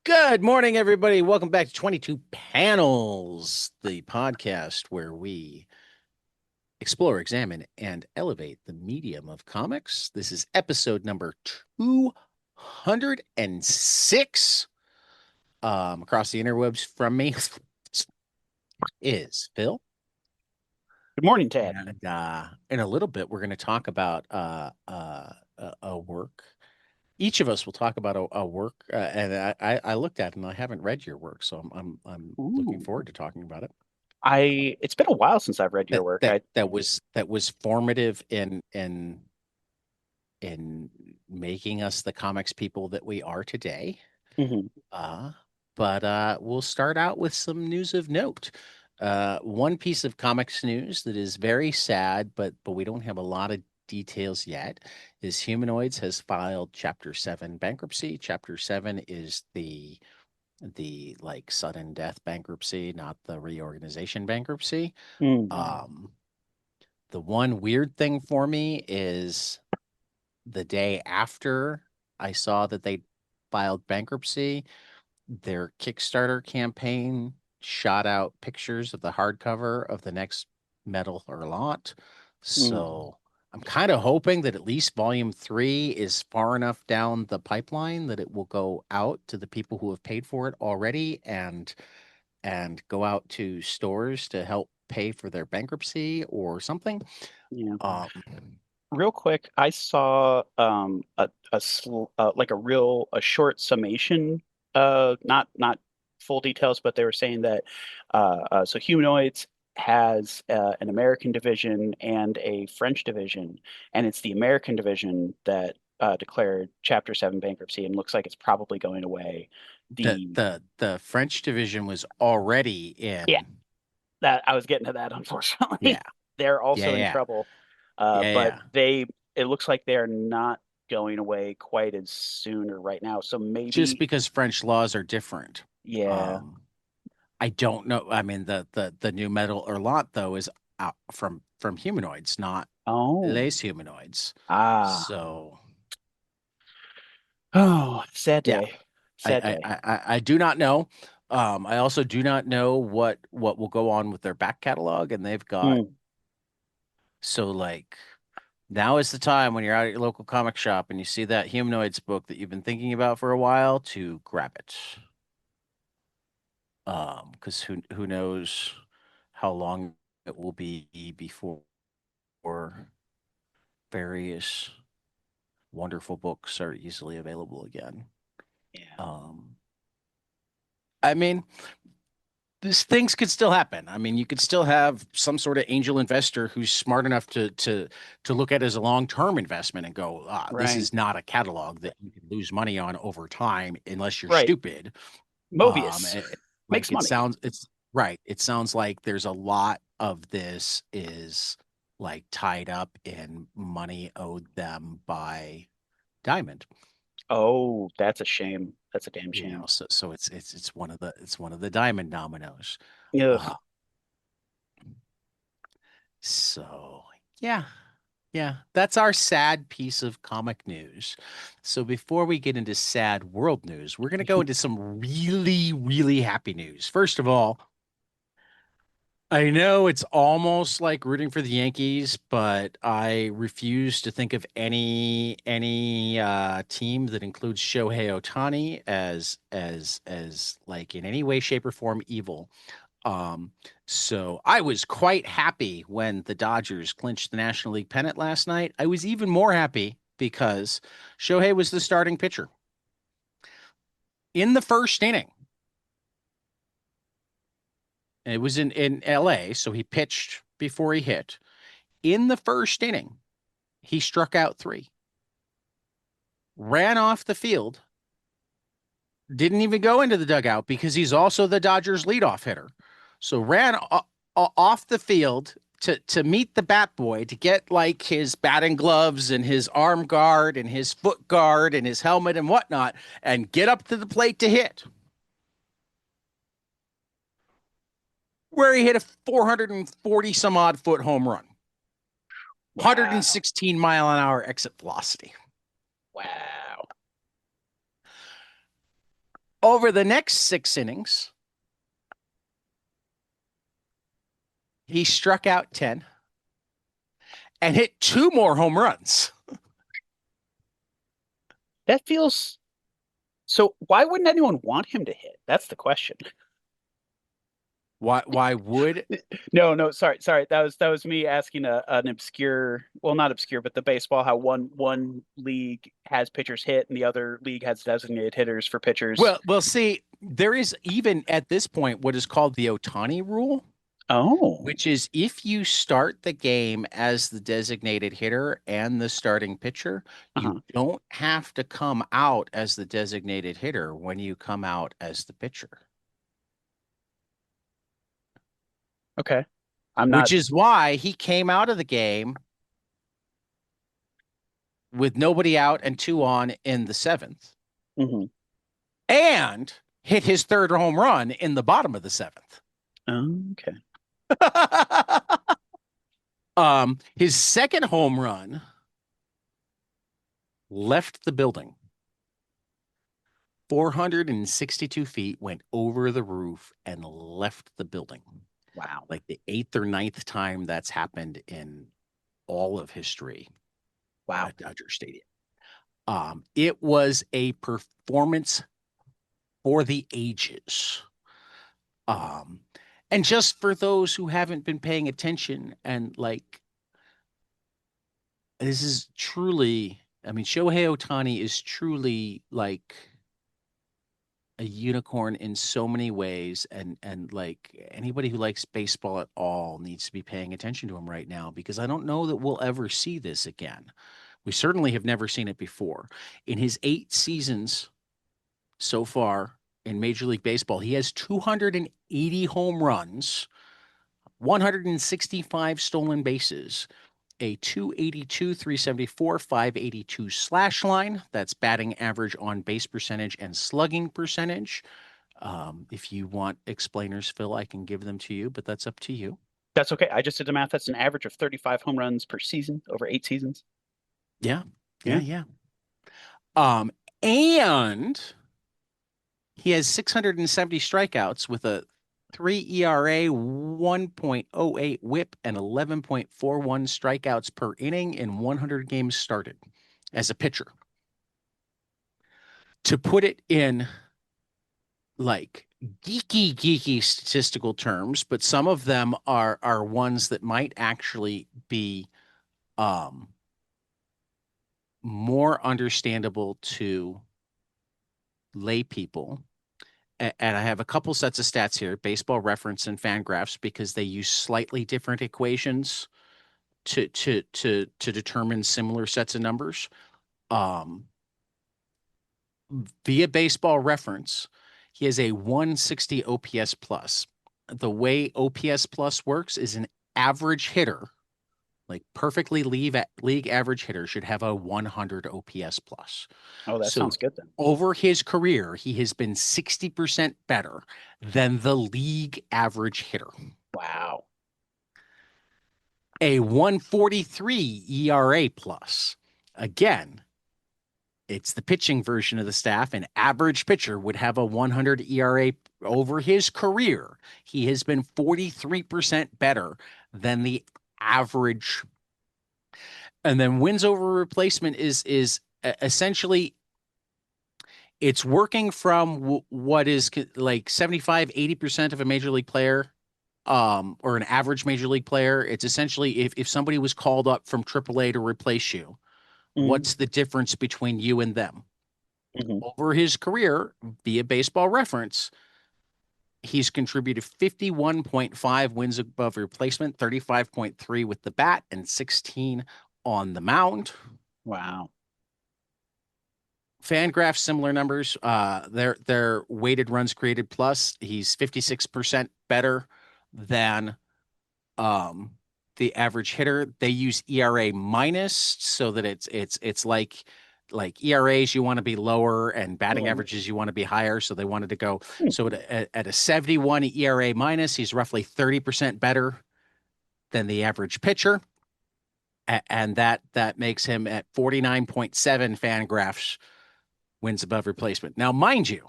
Good morning, everybody. Welcome back to 22 Panels, the podcast where we explore, examine, and elevate the medium of comics. This is episode number 206. Across the interwebs from me is Phil. Good morning, Ted. And in a little bit, we're going to talk about a work. Each of us will talk about a work, and I looked at it and I haven't read your work, so I'm looking Ooh. forward to talking about it. It's been a while since I've read your That work. that that was formative in making us the comics people that we are today. Mhm. Uh, but we'll start out with some news of note. One piece of comics news that is very sad, but we don't have a lot of details yet, is Humanoids has filed Chapter 7 bankruptcy. Chapter 7 is the like sudden death bankruptcy, not the reorganization bankruptcy. Mhm. Um, the one weird thing for me is the day after I saw that they filed bankruptcy, their Kickstarter campaign shot out pictures of the hardcover of the next Metal or Lot. Mhm. So I'm kind of hoping that at least volume 3 is far enough down the pipeline that it will go out to the people who have paid for it already and go out to stores to help pay for their bankruptcy or something. Yeah. Um, Real quick, I saw like a short summation, not full details, but they were saying that so Humanoids has an American division and a French division, and it's the American division that declared Chapter 7 bankruptcy and looks like it's probably going away. the The the the French division was already Yeah, in. that I was getting to that, unfortunately. Yeah, They're yeah, also in yeah, trouble. yeah, But yeah. it looks like they're not going away quite as soon or right now. So Just maybe, because French laws are different. yeah. Um, I don't know. I mean, the new Metal or Lot though is out from humanoids, not Oh, les humanoids. ah, So oh, sad yeah, day. I Sad I day. I, I do not know. I also do not know what will go on with their back catalog, and they've got Mm, so like now is the time when you're out at your local comic shop and you see that humanoids book that you've been thinking about for a while to grab it. Because who knows how long it will be before various wonderful books are easily available again. yeah. Um, I mean, these things could still happen. I mean, you could still have some sort of angel investor who's smart enough to look at it as a long-term investment and go, this Right. is not a catalog that you can lose money on over time unless you're Right. stupid. Um, Mobius eh, makes like money. it's right. It sounds like there's a lot of this is like tied up in money owed them by Diamond. Oh, that's a shame. That's a damn You know, shame. so it's one of the Diamond dominoes. Uh, Ugh. so yeah, yeah, that's our sad piece of comic news. So before we get into sad world news, we're gonna go into some really, really happy news. First of all, I know it's almost like rooting for the Yankees, but I refuse to think of any team that includes Shohei Ohtani as like in any way, shape, or form evil. Um, so I was quite happy when the Dodgers clinched the National League pennant last night. I was even more happy because Shohei was the starting pitcher in the first inning. It was in LA, so he pitched before he hit. In the first inning, he struck out three, ran off the field, didn't even go into the dugout because he's also the Dodgers leadoff hitter. So ran off the field to meet the bat boy to get like his batting gloves and his arm guard and his foot guard and his helmet and whatnot and get up to the plate to hit. Where he hit a 440 some odd foot home run, Wow. 116-mile-an-hour exit velocity. Wow. Over the next 6 innings, he struck out 10 and hit 2 more home runs. That feels so. Why wouldn't anyone want him to hit? That's the question. Why would No, no, sorry. That was me asking an obscure, well, not obscure, but the baseball, how one league has pitchers hit and the other league has designated hitters for pitchers. well see, there is even at this point what is called the Ohtani rule, Oh, which is if you start the game as the designated hitter and the starting pitcher, you uh-huh. don't have to come out as the designated hitter when you come out as the pitcher. Okay. I'm Which not. is why he came out of the game with nobody out and 2 on in the 7th Mhm. and hit his third home run in the bottom of the 7th. Okay. His second home run left the building. 462 feet went over the roof and left the building. Wow. Like the 8th or 9th time that's happened in all of history Wow. at Dodger Stadium. It was a performance for the ages. Um, and just for those who haven't been paying attention, and like, this is truly, I mean, Shohei Ohtani is truly like a unicorn in so many ways, and like anybody who likes baseball at all needs to be paying attention to him right now, because I don't know that we'll ever see this again. We certainly have never seen it before. In his 8 seasons so far in Major League Baseball, he has 280 home runs, 165 stolen bases, a 282, 374, 582 slash line. That's batting average, on base percentage, and slugging percentage. If you want explainers, Phil, I can give them to you, but that's up to you. That's okay. I just did the math. That's an average of 35 home runs per season over 8 seasons. Yeah. Yeah. Yeah. Yeah. Um, and he has 670 strikeouts with a 3 ERA, 1.08 whip, and 11.41 strikeouts per inning in 100 games started as a pitcher. To put it in like geeky statistical terms, but some of them are ones that might actually be um more understandable to lay people. And I have a couple sets of stats here, Baseball Reference and Fangraphs, because they use slightly different equations to determine similar sets of numbers. Um, Via Baseball Reference, he has a 160 OPS plus. The way OPS plus works is an average hitter, like perfectly league average hitter, should have a 100 OPS plus. Oh, that So sounds good then. over his career, he has been 60% better than the league average hitter. Wow. A 143 ERA plus. Again, it's the pitching version of the staff. An average pitcher would have a 100 ERA. Over his career, he has been 43% better than the average. And then wins over replacement is essentially, it's working from what is like 75-80% of a major league player, or an average major league player. It's essentially, if somebody was called up from AAA to replace you, Mhm. what's the difference between you and them? Mhm. Over his career, via Baseball Reference, he's contributed 51.5 wins above replacement, 35.3 with the bat, and 16 on the mound. Wow. Fangraphs, similar numbers. Their weighted runs created plus, he's 56% better than um the average hitter. They use ERA minus, so that it's like ERAs you want to be lower and batting Mhm. averages you want to be higher. So they wanted to go, Hmm. so at a 71 ERA minus, he's roughly 30% better than the average pitcher. And that makes him at 49.7 Fangraphs wins above replacement. Now, mind you,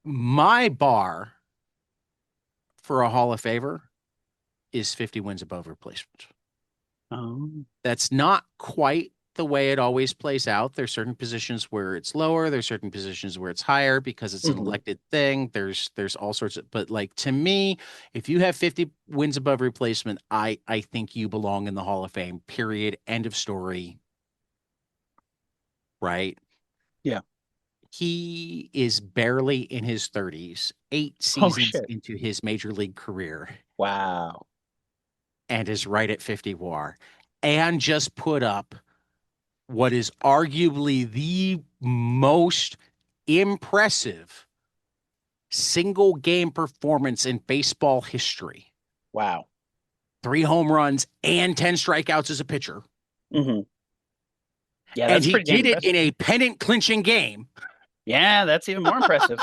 My bar for a Hall of Famer is 50 wins above replacement. Oh. That's not quite the way it always plays out. There's certain positions where it's lower, there's certain positions where it's higher because it's an Hmm. elected thing. There's all sorts of, but like to me, if you have 50 wins above replacement, I think you belong in the Hall of Fame. Period. End of story. Right? Yeah. He is barely in his 30s, 8 Oh seasons shit. into his major league career, Wow. and is right at 50 WAR, and just put up what is arguably the most impressive single game performance in baseball history. Wow. 3 home runs and 10 strikeouts as a pitcher. Hmm. Yeah, And that's he pretty damn did it impressive. in a pennant clinching game. Yeah, that's even more impressive.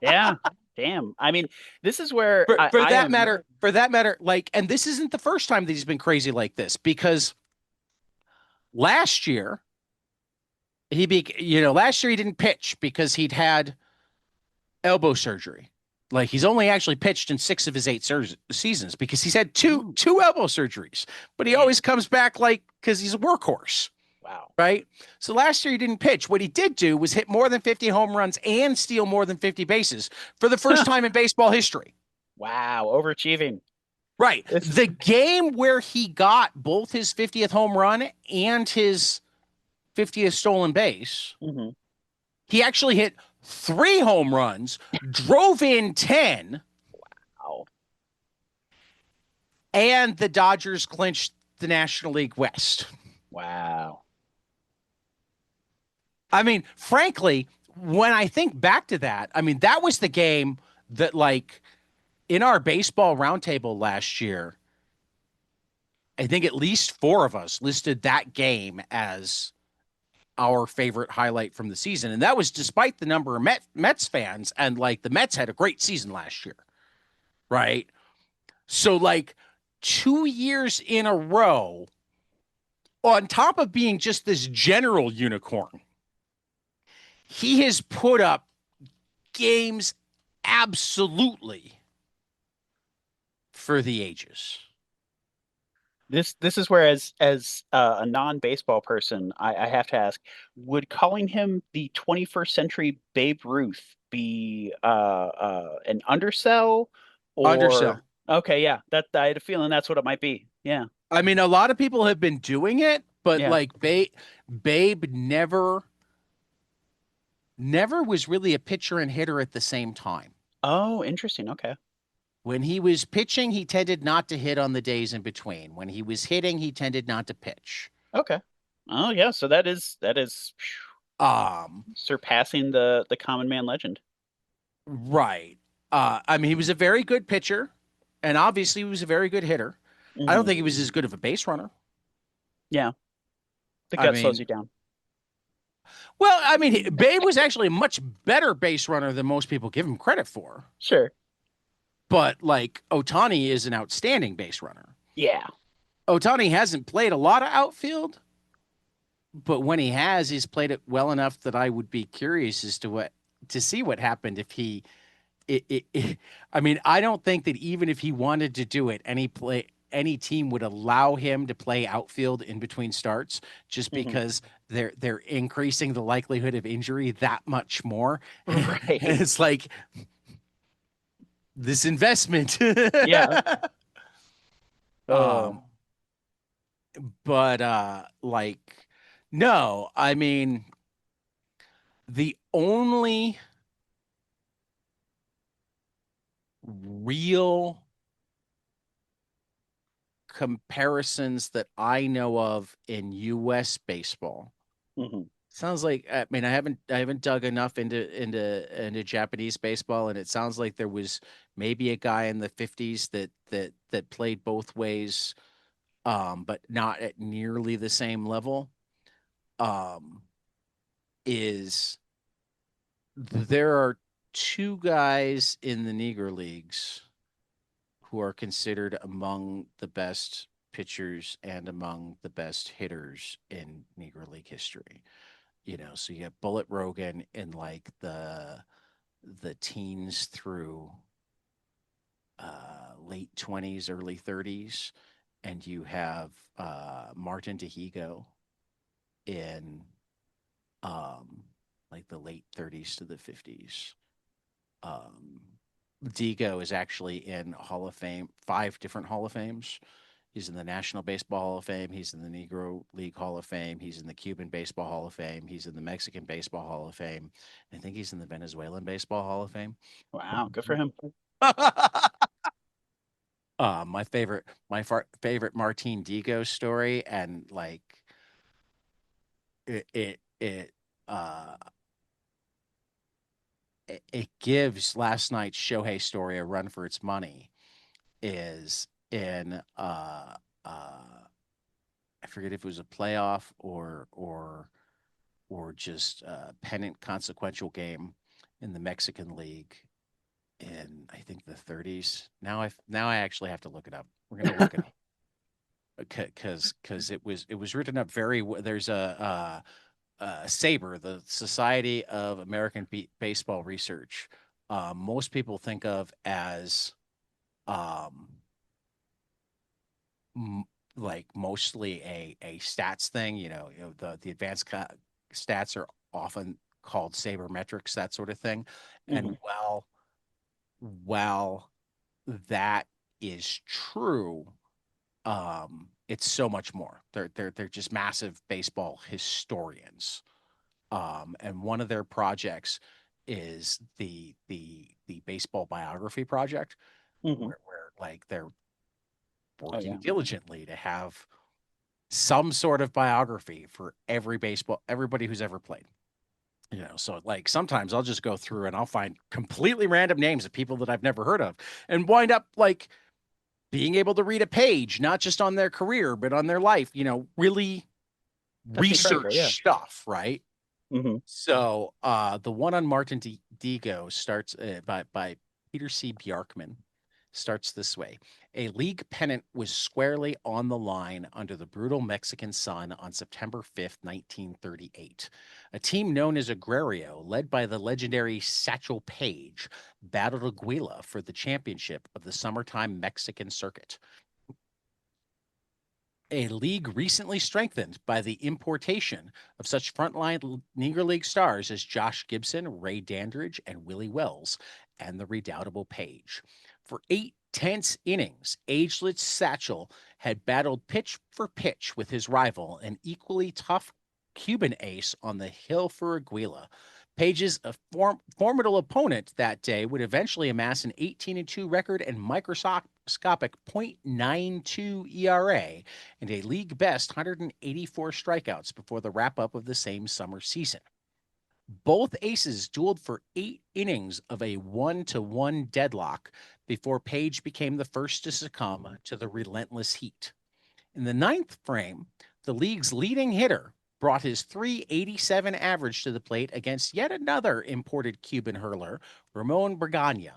Yeah. Damn. I mean, this is where For, I, for I that am. matter, for that matter, like, and this isn't the first time that he's been crazy like this because last year last year he didn't pitch because he'd had elbow surgery. Like he's only actually pitched in 6 of his 8 seasons because he's had two Oh, two elbow surgeries, but he damn. always comes back like because he's a workhorse, Wow. right? So last year he didn't pitch. What he did do was hit more than 50 home runs and steal more than 50 bases for the first time in baseball history. Wow. Overachieving. Right. This is. The game where he got both his 50th home run and his 50th stolen base, Mhm. he actually hit 3 home runs, drove in 10, Wow. and the Dodgers clinched the National League West. Wow. I mean, frankly, when I think back to that, I mean, that was the game that, like, in our baseball roundtable last year, I think at least 4 of us listed that game as our favorite highlight from the season. And that was despite the number of Mets fans. And, like, the Mets had a great season last year, right? So, like, 2 years in a row, on top of being just this general unicorn, he has put up games absolutely for the ages. This is where as a non-baseball person, I have to ask, would calling him the 21st century Babe Ruth be an undersell Undersell. or okay, yeah, that I had a feeling that's what it might be. Yeah. I mean, a lot of people have been doing it, but Yeah. like Babe never was really a pitcher and hitter at the same time. Oh, interesting. Okay. When he was pitching, he tended not to hit on the days in between. When he was hitting, he tended not to pitch. Okay. Oh yeah, so that is Um, surpassing the common man legend. right. I mean, he was a very good pitcher, and obviously he was a very good hitter. I don't Hmm. think he was as good of a base runner. Yeah, the I gut slows you mean, down. well, I mean, Babe was actually a much better base runner than most people give him credit for. Sure. But like Otani is an outstanding base runner. Yeah. Otani hasn't played a lot of outfield, but when he has, he's played it well enough that I would be curious as to see what happened if he. I mean, I don't think that even if he wanted to do it, any team would allow him to play outfield in between starts, just Hmm. because they're increasing the likelihood of injury that much more. And Right. it's like this investment. Yeah. um, Oh. but like, no, I mean, the only real comparisons that I know of in US baseball. Hmm. Sounds like, I mean, I haven't dug enough into Japanese baseball, and it sounds like there was maybe a guy in the 50s that played both ways, but not at nearly the same level. Um, is there are 2 guys in the Negro Leagues who are considered among the best pitchers and among the best hitters in Negro League history. So you have Bullet Rogan in like the the teens through late 20s, early 30s, and you have Martin Dihigo in um, like the late 30s to the 50s. Um, Digo is actually in Hall of Fame, 5 different Hall of Fames. He's in the National Baseball Hall of Fame. He's in the Negro League Hall of Fame. He's in the Cuban Baseball Hall of Fame. He's in the Mexican Baseball Hall of Fame. I think he's in the Venezuelan Baseball Hall of Fame. Wow, good for him. My favorite Martin Digo story, and like it it it uh it gives last night's Shohei story a run for its money. Is in I forget if it was a playoff or just a pennant consequential game in the Mexican League in I think the 30s. Now I actually have to look it up. We're gonna look it up because it was written up very. There's a SABR, the Society of American Baseball Research. Most people think of as um, m- like mostly a stats thing. The advanced stats are often called sabermetrics, that sort of thing. And Hmm. while that is true, it's so much more. They're just massive baseball historians. And one of their projects is the baseball biography project, Hmm. where like they're Oh working yeah. diligently to have some sort of biography for everybody who's ever played. So like sometimes I'll just go through and I'll find completely random names of people that I've never heard of and wind up like being able to read a page, not just on their career, but on their life, really That's incredible. Yeah. research stuff, right? Hmm. So the one on Martin Digo starts by Peter C. Bjarkman starts this way. A league pennant was squarely on the line under the brutal Mexican sun on September 5th, 1938. A team known as Agrario, led by the legendary Satchel Paige, battled Aguila for the championship of the summertime Mexican circuit. A league recently strengthened by the importation of such frontline Negro League stars as Josh Gibson, Ray Dandridge, and Willie Wells, and the redoubtable Page. For 8 tense innings, ageless Satchel had battled pitch for pitch with his rival, an equally tough Cuban ace on the hill for Aguila. Page's formidable opponent that day would eventually amass an 18-2 record and microscopic .92 ERA and a league best 184 strikeouts before the wrap up of the same summer season. Both aces dueled for 8 innings of a 1-1 deadlock before Page became the first to succumb to the relentless heat. In the ninth frame, the league's leading hitter brought his .387 average to the plate against yet another imported Cuban hurler, Ramon Bragana,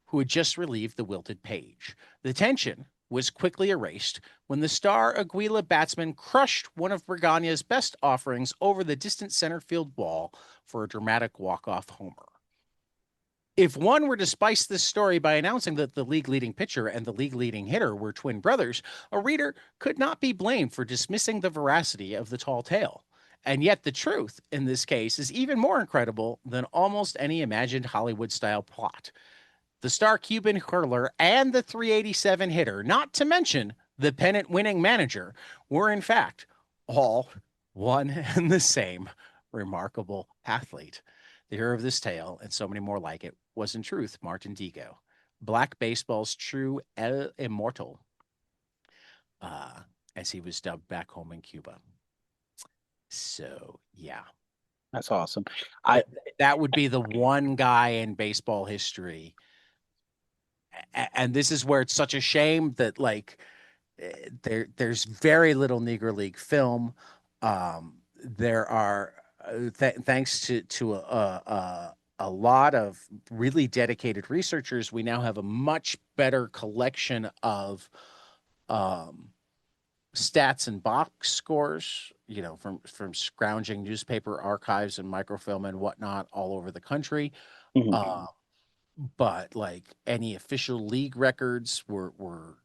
who had just relieved the wilted Page. The tension was quickly erased when the star Aguila batsman crushed one of Bragana's best offerings over the distant center field wall for a dramatic walk-off homer. If one were to spice this story by announcing that the league leading pitcher and the league leading hitter were twin brothers, a reader could not be blamed for dismissing the veracity of the tall tale. And yet, the truth in this case is even more incredible than almost any imagined Hollywood style plot. The star Cuban hurler and the .387 hitter, not to mention the pennant winning manager, were in fact all one and the same remarkable athlete. The hero of this tale, and so many more like it, was in truth Martin Digo, black baseball's true El Immortal, uh, as he was dubbed back home in Cuba. So, yeah, That's awesome. I that, that would be the one guy in baseball history. And this is where it's such a shame that, like, there's very little Negro League film. There are thanks to a lot of really dedicated researchers, we now have a much better collection of um, stats and box scores, from scrounging newspaper archives and microfilm and whatnot all over the country. Mhm. Uh, but like any official league records were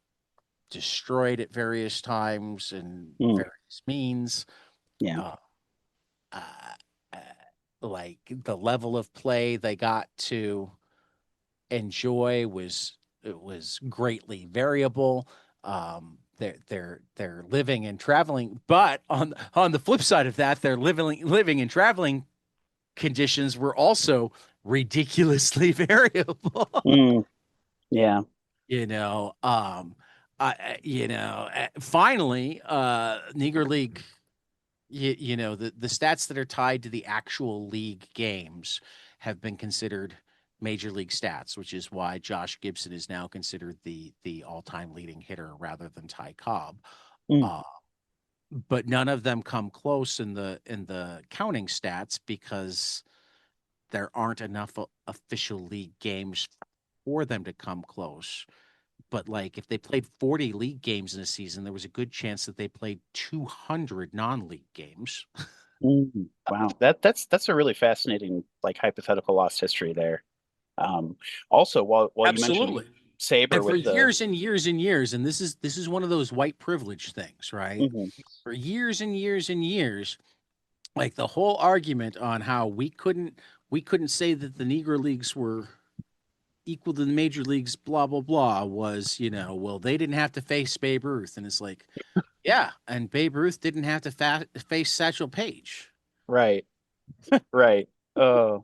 destroyed at various times and Mm. various means. Yeah. Uh, uh, uh, like the level of play they got to enjoy was greatly variable. They're living and traveling, but on the flip side of that, their living and traveling conditions were also ridiculously variable. Mm. Yeah. you know, finally, Negro League, the stats that are tied to the actual league games have been considered major league stats, which is why Josh Gibson is now considered the all-time leading hitter rather than Ty Cobb. Mm. Uh, but none of them come close in the counting stats because there aren't enough official league games for them to come close. But like if they played 40 league games in a season, there was a good chance that they played 200 non-league games. Mm. Wow. That's a really fascinating like hypothetical lost history there. Um, Also, while you mentioned Absolutely. Saber And for with the years and years and years, and this is one of those white privilege things, right? Mhm. For years and years and years, like the whole argument on how we couldn't say that the Negro Leagues were equal to the major leagues, blah blah blah, was, well, they didn't have to face Babe Ruth, and it's like, yeah, and Babe Ruth didn't have to face Satchel Paige. Right, right. Oh,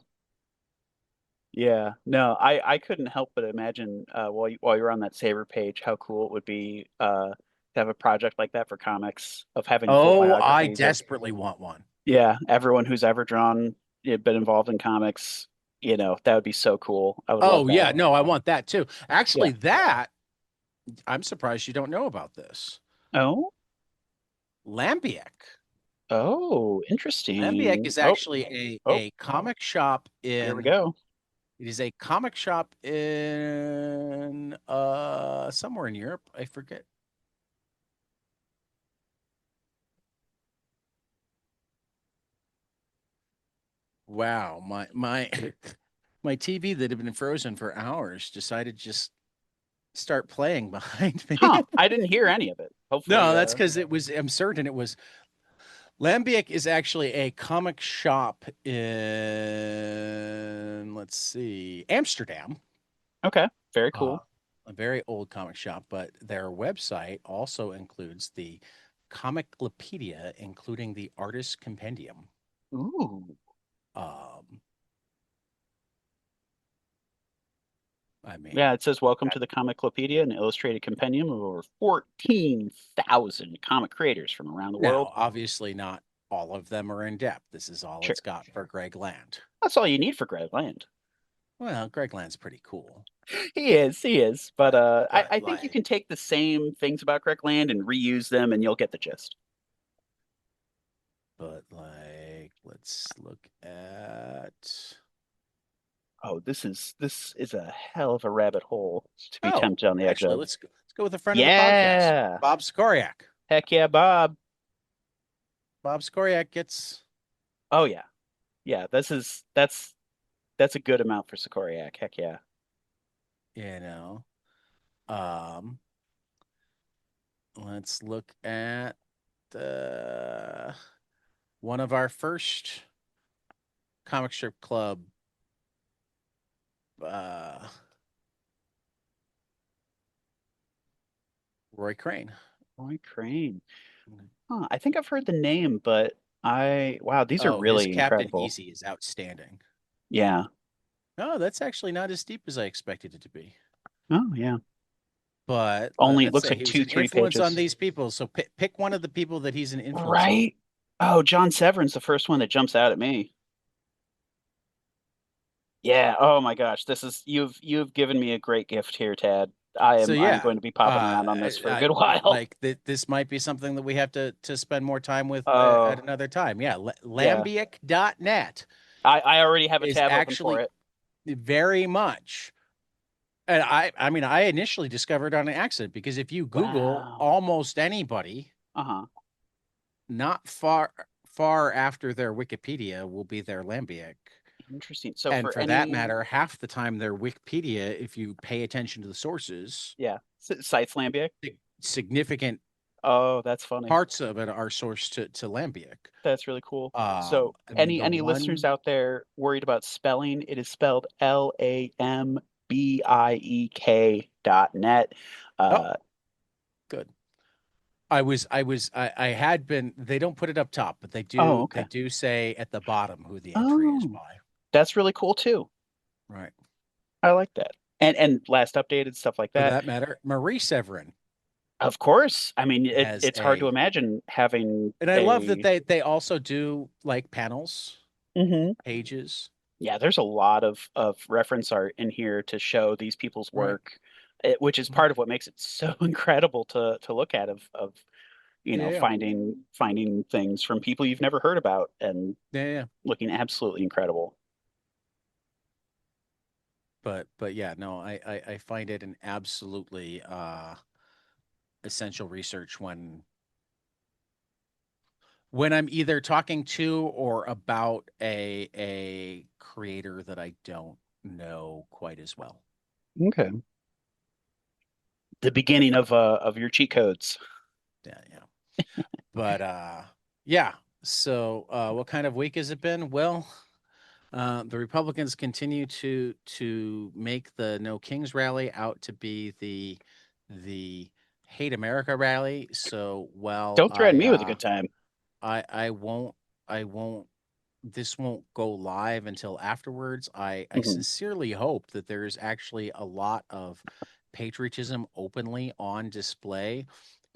yeah. No, I couldn't help but imagine while you're on that Saber page how cool it would be to have a project like that for comics of having full Oh, I biographies of desperately want one. yeah, everyone who's ever drawn been involved in comics. That would be so cool. I would love Oh that. yeah, no, I want that too. Yeah. Actually, that I'm surprised you don't know about this. Oh, Lambiek. oh, Lambiek interesting. is Oh, actually a oh, a comic shop here we in go. it is a comic shop in somewhere in Europe. I forget. Wow, my my TV that had been frozen for hours decided to just start playing behind me. Huh, I didn't hear any of it. No, Hopefully, that's because I'm certain it was Lambiek is actually a comic shop in, let's see, Amsterdam. okay, very Uh, cool. a very old comic shop, but their website also includes the Comiclopedia, including the Artist Compendium. Ooh. Um, I Yeah, mean, it says welcome that, to the Comiclopedia, an illustrated compendium of over 14,000 comic creators from around the world. now, obviously, not all of them are in depth. This is all Sure. it's got for Greg Land. That's all you need for Greg Land. Well, Greg Land's pretty cool, He is. But but I think you like, can take the same things about Greg Land and reuse them and you'll get the gist. let's look at. Oh, this is a hell of a rabbit hole to be Oh, tempted on the edge actually, of. let's go with a friend of the podcast, Yeah. Bob Skoriak. Heck yeah, Bob. Bob Skoriak gets, Oh yeah. Yeah, that's a good amount for Sokoriak. Heck yeah. you know, um, let's look at uh, one of our first comic strip club, uh, Roy Crane. Roy Crane. Huh, I think I've heard the name, but wow, these are Oh, his really Captain incredible. Easy is outstanding. Yeah. Oh, that's actually not as deep as I expected it to be. Oh, yeah. But Only let's looks say like he was two, an three influence on pages. these people. So pick one of the people that he's an influence on. Right? Oh, John Severin's the first one that jumps out at me. Yeah. Oh my gosh. You've given me a great gift here, Tad. So I'm yeah, going to be popping around on this for a good while. like this might be something that we have to spend more time with at Oh, another time. Yeah, yeah. lambic.net I already have a is tab open for actually it. very much. And I mean, I initially discovered on an accident because if you Google Wow. almost anybody, Uh-huh. Not far after their Wikipedia will be their Lambic. Interesting. So And for for that any, matter, half the time their Wikipedia, if you pay attention to the sources, yeah, Sites Lambic. significant Oh, that's funny. parts of it are sourced to Lambic. That's really cool. So I mean, any the listeners one, out there worried about spelling, it is spelled LAMBIEK.net. oh, Uh, good. I had been, they don't put it up top, but oh, they okay. do say at the bottom who the entry is Oh, by. that's really cool too. Right. I like that. And last updated stuff like For that. that matter, Marie Severin Of course. I mean, has it's hard to a, imagine having and I love that a. they also do like panels, Mhm. pages. Yeah, there's a lot of reference art in here to show these people's Right. work, which is Mhm. part of what makes it so incredible to look at of Yeah, yeah, finding things from people you've never heard about and yeah, yeah. looking absolutely incredible. But yeah, no, I find it an absolutely essential research when I'm either talking to or about a creator that I don't know quite as well. Okay. The beginning of your cheat codes. Yeah, yeah. But yeah. So what kind of week has it been? Well, the Republicans continue to make the No Kings rally out to be the Hate America rally. So while Don't threaten me with a good time. I won't I won't this won't go live until afterwards. I Hmm. sincerely hope that there's actually a lot of patriotism openly on display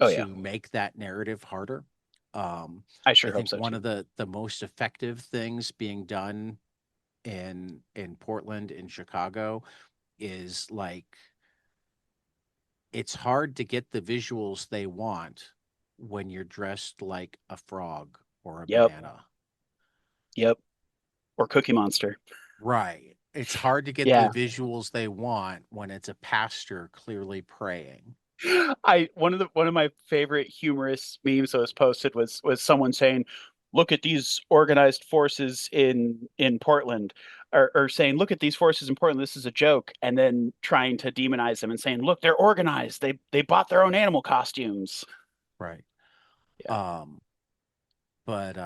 Oh yeah, to make that narrative harder. Um, I I sure hope think so one too. of the most effective things being done in Portland, in Chicago, is like it's hard to get the visuals they want when you're dressed like a frog or a Yep, banana. yep. Or Cookie Monster. Right. It's hard to get the Yeah. visuals they want when it's a pastor clearly praying. I one of my favorite humorous memes that was posted was someone saying, "Look at these organized forces in Portland," or saying, "Look at these forces in Portland. This is a joke," and then trying to demonize them and saying, "Look, they're organized. They bought their own animal costumes." Right. Yeah. Um, but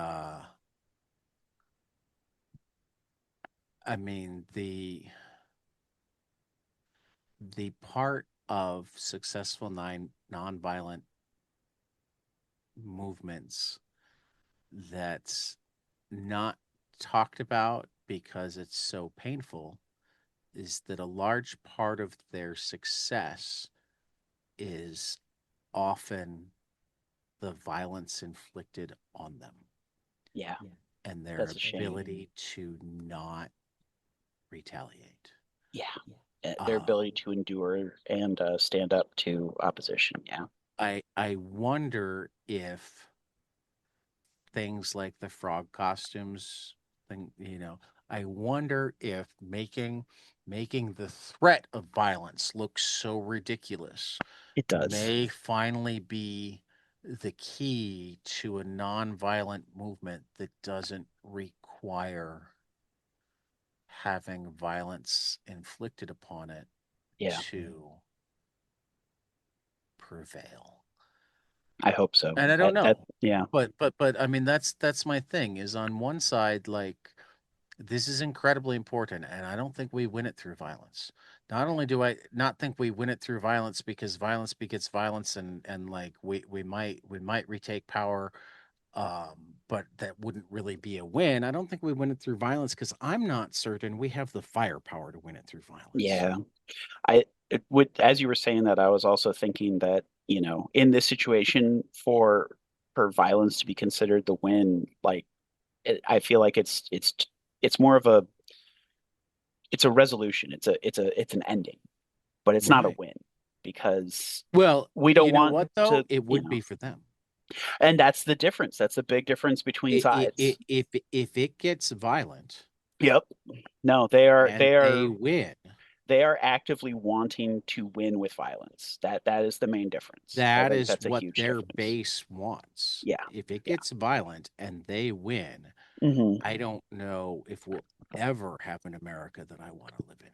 I mean the part of successful nonviolent movements that's not talked about because it's so painful is that a large part of their success is often the violence inflicted on them Yeah, and their that's a shame. ability to not retaliate. Yeah, their Um, ability to endure and stand up to opposition. Yeah. I wonder if things like the frog costumes thing, I wonder if making the threat of violence look so ridiculous It does. may finally be the key to a nonviolent movement that doesn't require having violence inflicted upon it Yeah, to prevail. I hope so. And I don't That know. yeah, But I mean that's my thing is on one side like this is incredibly important and I don't think we win it through violence. Not only do I not think we win it through violence because violence begets violence and like we might retake power but that wouldn't really be a win. I don't think we win it through violence because I'm not certain we have the firepower to win it through violence. yeah. I it would as you were saying that, I was also thinking that, in this situation for violence to be considered the win, like I feel like it's more of it's a resolution. It's an ending, but it's not a Right. win because Well, we don't you know want what though? to, It would be for them. and that's the difference. That's the big difference between sides. If it gets violent Yep. No, and they they are win, they are actively wanting to win with violence. That is the main difference. I That think is that's a what huge their difference. base wants. Yeah, If it yeah. gets violent and they win, Hmm. I don't know if we'll ever have an America that I want to live in again.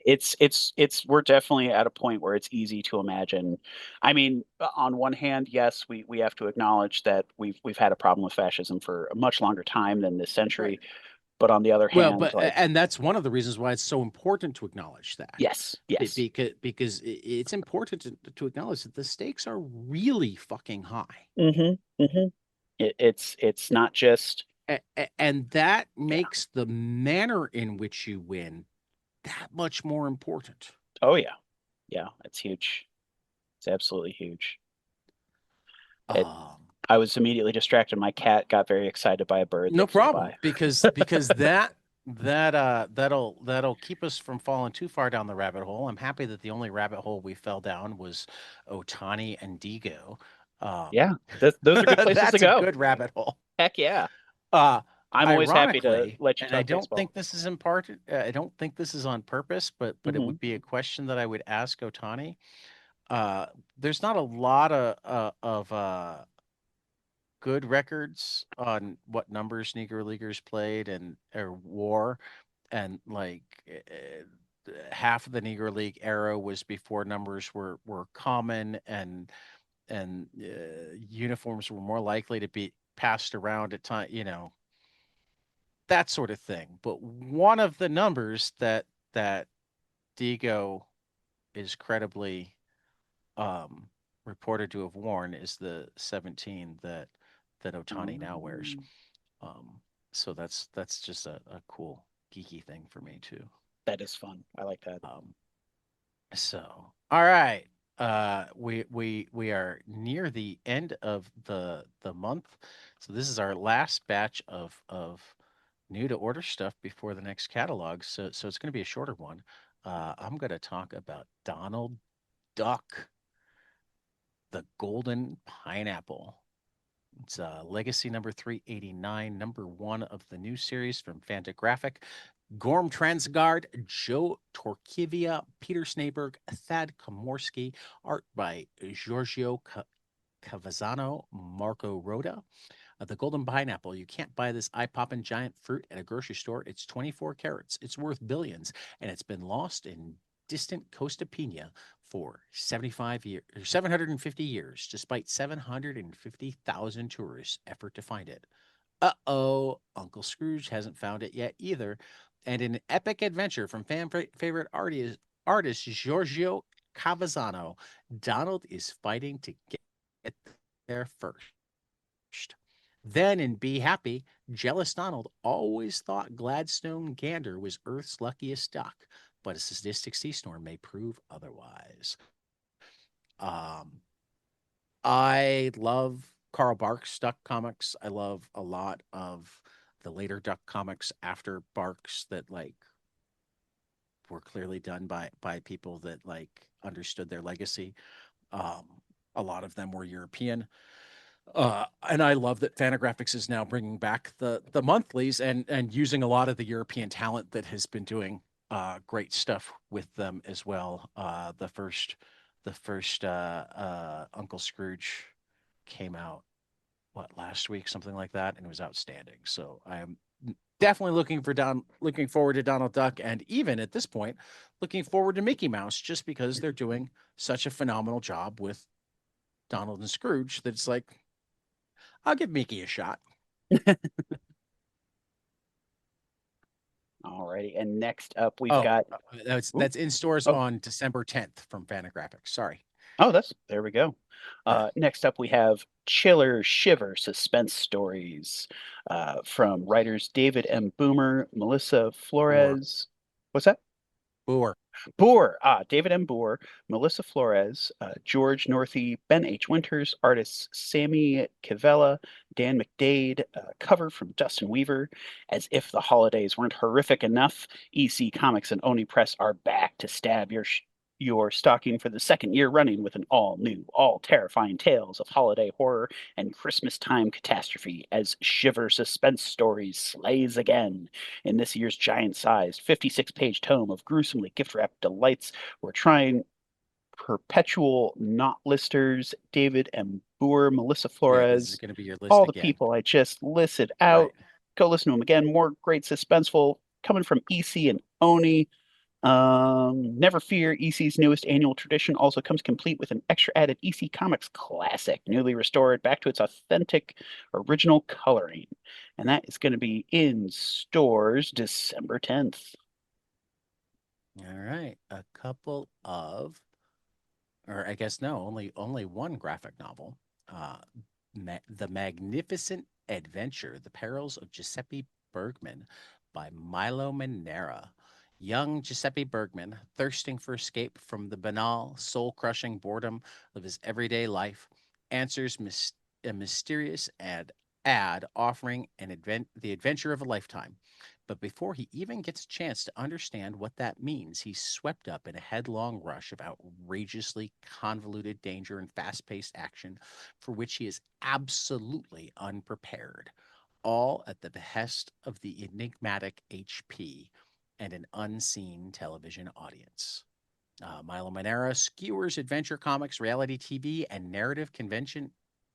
It's we're definitely at a point where it's easy to imagine. I mean, on one hand, yes, we have to acknowledge that we've had a problem with fascism for a much longer time than this Right. century. But on the other Well, hand, like, and that's one of the reasons why it's so important to acknowledge that. yes, yes. Because it's important to acknowledge that the stakes are really fucking high. Hmm. Hmm. It's not just, And that yeah. makes the manner in which you win that much more important. Oh yeah, yeah. It's huge. It's absolutely huge. It. Um, I was immediately distracted. My cat got very excited by a bird no that flew problem, by. because that'll keep us from falling too far down the rabbit hole. I'm happy that the only rabbit hole we fell down was Otani and Digo. Yeah, those are good places to That's a go. good rabbit hole. Heck yeah. Uh, I'm always happy to Ironically, let you and I talk don't baseball. think this is in part, I don't think this is on purpose, but it Hmm. would be a question that I would ask Otani. Uh, there's not a lot of good records on what numbers Negro Leaguers played and or wore, and like half of the Negro League era was before numbers were common, and uniforms were more likely to be passed around at time, that sort of thing. But one of the numbers that Digo is credibly um, reported to have worn is the 17 that Otani now wears. Um, Um, so that's just a cool geeky thing for me too. that is fun. I like that. Um, so all right. We are near the end of the month. So this is our last batch of new to order stuff before the next catalog. So it's going to be a shorter one. I'm going to talk about Donald Duck, the Golden Pineapple. It's Legacy number 389, number one of the new series from Fantagraphic. Gorm Transgard, Joe Torkivia, Peter Snaberg, Thad Komorski, art by Giorgio Cavazzano, Marco Rota. The Golden Pineapple. You can't buy this eye-popping giant fruit at a grocery store. It's 24 carats. It's worth billions, and it's been lost in distant Costa Pina for 75 years, 750 years, despite 750,000 tourists' effort to find it. Uh-oh, Uncle Scrooge hasn't found it yet either. And in an epic adventure from fan favorite artist Giorgio Cavazzano, Donald is fighting to get there first. Then in Be Happy, jealous Donald always thought Gladstone Gander was Earth's luckiest duck, but a sadistic sea storm may prove otherwise. Um, I love Carl Barks Duck comics. I love a lot of the later Duck comics after Barks that like were clearly done by people that like understood their legacy. Um, a lot of them were European. And I love that Fantagraphics is now bringing back the monthlies and using a lot of the European talent that has been doing great stuff with them as well. The first Uncle Scrooge came out last week, something like that, and it was outstanding. So I am definitely looking forward to Donald Duck, and even at this point, looking forward to Mickey Mouse, just because they're doing such a phenomenal job with Donald and Scrooge that it's like I'll give Mickey a shot. Alrighty. And next up, we've Oh, got. Ooh, that's in stores oh, on December 10th from Fantagraphics. Sorry. oh, that's there we go. Next up, we have Chiller Shiver Suspense Stories from writers David M. Boomer, Melissa Boer. Flores. What's that? Boer. Boer, David M. Boer, Melissa Flores, George Northey, Ben H. Winters, artists Sammy Cavella, Dan McDade, cover from Dustin Weaver. As if the holidays weren't horrific enough, EC Comics and Oni Press are back to stab your your stocking for the second year running with an all new, all terrifying tales of holiday horror and Christmas time catastrophe as Shiver Suspense Stories slays again. In this year's giant sized 56-page tome of gruesomely gift wrapped delights, we're trying perpetual not listers, David M. Boer, Melissa Yeah, this is Flores, going to be your list all the again. people I just listed Right. out. Go listen to them again. More great suspenseful coming from EC and Oni. Never fear, EC's newest annual tradition also comes complete with an extra added EC Comics classic, newly restored back to its authentic original coloring. And that is going to be in stores December 10th. All right. A couple of, or I guess no, only one graphic novel. Uh, The Magnificent Adventure: The Perils of Giuseppe Bergman by Milo Manera. Young Giuseppe Bergman, thirsting for escape from the banal, soul-crushing boredom of his everyday life, answers a mysterious ad offering the adventure of a lifetime. But before he even gets a chance to understand what that means, he's swept up in a headlong rush of outrageously convoluted danger and fast paced action for which he is absolutely unprepared, all at the behest of the enigmatic HP and an unseen television audience. Milo Manera skewers adventure comics, reality TV, and narrative convention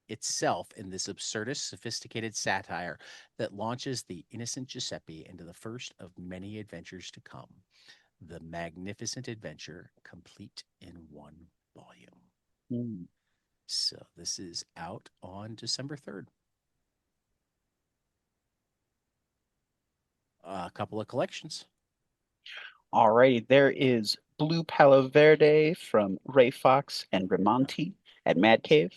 itself in this absurdist, sophisticated satire that launches the innocent Giuseppe into the first of many adventures to come. The Magnificent Adventure, complete in one volume. Mm. So this is out on December 3rd. A couple of collections. All right, there is Blue Palo Verde from Ray Fox and Ramonti at Mad Cave.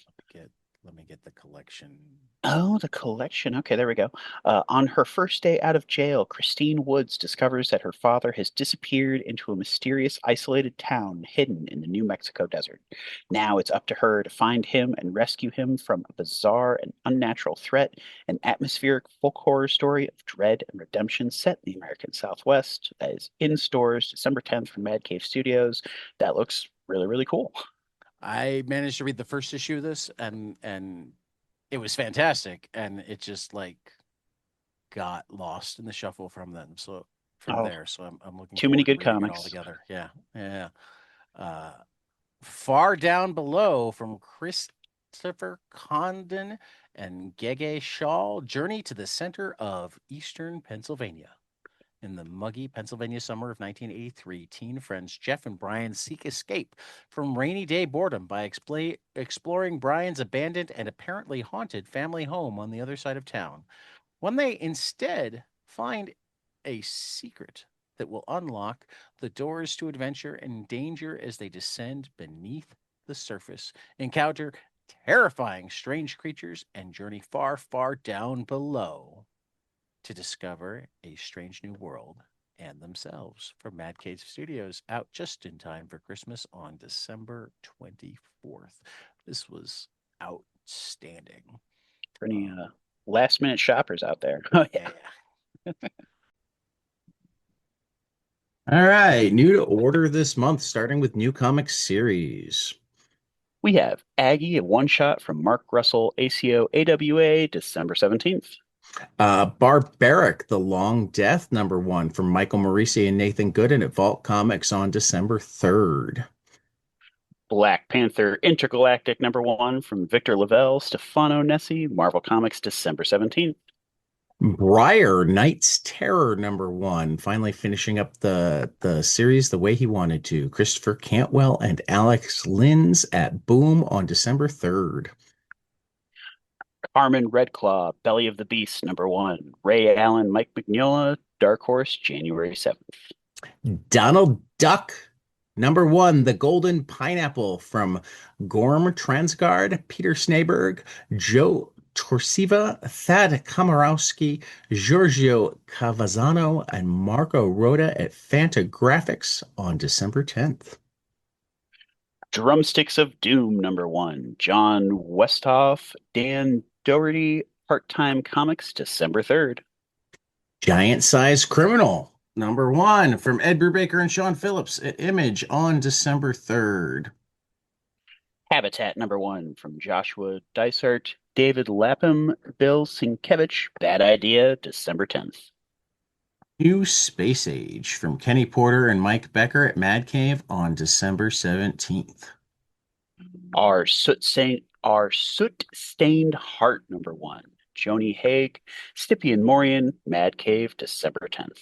Let me get the collection. Oh, the collection. Okay, there we go. On her first day out of jail, Christine Woods discovers that her father has disappeared into a mysterious, isolated town hidden in the New Mexico desert. Now it's up to her to find him and rescue him from a bizarre and unnatural threat, an atmospheric folk horror story of dread and redemption set in the American Southwest. That is in stores December 10th from Mad Cave Studios. That looks really, really cool. I managed to read the first issue of this, and it was fantastic, and it just like got lost in the shuffle from then. So from Oh, there, so I'm looking too many forward to good reading it all comics. together. Yeah, yeah. Uh, Far Down Below from Christopher Condon and Gege Shaw, Journey to the Center of Eastern Pennsylvania. In the muggy Pennsylvania summer of 1983, teen friends Jeff and Brian seek escape from rainy day boredom by exploring Brian's abandoned and apparently haunted family home on the other side of town. When they instead find a secret that will unlock the doors to adventure and danger as they descend beneath the surface, encounter terrifying strange creatures, and journey far, far down below to discover a strange new world and themselves from Mad Cave Studios, out just in time for Christmas on December 24th. This was outstanding. For any Um, last minute shoppers out there. Oh yeah, yeah. yeah. All right, new to order this month, starting with new comic series. We have Aggie, a one shot from Mark Russell, ACO AWA, December 17th. Barbaric, The Long Death, #1 from Michael Morisi and Nathan Gooden at Vault Comics on December 3rd. Black Panther Intergalactic #1 from Victor Lavelle, Stefano Nessi, Marvel Comics, December 17th. Briar, Knight's Terror #1, finally finishing up the series the way he wanted to. Christopher Cantwell and Alex Lins at Boom on December 3rd. Carmen Redclaw, Belly of the Beast #1. Ray Allen, Mike Mignola, Dark Horse, January 7th. Donald Duck, #1, The Golden Pineapple from Gorm Transgard, Peter Snaberg, Joe Torsiva, Thad Komorowski, Giorgio Cavazzano, and Marco Rota at Fantagraphics on December 10th. Drumsticks of Doom #1. John Westhoff, Dan Doherty, Part Time Comics, December 3rd. Giant Size Criminal, Number one from Ed Brubaker and Sean Phillips at Image on December 3rd. Habitat #1 from Joshua Dysart, David Lapham, Bill Sienkiewicz. Bad Idea, December 10th. New Space Age from Kenny Porter and Mike Becker at Mad Cave on December 17th. Our Soot Stained Heart #1. Joni Haig, Stipian Morian, Mad Cave, December 10th.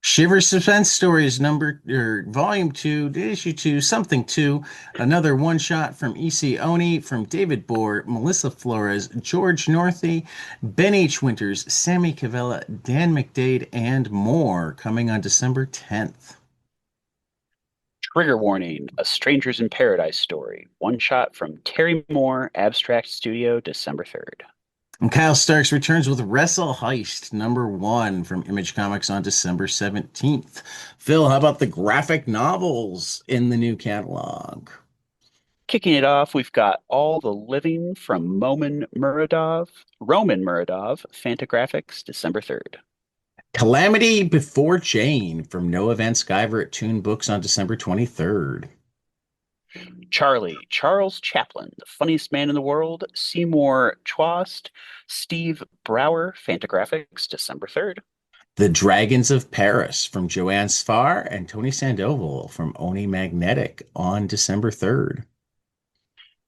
Shiver Suspense Stories Volume 2, Issue 2, Something 2, another one shot from E.C. Oni, from David Bohr, Melissa Flores, George Northey, Ben H. Winters, Sammy Cavella, Dan McDade, and more coming on December 10th. Trigger Warning, A Strangers in Paradise story. One shot from Terry Moore, Abstract Studio, December 3rd. And Kyle Starks returns with Wrestle Heist #1 from Image Comics on December 17th. Phil, how about the graphic novels in the new catalog? Kicking it off, we've got All the Living from Roman Muradov, Fantagraphics, December 3rd. Calamity Before Jane from Noah Van Sciver at Toon Books on December 23rd. Charles Chaplin, The Funniest Man in the World, Seymour Chwast, Steve Brower, Fantagraphics, December 3rd. The Dragons of Paris from Joanne Sfar and Tony Sandoval from Oni Magnetic on December 3rd.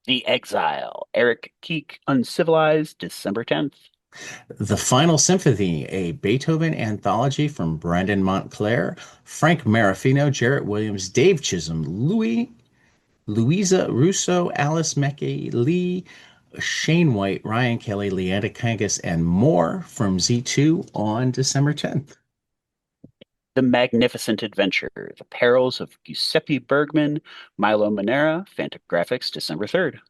The Exile, Eric Keek, Uncivilized, December 10th. The Final Symphony, a Beethoven anthology from Brandon Montclair, Frank Marafino, Jarrett Williams, Dave Chisholm, Louisa Russo, Alice Mackey Lee, Shane White, Ryan Kelly, Leanda Kangas, and more from Z2 on December 10th. The Magnificent Adventure, The Perils of Giuseppe Bergman, Milo Manera, Fantagraphics, December 3rd.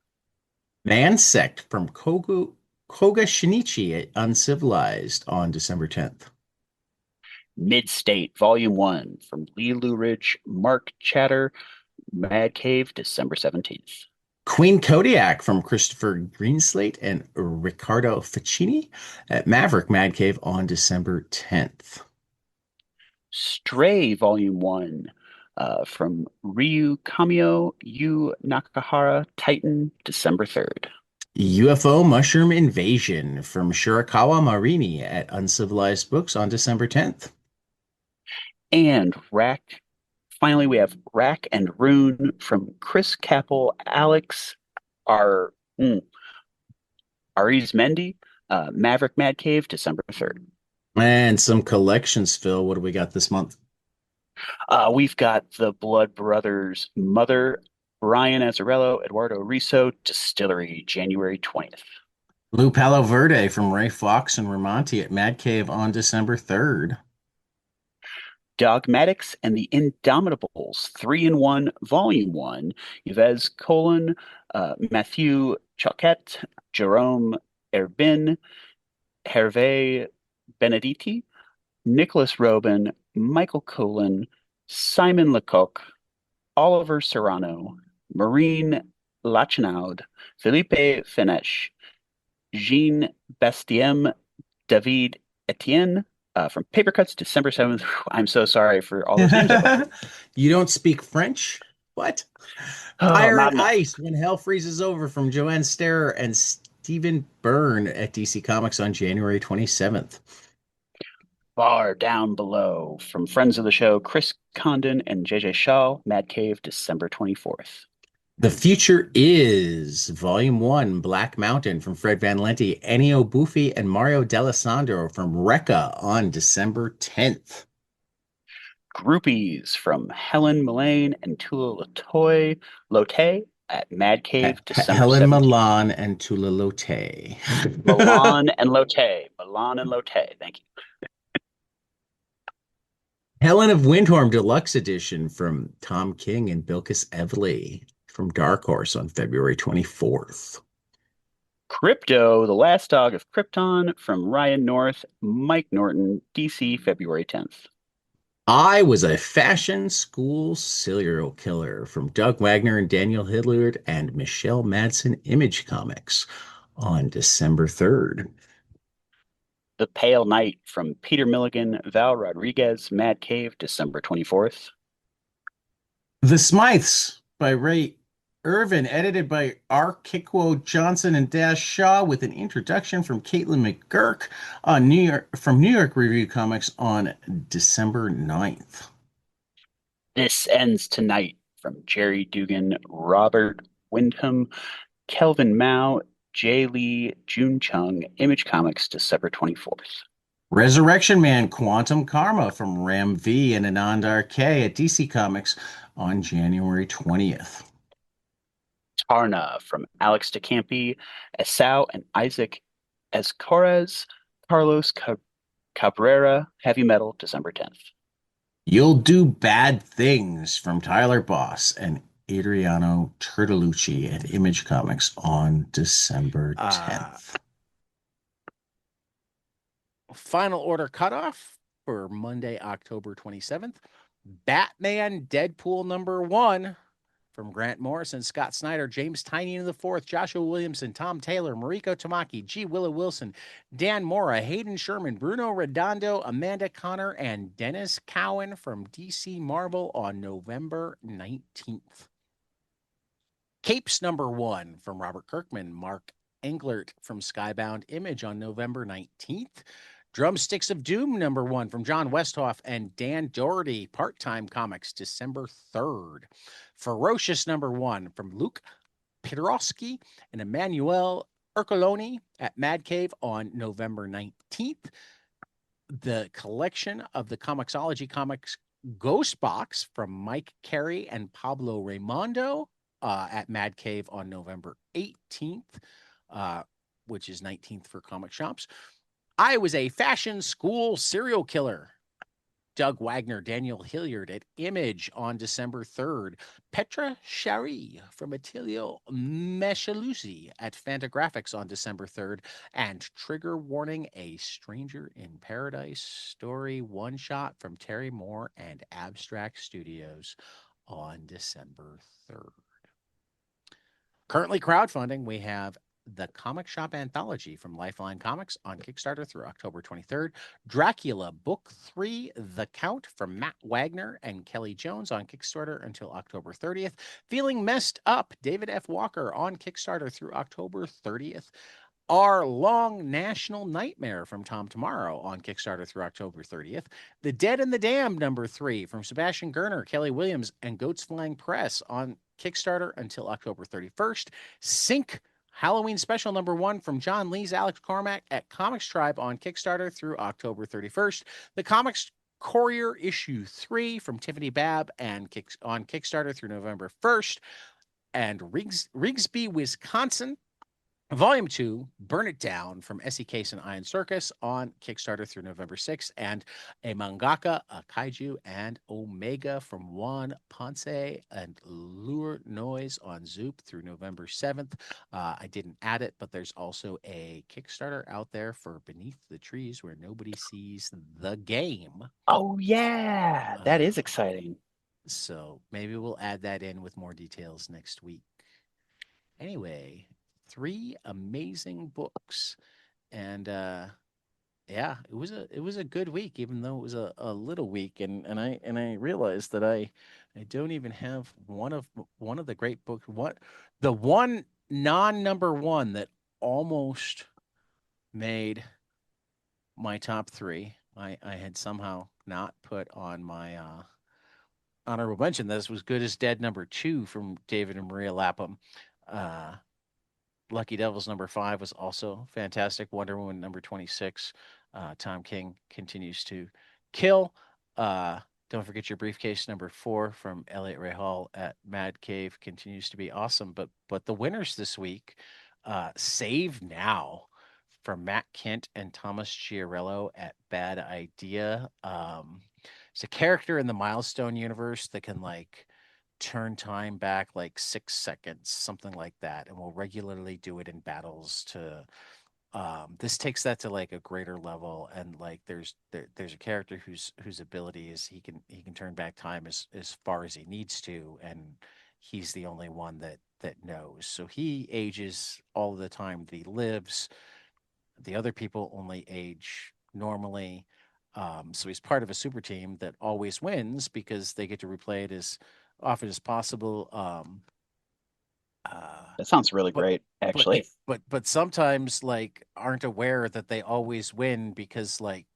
Mansect from Koga Shinichi at Uncivilized on December 10th. Mid-State, Volume 1, from Lee Luridge, Mark Chatter, Mad Cave, December 17th. Queen Kodiak from Christopher Greenslate and Riccardo Ficini at Maverick Mad Cave on December 10th. Stray, Volume 1, from Ryu Kamio, Yu Nakahara, Titan, December 3rd. UFO Mushroom Invasion from Shirakawa Marini at Uncivilized Books on December 10th. And finally, we have Rack and Rune from Chris Capel, Alex Arizmendi, Maverick Mad Cave, December 3rd. And some collections, Phil. What do we got this month? We've got the Blood Brothers Mother, Brian Azzarello, Eduardo Riso, Distillery, January 20th. Blue Palo Verde from Ray Fox and Ramonti at Mad Cave on December 3rd. Dogmatics and the Indomitables, 3-in-1, Volume 1, Yves Colon, Matthew Choquette, Jerome Erbin, Hervé Benedetti, Nicholas Robin, Michael Colon, Simon Lecoq, Oliver Serrano, Maureen Lachinaud, Philippe Fenesh, Jean Bastiem, David Etienne, from Papercuts, December 7th. I'm so sorry for all those names. You don't speak French? What? Oh, Fire not and enough. Ice When Hell Freezes Over from Joanne Sterer and Stephen Byrne at DC Comics on January 27th. Far Down Below from friends of the show, Chris Condon and JJ Shaw, Mad Cave, December 24th. The Future Is Volume 1, Black Mountain from Fred Van Lente, Ennio Buffi, and Mario D'Alessandro from Recca on December 10th. Groupies from Helen Mullane and Tula Lotte at Mad Cave, December Helen 17th. Milan and Tula Lotte. Milan and Lotte. Thank you. Helen of Windhorn Deluxe Edition from Tom King and Bilkis Evely from Dark Horse on February 24th. Crypto, The Last Dog of Krypton from Ryan North, Mike Norton, DC, February 10th. I Was a Fashion School Serial Killer from Doug Wagner and Daniel Hilliard and Michelle Madsen, Image Comics on December 3rd. The Pale Knight from Peter Milligan, Val Rodriguez, Mad Cave, December 24th. The Smythes by Ray Irvin, edited by R. Kikwo Johnson and Dash Shaw, with an introduction from Caitlin McGurk on New York Review Comics on December 9th. This Ends Tonight from Jerry Dugan, Robert Wyndham, Kelvin Mao, Jay Lee, June Chung, Image Comics, December 24th. Resurrection Man Quantum Karma from Ram V and Anand RK at DC Comics on January 20th. Tarna from Alex DeCampi, Esau and Isaac Escorez, Carlos Cabrera, Heavy Metal, December 10th. You'll Do Bad Things from Tyler Boss and Adriano Turtolucci at Image Comics on December 10th. Final order cutoff for Monday, October 27th. Batman Deadpool #1 from Grant Morrison, Scott Snyder, James Tynion IV, Joshua Williamson, Tom Taylor, Mariko Tamaki, G. Willow Wilson, Dan Mora, Hayden Sherman, Bruno Redondo, Amanda Connor, and Dennis Cowan from DC Marvel on November 19th. Capes #1 from Robert Kirkman, Mark Englert from Skybound Image on November 19th. Drumsticks of Doom #1 from John Westhoff and Dan Doherty, Part-Time Comics, December 3rd. Ferocious #1 from Luke Pidorowski and Emmanuel Ercoloni at Mad Cave on November 19th. The collection of the Comixology Comics Ghost Box from Mike Carey and Pablo Raimondo at Mad Cave on November 18th, which is 19th for comic shops. I Was a Fashion School Serial Killer. Doug Wagner, Daniel Hilliard at Image on December 3rd. Petra Shari from Attilio Meshaluzzi at Fantagraphics on December 3rd. And Trigger Warning, A Stranger in Paradise story one-shot from Terry Moore and Abstract Studios on December 3rd. Currently crowdfunding, we have the Comic Shop Anthology from Lifeline Comics on Kickstarter through October 23rd. Dracula Book 3, The Count from Matt Wagner and Kelly Jones on Kickstarter until October 30th. Feeling Messed Up, David F. Walker on Kickstarter through October 30th. Our Long National Nightmare from Tom Tomorrow on Kickstarter through October 30th. The Dead and the Damned #3 from Sebastian Gerner, Kelly Williams, and Goats Flying Press on Kickstarter until October 31st. Sync Halloween Special #1 from John Lees, Alex Cormack at Comics Tribe on Kickstarter through October 31st. The Comics Courier issue 3 from Tiffany Babb and on Kickstarter through November 1st. And Rigsby, Wisconsin, Volume 2, Burn It Down from S.E. Case and Iron Circus on Kickstarter through November 6th, and a mangaka, a kaiju, and Omega from Juan Ponce and Lure Noise on Zoop through November 7th. I didn't add it, but there's also a Kickstarter out there for Beneath the Trees Where Nobody Sees the Game. Oh, yeah, that is exciting. So maybe we'll add that in with more details next week. Anyway, 3 amazing books, and yeah, it was a good week, even though it was a little week, and I realized that I don't even have one of the great books. What the one non-#1 that almost made my top 3, I had somehow not put on my honorable mention. This was Good as Dead #2 from David and Maria Lapham. Lucky Devils #5 was also fantastic. Wonder Woman #26. Tom King continues to kill. Don't Forget Your Briefcase #4 from Elliot Ray Hall at Mad Cave continues to be awesome. But the winners this week, Save Now from Matt Kent and Thomas Chiarello at Bad Idea. It's a character in the Milestone universe that can turn time back 6 seconds, something like that, and will regularly do it in battles to this takes that to a greater level, and there's a character whose ability is he can turn back time as far as he needs to, and he's the only one that knows. So he ages all of the time that he lives. the other people only age normally. So he's part of a super team that always wins because they get to replay it as often as possible. That sounds really But great, but actually. but sometimes like aren't aware that they always win because like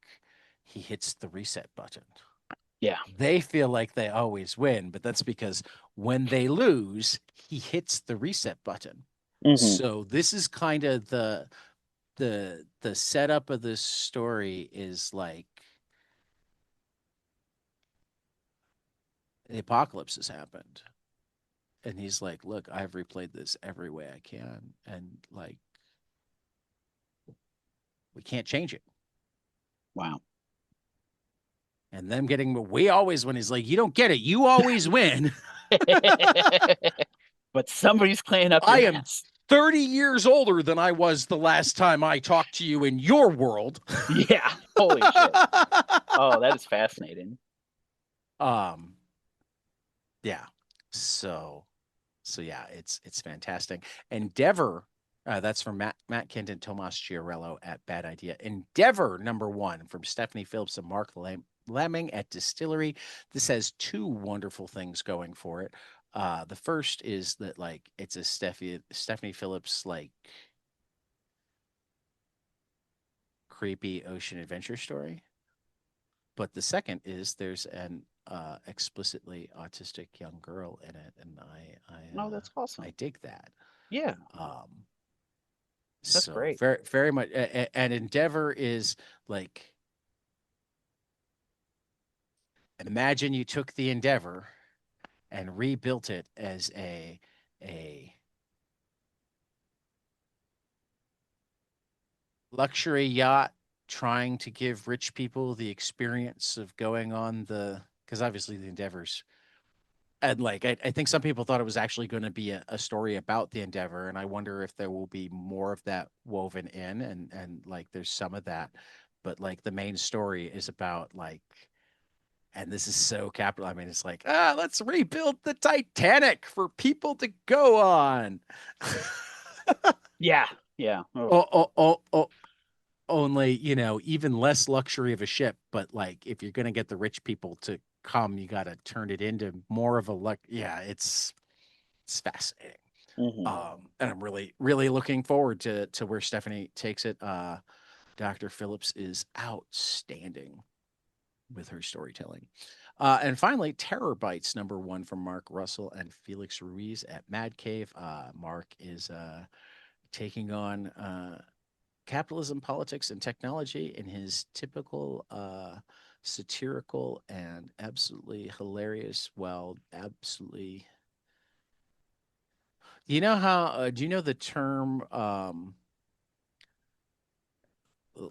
he hits the reset button. Yeah. They feel like they always win, but that's because when they lose, he hits the reset button. Hmm. So this is kind of the setup of this story is like the apocalypse has happened. And he's like, look, I've replayed this every way I can. And like, we can't change it. Wow. And them getting, we always win. He's like, you don't get it. You always win. But somebody's cleaning up I your am mess. 30 years older than I was the last time I talked to you in your world. Yeah. Holy shit. Oh, that is fascinating. Um, yeah. So yeah, it's fantastic. Endeavor, that's from Matt Kent and Tomas Chiarello at Bad Idea. Endeavor #1 from Stephanie Phillips and Mark Lemming at Distillery. This has two wonderful things going for it. The first is that like it's a Stephanie Phillips like creepy ocean adventure story. But the second is there's an explicitly autistic young girl in it, and Oh, that's awesome. I dig that. Yeah, Um, that's so great. very much, and Endeavor is like, imagine you took the Endeavor and rebuilt it as a luxury yacht trying to give rich people the experience of going on the, because obviously the Endeavor's, and like I think some people thought it was actually going to be a story about the Endeavor, and I wonder if there will be more of that woven in, and like there's some of that, but like the main story is about like, and this is so capital. I mean, it's like, let's rebuild the Titanic for people to go on. Yeah, yeah. Oh, Oh, only, even less luxury of a ship, but like if you're gonna get the rich people to come, you gotta turn it into more of a luck. Yeah, it's fascinating. mhm. And I'm really, really looking forward to where Stephanie takes it. Dr. Phillips is outstanding with her storytelling. And finally, Terror Bites #1 from Mark Russell and Felix Ruiz at Mad Cave. Mark is taking on capitalism, politics, and technology in his typical satirical and absolutely hilarious, well, absolutely. You know how, do you know the term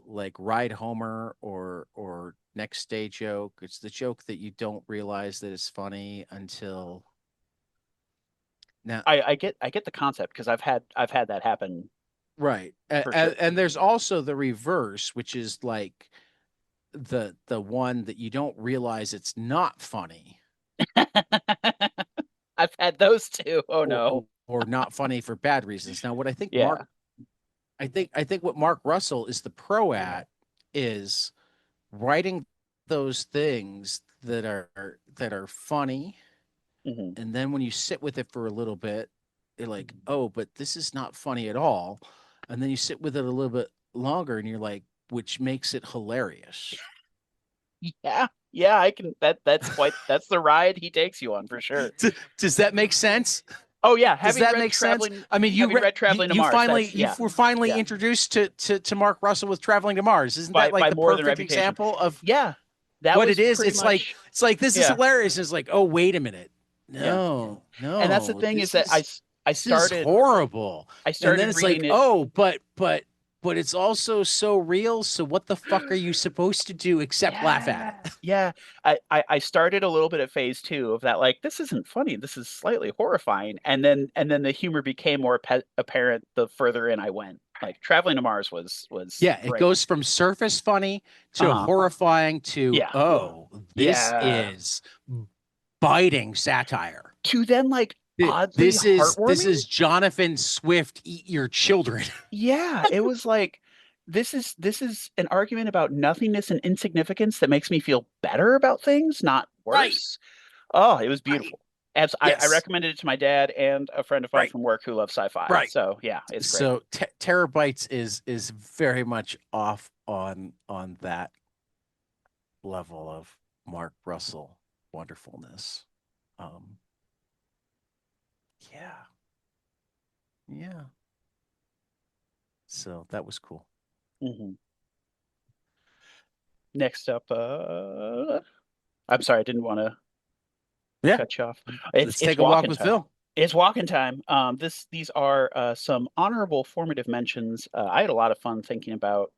like ride Homer or next day joke? It's the joke that you don't realize that it's funny until now. I get the concept because I've had that happen Right. for sure. And there's also the reverse, which is like the one that you don't realize it's not funny I've had those too. Oh or no. or not funny for bad reasons. Now, what I think Yeah. I think what Mark Russell is the pro at is writing those things that are funny, Hmm. and then when you sit with it for a little bit, you're like, oh, but this is not funny at all, and then you sit with it a little bit longer, and you're like, which makes it hilarious. Yeah. Yeah, I can that's the ride he takes you on for sure. Does that make sense? Oh yeah, Does that make sense? I mean, having read Traveling to you Mars, finally that's you yeah. were finally Yeah. introduced to Mark Russell with Traveling to Mars. Isn't that like By the more than perfect Reputation. example of Yeah. That what it was is? pretty It's much like this is yeah. hilarious. It's like, oh, wait a minute, Yeah. And that's the no, thing is that I this is started horrible. I And then started it's like, reading it. oh, but it's also so real. So what the fuck are you supposed to do except laugh at Yeah. it? Yeah. I started a little bit at phase two of that, like, this isn't funny. This is slightly horrifying. And then the humor became more apparent the further in I went. Like Traveling to Mars was Yeah, it great. goes from surface funny to Uh-huh. horrifying to, Yeah. oh, this Yeah. is biting satire. To then like oddly This is heartwarming. Jonathan Swift, eat your children. Yeah, it was like this is an argument about nothingness and insignificance that makes me feel better about things, not Right. worse. Oh, it was Right. beautiful. I Yes. recommended it to my dad and a friend of mine Right. from work who loves sci-fi. Right. So yeah, it's great. So terabytes is very much off on that level of Mark Russell wonderfulness. Um, yeah, yeah. So that was cool. Hmm. Next up, I'm sorry, I didn't want to Yeah, cut you off. let's It's take a walk walking with time. Phil. It's walking time. These are some honorable formative mentions. I had a lot of fun thinking about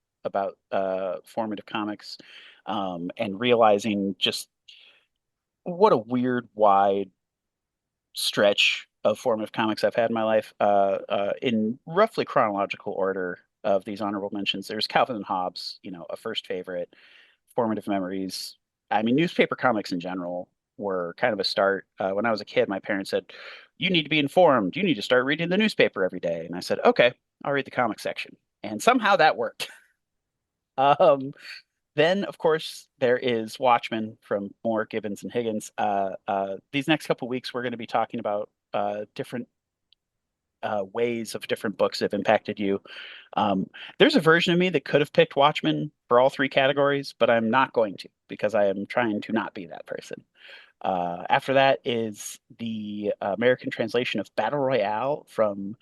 formative comics, and realizing just what a weird, wide stretch of formative comics I've had in my life. In roughly chronological order of these honorable mentions, there's Calvin and Hobbes, a first favorite, formative memories. I mean, newspaper comics in general were kind of a start. When I was a kid, my parents said, "You need to be informed. You need to start reading the newspaper every day." And I said, "Okay, I'll read the comic section." And somehow that worked. Um, then, of course, there is Watchmen from Moore, Gibbons, and Higgins. These next couple weeks, we're going to be talking about different ways of different books that have impacted you. Um, there's a version of me that could have picked Watchmen for all three categories, but I'm not going to because I am trying to not be that person. After that is the American translation of Battle Royale from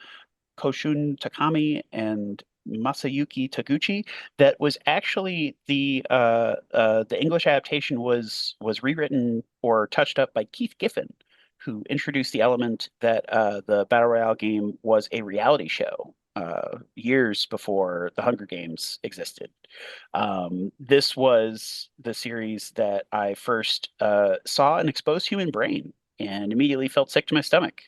Koshun Takami and Masayuki Taguchi. That was actually the English adaptation was rewritten or touched up by Keith Giffen, who introduced the element that the Battle Royale game was a reality show years before the Hunger Games existed. This was the series that I first saw an exposed human brain and immediately felt sick to my stomach,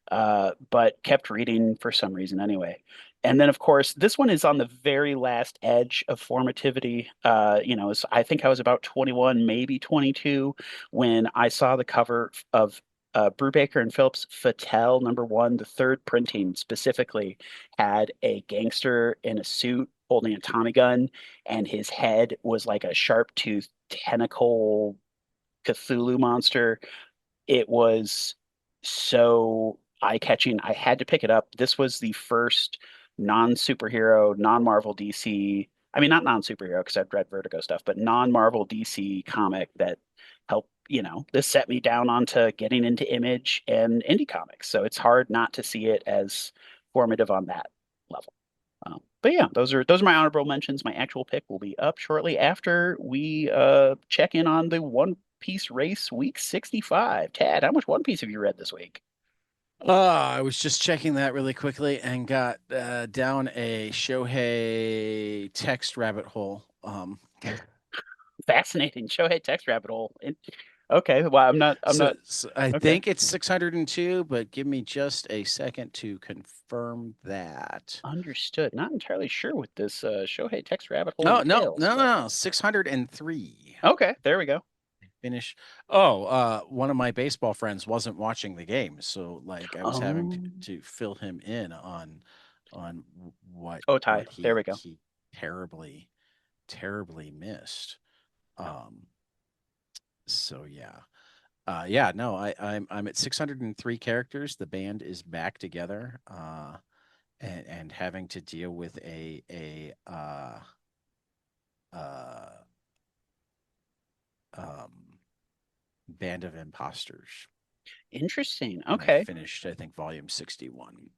but kept reading for some reason anyway. And then, of course, this one is on the very last edge of formativity. I think I was about 21, maybe 22, when I saw the cover of Brubaker and Phillips' Fatale #1, the third printing specifically, had a gangster in a suit holding a Tommy gun, and his head was like a sharp-toothed tentacle Cthulhu monster. It was so eye-catching. I had to pick it up. This was the first non-superhero, non-Marvel DC. I mean, not non-superhero because I've read Vertigo stuff, but non-Marvel DC comic that helped, this set me down onto getting into Image and indie comics. So it's hard not to see it as formative on that level. But yeah, those are my honorable mentions. My actual pick will be up shortly after we check in on the One Piece race week 65. Tad, how much One Piece have you read this week? I was just checking that really quickly and got down a Shohei text rabbit hole. Fascinating. Shohei text rabbit hole. Okay, well, So I okay. think it's 602, but give me just a second to confirm that. Understood. Not entirely sure what this Shohei text rabbit hole No, no, entails, no, but no, no. 603. okay, there we go. Finish. Oh, one of my baseball friends wasn't watching the game, so like I was having Um, to fill him in on what Otai, what there he we go. he terribly missed. Um, so yeah. Yeah, no, I'm at 603 characters. The band is back together, and having to deal with a uh um band of imposters. Interesting. And I Okay. finished, I think, volume 61.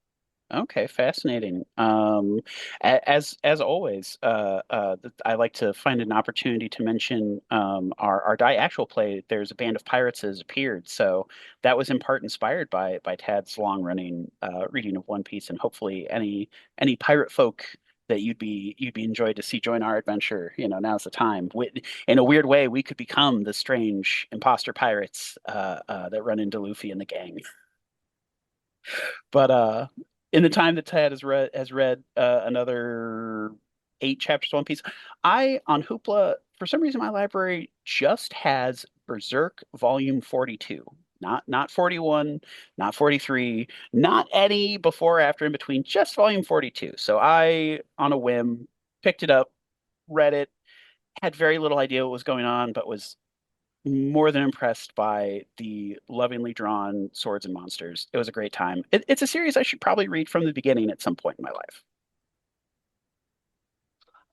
Okay, fascinating. As always, I like to find an opportunity to mention our die actual play. There's a band of pirates that has appeared, so that was in part inspired by Tad's long running reading of One Piece, and hopefully any pirate folk that you'd be enjoyed to see join our adventure. Now's the time. In a weird way, we could become the strange imposter pirates that run into Luffy and the gang. But in the time that Tad has read another 8 chapters of One Piece, I on Hoopla for some reason my library just has Berserk Volume 42. Not 41, not 43, not any before, after, in between, just volume 42. So I, on a whim, picked it up, read it, had very little idea what was going on, but was more than impressed by the lovingly drawn swords and monsters. It was a great time. It's a series I should probably read from the beginning at some point in my life.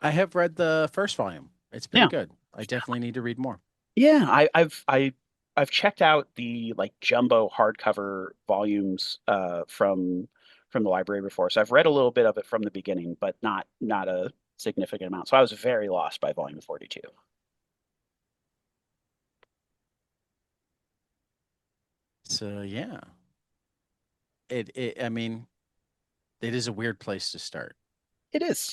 I have read the first volume. It's pretty Yeah. good. I definitely need to read more. Yeah, I've checked out the like jumbo hardcover volumes from the library before. So I've read a little bit of it from the beginning, but not a significant amount. So I was very lost by volume 42. So yeah, I mean, it is a weird place to start. It is.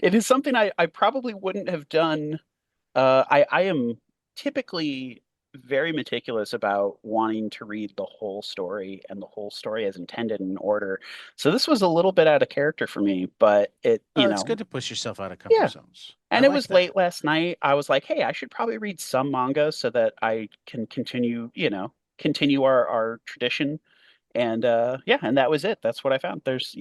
It is something I probably wouldn't have done. I am typically very meticulous about wanting to read the whole story and the whole story as intended in order. So this was a little bit out of character for me, but Oh, it's good to push yourself out of comfort yeah. zones. I And it like was that. late last night. I was like, hey, I should probably read some manga so that I can continue, continue our tradition. And yeah, and that was it. That's what I found. There's,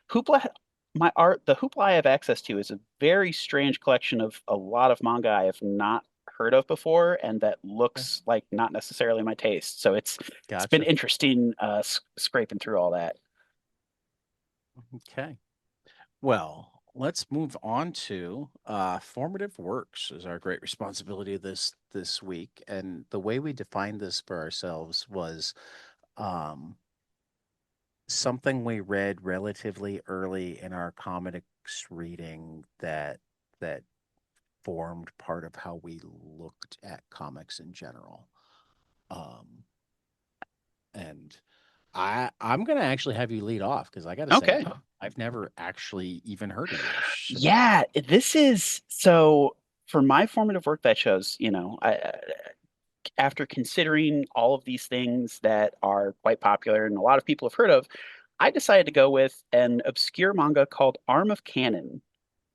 Hoopla, the Hoopla I have access to is a very strange collection of a lot of manga I have not heard of before and that Okay. looks like not necessarily my taste. So it's been Gotcha. interesting scraping through all that. Okay. Well, let's move on to formative works is our great responsibility this week. And the way we defined this for ourselves was um, something we read relatively early in our comics reading that formed part of how we looked at comics in general. Um, and I'm gonna actually have you lead off because I gotta say Okay. I've never actually even heard of this. So Yeah, this is so for my formative work that shows, after considering all of these things that are quite popular and a lot of people have heard of, I decided to go with an obscure manga called Arm of Cannon.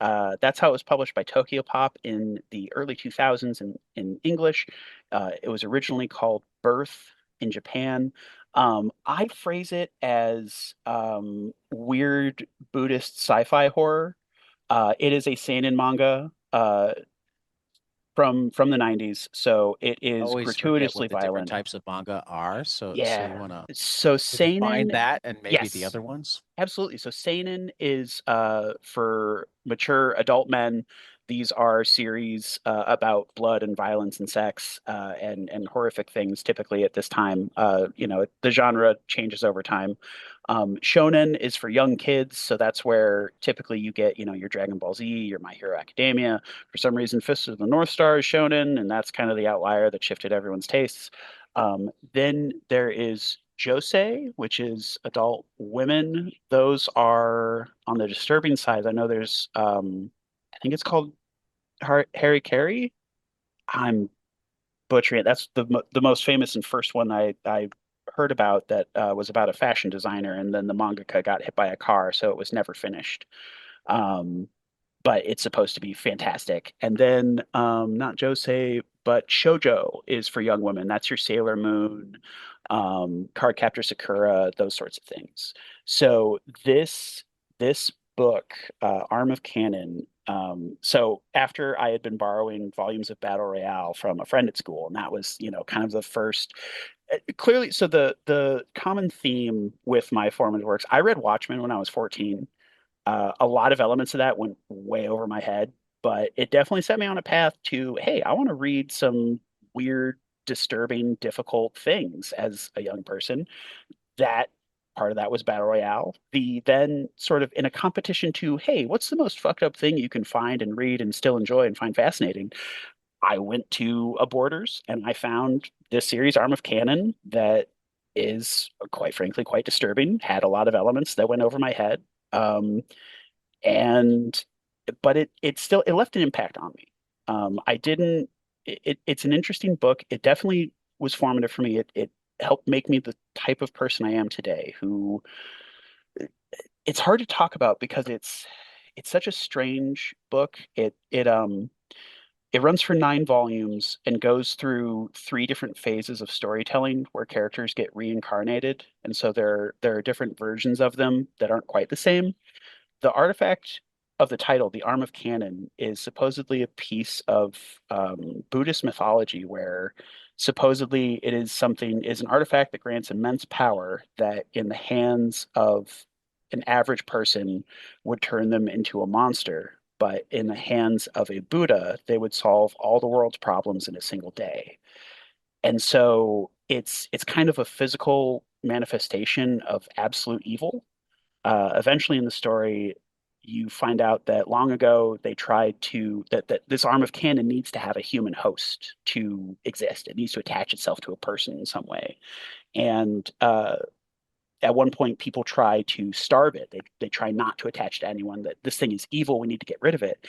That's how it was published by Tokyo Pop in the early 2000s in English. It was originally called Birth in Japan. I phrase it as weird Buddhist sci-fi horror. It is a seinen manga from the 90s, so it I is always forget gratuitously what the different violent. types of manga are. So you Yeah. wanna So define seinen, that and maybe the yes. other ones? Absolutely. So seinen is for mature adult men. These are series about blood and violence and sex and horrific things. Typically at this time, the genre changes over time. Shonen is for young kids, so that's where typically you get your Dragon Ball Z, your My Hero Academia. For some reason, Fist of the North Star is shonen, and that's kind of the outlier that shifted everyone's tastes. Then there is josei, which is adult women. Those are on the disturbing side. I know there's, I think it's called Harry Carey. I'm butchering it. That's the most famous and first one I heard about that was about a fashion designer, and then the mangaka got hit by a car, so it was never finished. Um, but it's supposed to be fantastic. And then not josei, but shoujo is for young women. That's your Sailor Moon, Cardcaptor Sakura, those sorts of things. So this book, Arm of Cannon. So after I had been borrowing volumes of Battle Royale from a friend at school, and that was kind of the first. Clearly, so the common theme with my formative works, I read Watchmen when I was 14. A lot of elements of that went way over my head, but it definitely set me on a path to, hey, I want to read some weird, disturbing, difficult things as a young person. That part of that was Battle Royale. The then sort of in a competition to, hey, what's the most fucked up thing you can find and read and still enjoy and find fascinating? I went to a Borders and I found this series, Arm of Cannon, that is quite frankly quite disturbing, had a lot of elements that went over my head. Um, and but it still it left an impact on me. I didn't. It's an interesting book. It definitely was formative for me. It helped make me the type of person I am today. Who it's hard to talk about because it's such a strange book. It runs for 9 volumes and goes through 3 different phases of storytelling where characters get reincarnated, and so there are different versions of them that aren't quite the same. The artifact of the title, the Arm of Cannon, is supposedly a piece of Buddhist mythology where supposedly it is an artifact that grants immense power that in the hands of an average person would turn them into a monster, but in the hands of a Buddha, they would solve all the world's problems in a single day. And so it's kind of a physical manifestation of absolute evil. Eventually in the story, you find out that long ago they tried to that this arm of cannon needs to have a human host to exist. It needs to attach itself to a person in some way. And at one point, people try to starve it. They try not to attach to anyone. That this thing is evil. We need to get rid of it.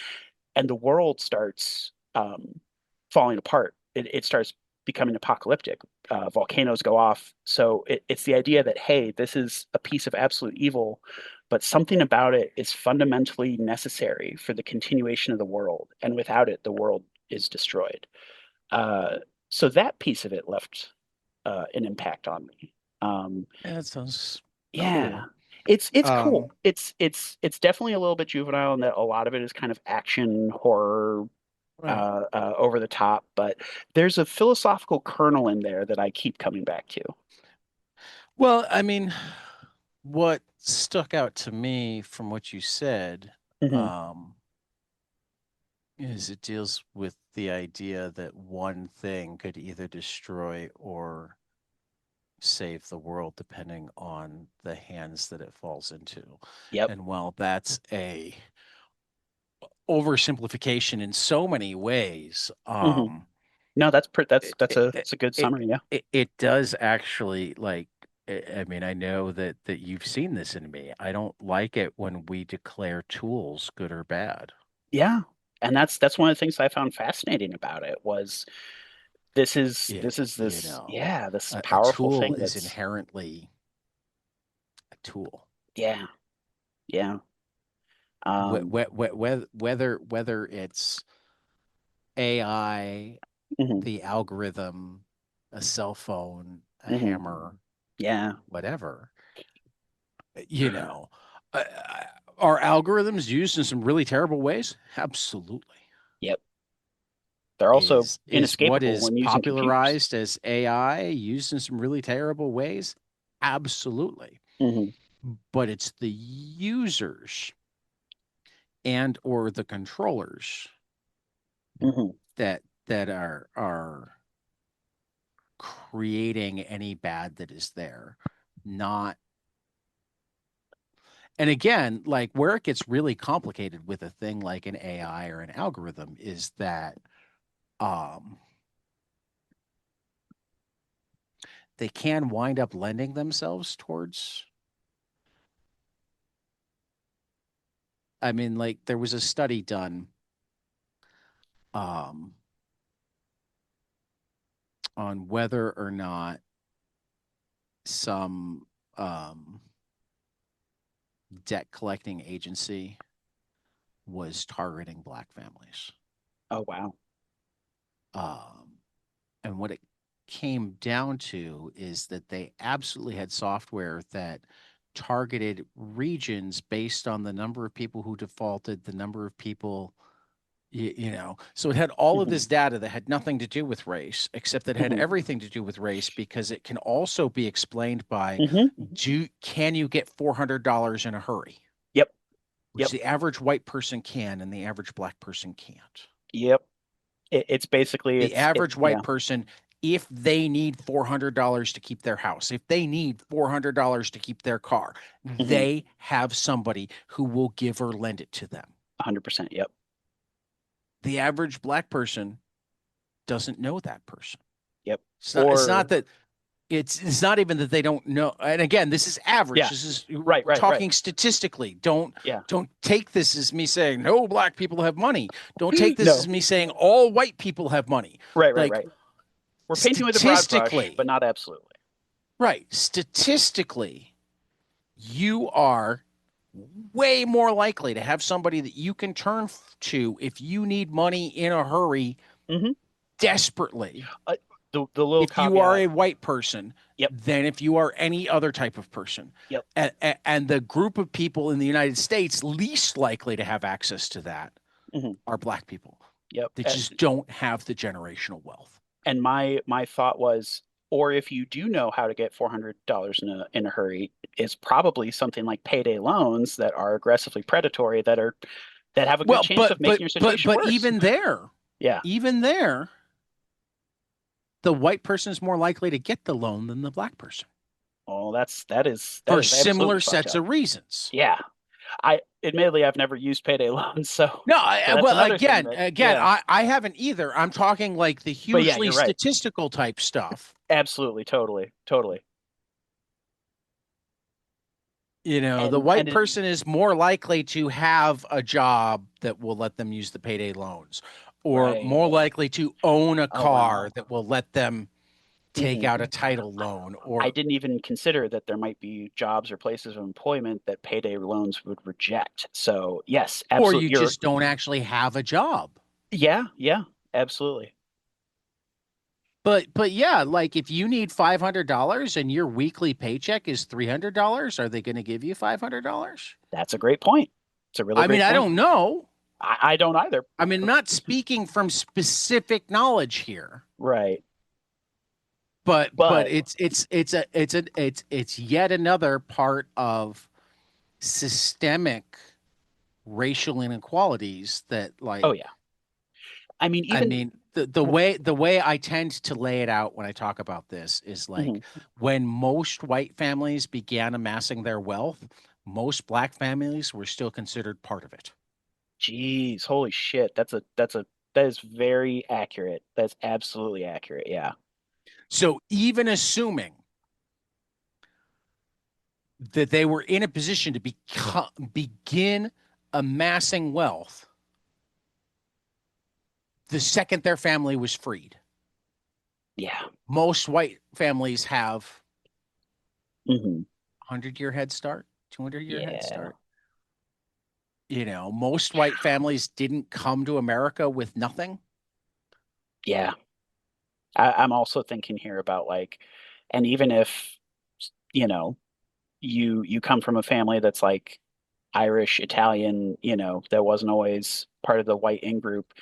And the world starts falling apart. It starts becoming apocalyptic. Volcanoes go off. So it's the idea that, hey, this is a piece of absolute evil, but something about it is fundamentally necessary for the continuation of the world. And without it, the world is destroyed. So that piece of it left an impact on me. Yeah, that sounds Yeah. cool. It's cool. It's definitely a little bit juvenile in that a lot of it is kind of action horror Right. over the top, but there's a philosophical kernel in there that I keep coming back to. Well, I mean, what stuck out to me from what you said, Hmm. um, is it deals with the idea that one thing could either destroy or save the world depending on the hands that it falls into. Yep. And while that's a oversimplification in so many ways, Hmm. No, that's it, that's a good it, summary. Yeah. it does actually like I mean, I know that you've seen this in me. I don't like it when we declare tools good or bad. Yeah. And that's one of the things I found fascinating about it was You this know, yeah, this a powerful tool thing is that's inherently a tool. yeah, yeah. Um, Whether it's AI, mhm, the algorithm, a cell phone, a mhm. hammer, Yeah. whatever, you know, are algorithms used in some really terrible ways? Absolutely. Yep. They're also Is what inescapable is when using computers. popularized as AI used in some really terrible ways? Absolutely. Hmm. But it's the users and or the controllers Hmm. that are creating any bad that is there, not. And again, like where it gets really complicated with a thing like an AI or an algorithm is that um they can wind up lending themselves towards. I mean, like there was a study done um on whether or not some debt collecting agency was targeting black families. Oh wow. Um, and what it came down to is that they absolutely had software that targeted regions based on the number of people who defaulted, the number of people, you know. So it had all of Hmm. this data that had nothing to do with race, except that it had Hmm. everything to do with race because it can also be explained by Hmm. can you get $400 in a hurry? Yep. Which Yep. the average white person can and the average black person can't. Yep. It's basically The average yeah. white person, if they need $400 to keep their house, if they need $400 to keep their car, Hmm. they have somebody who will give or lend it to them. 100%. Yep. The average black person doesn't know that person. Yep. It's not Or that it's not even that they don't know. And again, this is average. yeah. This is Right. we're Right. Right. talking statistically. Don't Yeah. don't take this as me saying no black people have money. Don't take this as No. me saying all white people have money. Right. Right. Like Right. We're painting with a broad brush, but statistically, not absolutely. right? Statistically, you are way more likely to have somebody that you can turn to if you need money in a hurry Hmm. desperately the little if you are caveat. a white person Yep. than if you are any other type of person. Yep. And the group of people in the United States least likely to have access to that hmm are black people. Yep. They just don't have the generational wealth. And my thought was, or if you do know how to get $400 in a hurry, is probably something like payday loans that are aggressively predatory that have a good Well, chance of making your situation but worse. even there, Yeah. the white person is more likely to get the loan than the black person Oh, that is for absolutely similar fucked sets up. of reasons. Yeah. Admittedly, I've never used payday loans, so No, that's well, another thing that, yeah. I haven't either. I'm talking like the But yeah, hugely you're right. statistical type stuff. Absolutely, totally, totally. You know, the And white person is more likely to have a job that will let them use the payday loans, or right. more likely to own a Oh wow. car that will let them take hmm out a title loan, I or didn't even consider that there might be jobs or places of employment that payday loans would reject. So yes, you absolutely. just don't actually have a job. Yeah, absolutely. But yeah, like if you need $500 and your weekly paycheck is $300, are they going to give you $500? That's a great point. It's a really I mean, great I point. don't know. I don't either. I mean, not speaking from specific knowledge here, Right. but But it's yet another part of systemic racial inequalities that, oh like, yeah. I mean, I even mean, the way I tend to lay it out when I talk about this is mhm. like when most white families began amassing their wealth, most black families were still considered part of it. Geez, holy shit. That is very accurate. That's absolutely accurate. Yeah. So even assuming that they were in a position to begin amassing wealth the second their family was freed, Yeah. most white families have hmm 100-year head start, 200-year head Yeah. start. You know, most white families didn't come to America with nothing. Yeah. I'm also thinking here about like, and even if, you know, you come from a family that's like Irish, Italian, that wasn't always part of the white in group.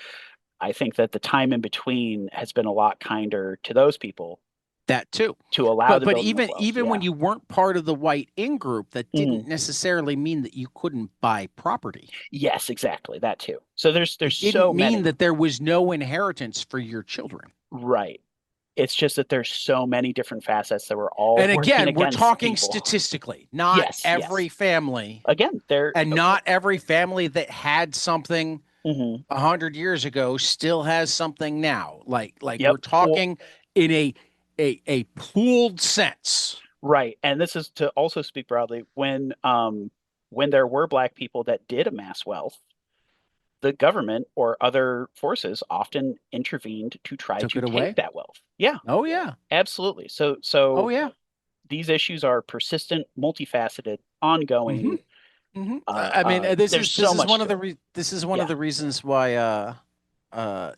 I think that the time in between has been a lot kinder to those people That too. to allow But the building of even wealth. even Yeah. when you weren't part of the white in group, that hmm didn't necessarily mean that you couldn't buy property. Yes, exactly. That too. So there's It didn't so mean many. that there was no inheritance for your children. Right. It's just that there's so many different facets that were all And working again, we're against talking people. statistically, not Yes. every family, Again, they're and not every family that had something mhm. 100 years ago still has something now. Like Yep. we're talking in a pooled sense. Right. And this is to also speak broadly when there were black people that did amass wealth, the government or other forces often intervened to try Took to it take away. that wealth. Yeah, Oh yeah. absolutely. Oh So yeah. these issues are persistent, multifaceted, Hmm. ongoing. Hmm. I mean, this There's is this so is much one of to the it. this is one of Yeah. the reasons why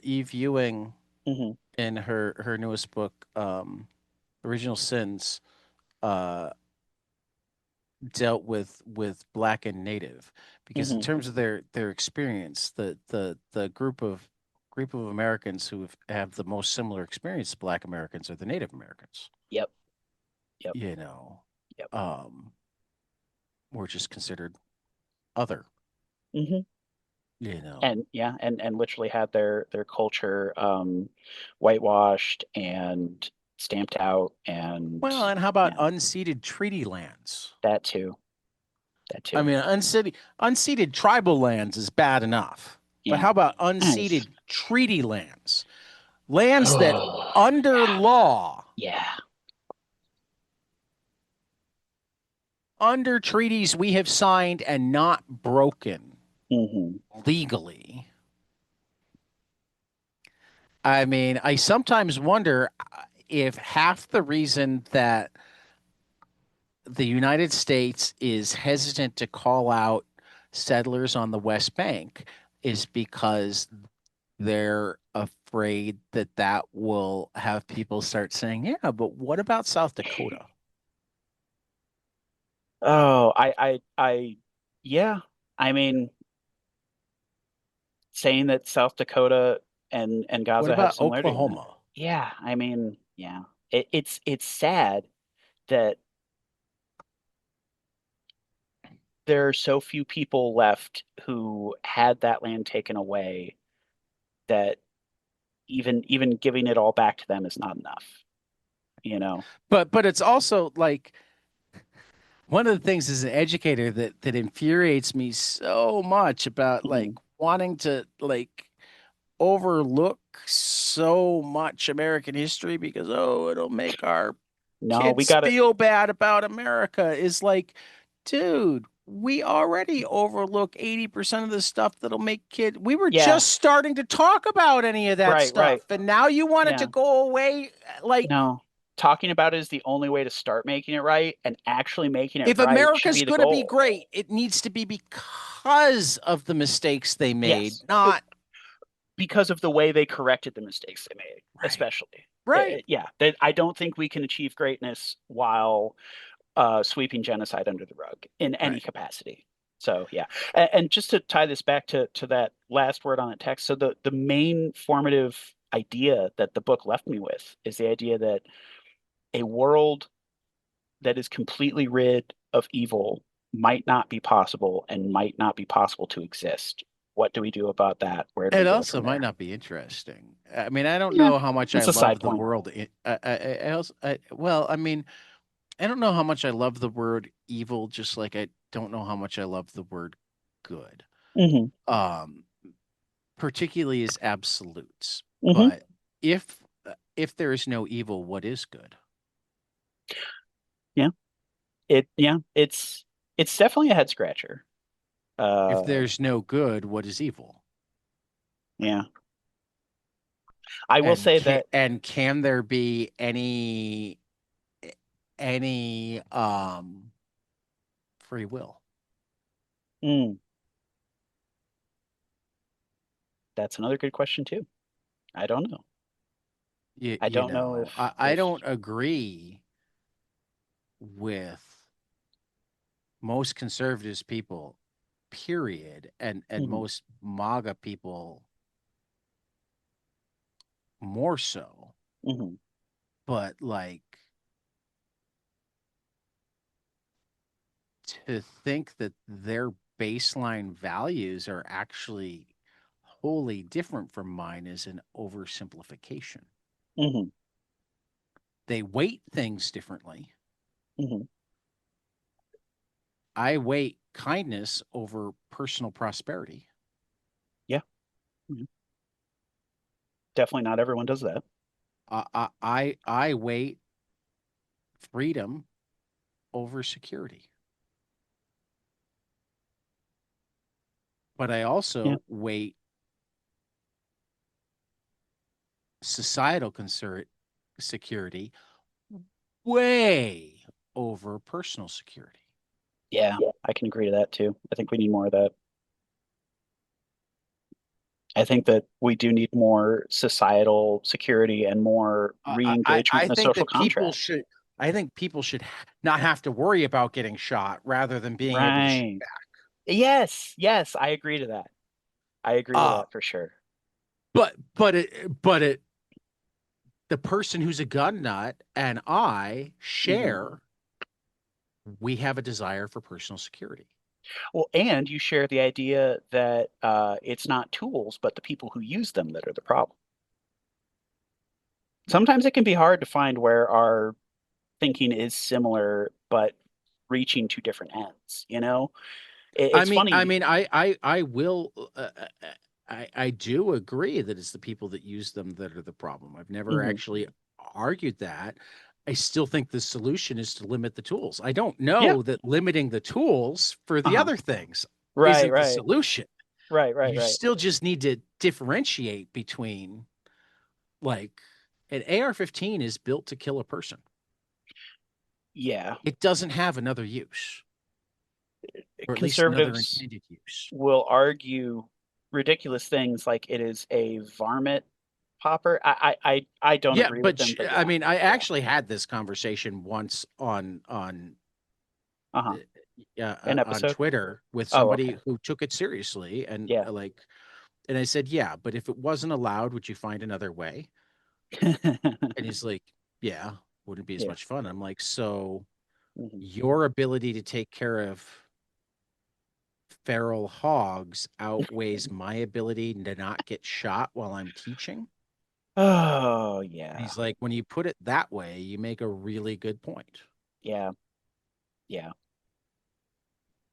Eve Ewing hmm in her newest book, Original Sins, uh dealt with black and native, because in hmm terms of their experience, the group of Americans who have the most similar experience to black Americans are the Native Americans. Yep. Yep. You know, Yep. um, we're just considered other. hmm You know, And yeah, and literally had their culture whitewashed and stamped out, and well, and how about yeah, unceded treaty lands? that too. That I too. mean, unceded tribal lands is bad enough, but Yeah. how about Nice. unceded treaty lands? Lands that under Yeah. law, Yeah. under treaties we have signed and not broken hmm legally. I mean, I sometimes wonder if half the reason that the United States is hesitant to call out settlers on the West Bank is because their afraid that that will have people start saying, yeah, but what about South Dakota? Oh, yeah. I mean, saying that South Dakota and What Gaza have about similarity in that. Oklahoma? Yeah, I mean, yeah. It's sad that there are so few people left who had that land taken away that even giving it all back to them is not enough, you know? But it's also like one of the things as an educator that infuriates me so much about like Mhm. wanting to like overlook so much American history because oh, it'll make our No, we kids got to feel bad about America is like, dude, we already overlook 80% of the stuff that'll make kid. We were yeah, just starting to talk about any of that right, right. stuff, and now you want it to Yeah. go away. Like, No. Talking about it is the only way to start making it right, and actually making it if right should America's be the going to be goal. great, it needs to be because of the mistakes they made, Yes. not Because of the way they corrected the mistakes they made, right. especially. Right. Yeah, I don't think we can achieve greatness while sweeping genocide under the rug in any Right. capacity. So yeah, and just to tie this back to that last word on the text, so the main formative idea that the book left me with is the idea that a world that is completely rid of evil might not be possible and might not be possible to exist. What do we do about that? Where do we It go also from might there? not be interesting. I mean, I don't Yeah, know how much I it's a side love the point. world. I also, well, I mean, I don't know how much I love the word evil, just like I don't know how much I love the word good. Hmm. Um, particularly as absolutes. Hmm. But if there is no evil, what is good? Yeah, it's definitely a head scratcher. If Uh, there's no good, what is evil? yeah, I will say that. And can there be any free will? Mm, that's another good question too. I don't know. I You don't know know, I if don't agree with most conservatives people, period, and Mhm, most MAGA people more so. mhm, But like to think that their baseline values are actually wholly different from mine is an oversimplification. mhm, They weight things differently. mhm. I weight kindness over personal prosperity. Yeah, mhm. Definitely not everyone does that. I weight freedom over security. But I Yeah, also weight societal security way over personal security. yeah, I can agree to that too. I think we need more of that. I think that we do need more societal security and more re-engagement I in the think social that people contract. should. I think people should not have to worry about getting shot rather than being able to shoot Right. back. Yes, yes, I agree to that. I agree to Uh, that for sure. but the person who's a gun nut and I Hmm. share. We have a desire for personal security. Well, and you share the idea that it's not tools, but the people who use them that are the problem. Sometimes it can be hard to find where our thinking is similar, but reaching to different ends, you know? I It's mean, I funny. mean, I will. I do agree that it's the people that use them that are the problem. I've never Hmm. actually argued that. I still think the solution is to limit the tools. I don't Yeah. know that limiting the tools for the Uh-huh. other things Right, isn't the right, solution. right, right, You right. still just need to differentiate between like an AR-15 is built to kill a person. Yeah. It doesn't have another use, or at least another Conservatives intended use. will argue ridiculous things like it is a varmint popper. I don't Yeah, agree but with them, but I yeah. mean, I actually had this conversation once Uh-huh. An on episode. Twitter with Oh, somebody okay. who took it seriously, and Yeah. and I said, yeah, but if it wasn't allowed, would you find another way? And he's like, yeah, wouldn't be as Yeah. much fun. I'm like, so Mhm. your ability to take care of feral hogs outweighs my ability to not get shot while I'm teaching? Oh, And yeah. he's like, when you put it that way, you make a really good point. Yeah. Yeah.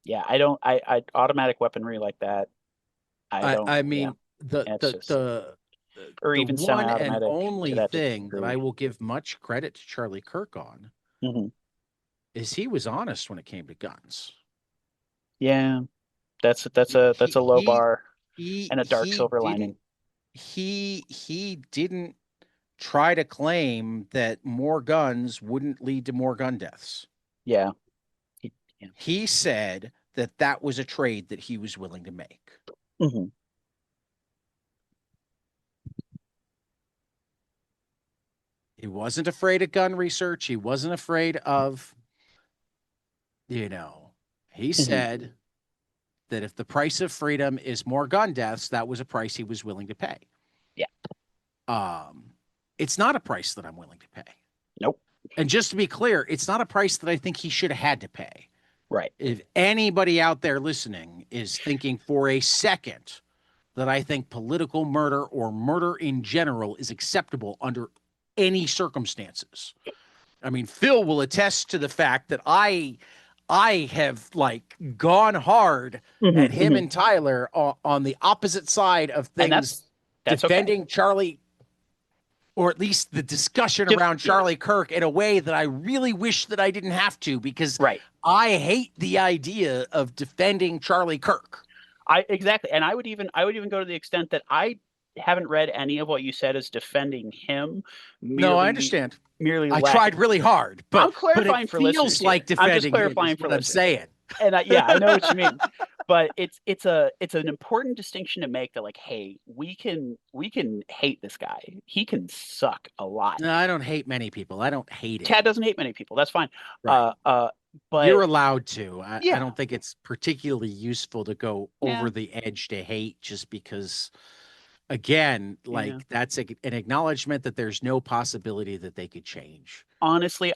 Yeah. I don't I automatic weaponry like that. I don't, I yeah. mean, the It's the just the or the even one and semi-automatic to only that thing that I degree. will give much credit to Charlie Kirk on Hmm. is he was honest when it came to guns. Yeah. That's a low He bar he and a dark he silver didn't lining. he didn't try to claim that more guns wouldn't lead to more gun deaths. Yeah. Yeah. He said that that was a trade that he was willing to make. Hmm. He wasn't afraid of gun research. He wasn't afraid of, he Hmm. said that if the price of freedom is more gun deaths, that was a price he was willing to pay. Yeah. Um, it's not a price that I'm willing to pay. Nope. And just to be clear, it's not a price that I think he should have had to pay. Right. If anybody out there listening is thinking for a second that I think political murder or murder in general is acceptable under any circumstances, I mean, Phil will attest to the fact that I have like gone hard Hmm. at him and Tyler on the opposite side of And things, that's okay. defending Charlie, or at least the discussion around Yeah. Charlie Kirk in a way that I really wish that I didn't have to, because Right. I hate the idea of defending Charlie Kirk. Exactly. And I would even go to the extent that I haven't read any of what you said as defending him, No, I merely understand. merely I lacking. tried really hard, I'm but it clarifying for listeners feels here. like I'm just defending him is clarifying for what I'm listeners. saying. And yeah, I know what you mean. But it's an important distinction to make that, like, hey, we can hate this guy. He can suck a lot. No, I don't hate many people. I don't hate him. Chad doesn't hate many people. That's fine. Right. But You're allowed to. I yeah, don't think it's particularly useful to go yeah, over the edge to hate just because, again, yeah. like that's an acknowledgement that there's no possibility that they could change. Honestly,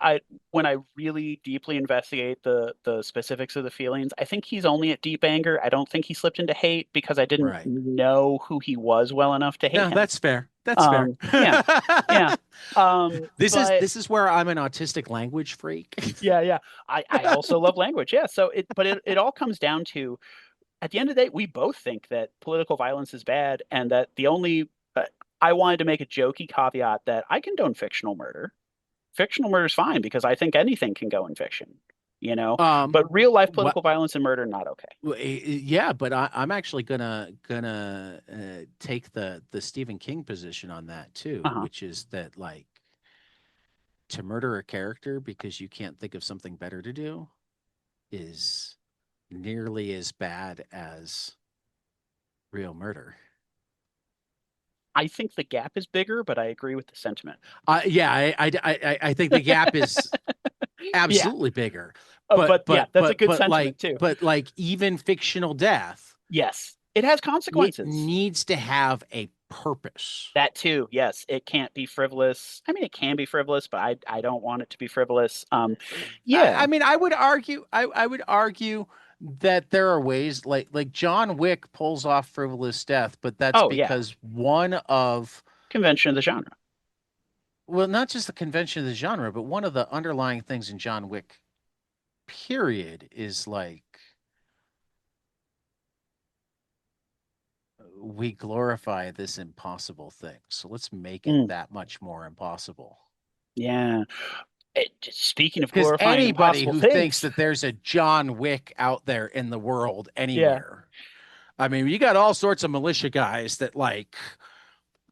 when I really deeply investigate the specifics of the feelings, I think he's only at deep anger. I don't think he slipped into hate because I didn't Right. know who he was well enough to hate No, him. that's fair. That's fair. Yeah, yeah. But This is where I'm an autistic language freak. yeah. I also love language. Yeah. But it all comes down to, at the end of the day, we both think that political violence is bad, and that the only I wanted to make a jokey caveat that I condone fictional murder. Fictional murder is fine because I think anything can go in fiction, but real life What? political violence and murder, not okay. Yeah, but I'm actually gonna take the Stephen King position on that too, Uh-huh. which is that like to murder a character because you can't think of something better to do is nearly as bad as real murder. I think the gap is bigger, but I agree with the sentiment. Yeah, I think the gap is Yeah. absolutely bigger. But yeah, that's a good sentiment like too. but like even fictional death, Yes, it has it consequences. needs to have a purpose. That too. Yes, it can't be frivolous. I mean, it can be frivolous, but I don't want it to be frivolous. Yeah. I mean, I would argue that there are ways like John Wick pulls off frivolous death, but that's Oh yeah. because one of Convention of the genre. well, not just the convention of the genre, but one of the underlying things in John Wick, period, is like we glorify this impossible thing. So let's make it Mm, that much more impossible. yeah. Speaking of Because glorifying anybody impossible who thinks things, that there's a John Wick out there in the world yeah. anywhere, I mean, you got all sorts of militia guys that like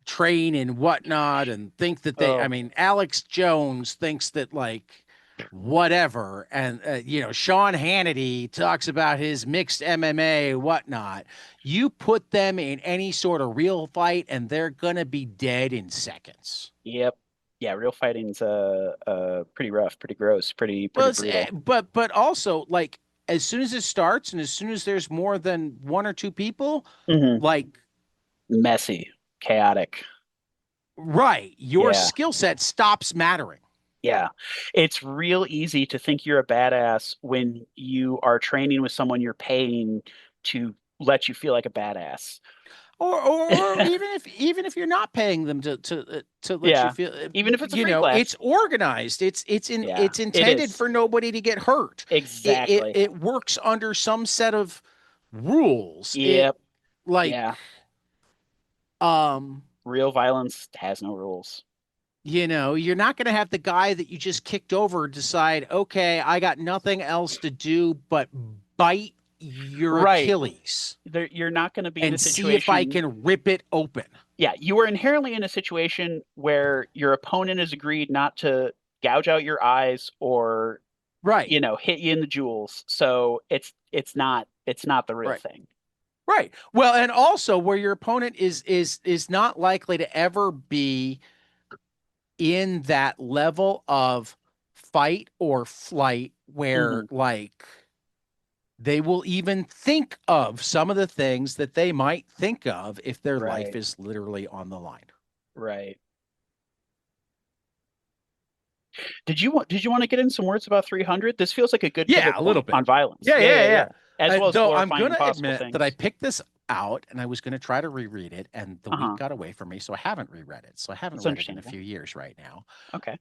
train and whatnot and think that I Oh, mean, Alex Jones thinks that like whatever, and Sean Hannity talks about his mixed MMA, whatnot. You put them in any sort of real fight, and they're gonna be dead in seconds. Yep. Yeah, real fighting's pretty rough, pretty gross, pretty Well, brutal. but also like as soon as it starts, and as soon as there's more than one or two people, Hmm. like Messy, chaotic. right, your Yeah. skill set stops mattering. Yeah. It's real easy to think you're a badass when you are training with someone you're paying to let you feel like a badass. Or even if you're not paying them to let you Yeah. feel, Even if it's a free class. it's organized. Yeah, It's it intended is. for nobody to get hurt. Exactly. It works under some set of rules. It Yep. like Yeah. um Real violence has no rules. you're not going to have the guy that you just kicked over decide, okay, I got nothing else to do but bite your Right. Achilles You're not going to be in a and see if I situation. can rip it open. Yeah, you are inherently in a situation where your opponent has agreed not to gouge out your eyes or, Right. hit you in the jewels. So it's not the real Right. thing. Right. Well, and also where your opponent is not likely to ever be in that level of fight or flight where Hmm. like they will even think of some of the things that they might think of if their life Right. is literally on the line. Right. Did you want to get in some words about 300? This feels like a good Yeah, pivot a little point bit. on violence. Yeah, Yeah, yeah, yeah, yeah. yeah. As well as Though I'm glorifying gonna impossible admit that I things. picked this out and I was gonna try to reread it, and the week Uh-huh. got away from me, so I haven't reread it. So I haven't It's read it in a understandable. few years right now. Okay.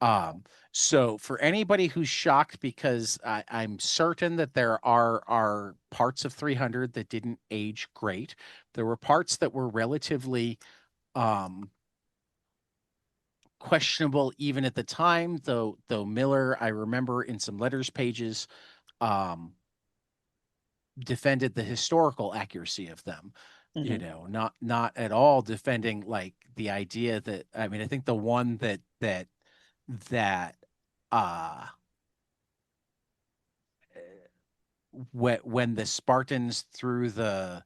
So for anybody who's shocked, because I'm certain that there are parts of 300 that didn't age great. There were parts that were relatively um questionable even at the time, though Miller, I remember in some letters pages, um defended the historical accuracy of them, Hmm. not at all defending like the idea that, I mean, I think the one that uh when the Spartans threw the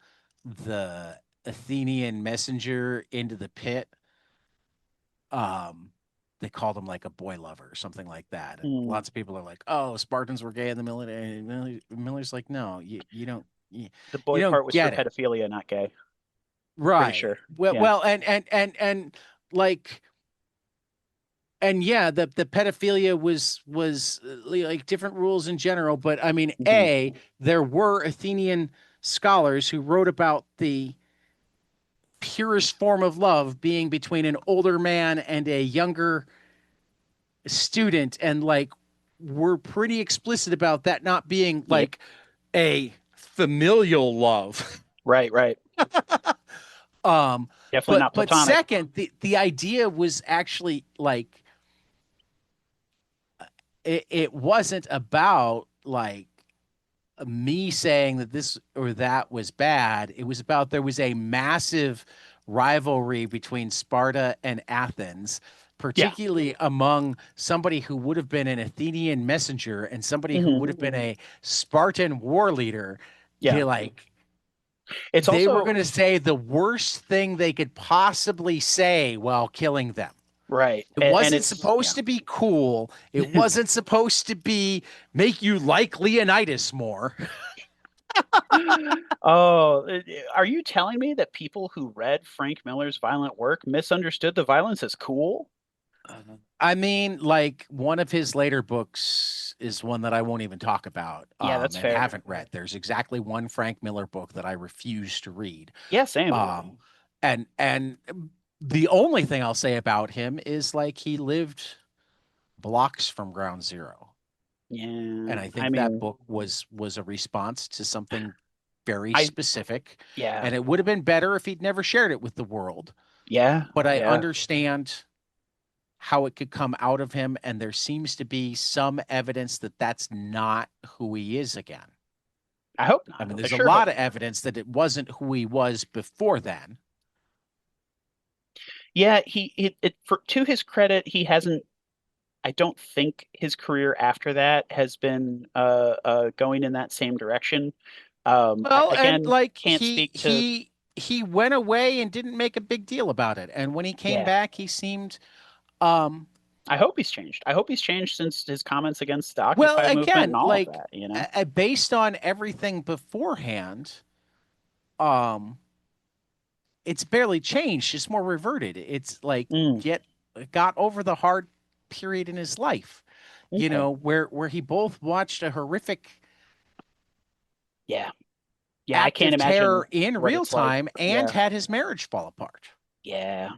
Athenian messenger into the pit, um they called him like a boy lover or something like that. And Mm. lots of people are like, "Oh, Spartans were gay in the military." And Miller's like, "No, you don't The you boy don't part was for get it." pedophilia, not gay. Pretty Right. sure. Well, Yeah. and like, and yeah, the pedophilia was like different rules in general, but I mean, Hmm. there were Athenian scholars who wrote about the purest form of love being between an older man and a younger student, and like we're pretty explicit about that not being Yep. like a familial love. Right, right. um Definitely but not but platonic. second, the idea was actually like it wasn't about like me saying that this or that was bad. It was about there was a massive rivalry between Sparta and Athens, Yeah. particularly among somebody who would have been an Athenian messenger and somebody who Hmm. would have been a Spartan war leader. Yeah. Like It's they were also going to say the worst thing they could possibly say while killing them. right. It And wasn't it's supposed yeah. to be cool. It wasn't supposed to be make you like Leonidas more. Oh, are you telling me that people who read Frank Miller's violent work misunderstood the violence as cool? I mean, like one of his later books is one that I won't even talk about, Yeah, that's and fair. haven't read. There's exactly one Frank Miller book that I refuse to read. Yeah, same. Um, and the only thing I'll say about him is like he lived blocks from ground zero. Yeah. And I I think that mean, book was a response to something very I specific. yeah. And it would have been better if he'd never shared it with the world. Yeah. But I Yeah. understand how it could come out of him, and there seems to be some evidence that that's not who he is again. I hope I not. mean, I there's a sure hope lot of not. evidence that it wasn't who he was before then. Yeah, he it for to his credit, he hasn't I don't think his career after that has been going in that same direction. Well, and Again, like can't speak to. he went away and didn't make a big deal about it. And when he came Yeah, back, he seemed um I hope he's changed. I hope he's changed since his comments against the well, Occupy movement and again, all of like that, you know? based on everything beforehand, um it's barely changed, it's more reverted. It's like Mm, get got over the hard period in his life, okay. where he both watched a horrific Yeah. Yeah, I act can't of imagine terror in what real it's like. time and Yeah. had his marriage fall apart. Yeah.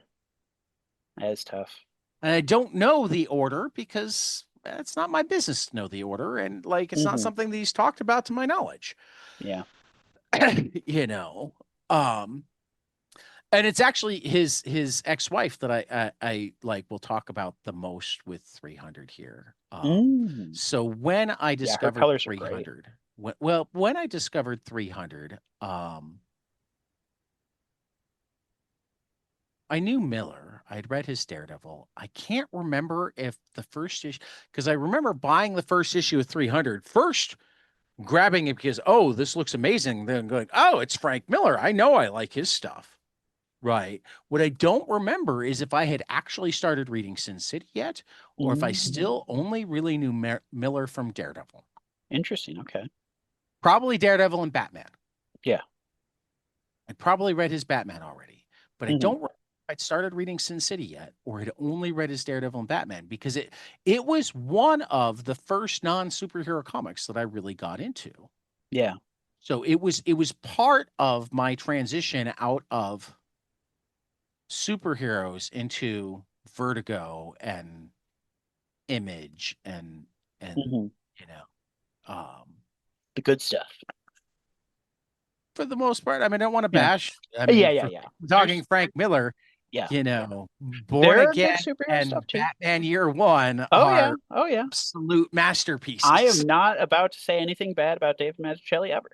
That is tough. And I don't know the order because it's not my business to know the order. And like, it's not Hmm. something that he's talked about to my knowledge, Yeah. you know? Um, and it's actually his ex-wife that I like will talk about the most with 300 here. Mm. So when I Yeah, her discovered colors are great. 300, when I discovered 300, I knew Miller. I'd read his Daredevil. I can't remember if the first issue, because I remember buying the first issue of 300 first, grabbing it because, oh, this looks amazing. Then going, oh, it's Frank Miller. I know I like his stuff. Right. What I don't remember is if I had actually started reading Sin City yet, or if I Mm. still only really knew Miller from Daredevil. Interesting. Okay. Probably Daredevil and Batman. Yeah. I'd probably read his Batman already, but I Hmm. don't remember if I'd started reading Sin City yet, or had only read his Daredevil and Batman because it was one of the first non-superhero comics that I really got into. Yeah. So it was part of my transition out of superheroes into Vertigo and Image and Hmm. you know The good stuff. for the most part. I mean, I don't want to Yeah. bash. I Yeah. mean, Yeah. for Yeah. talking There's, Frank Miller, yeah. Born There are good Again superhero stuff and too. Batman Year One Oh, yeah. are Oh, yeah. absolute I am masterpieces. not about to say anything bad about David Mazzucchelli ever.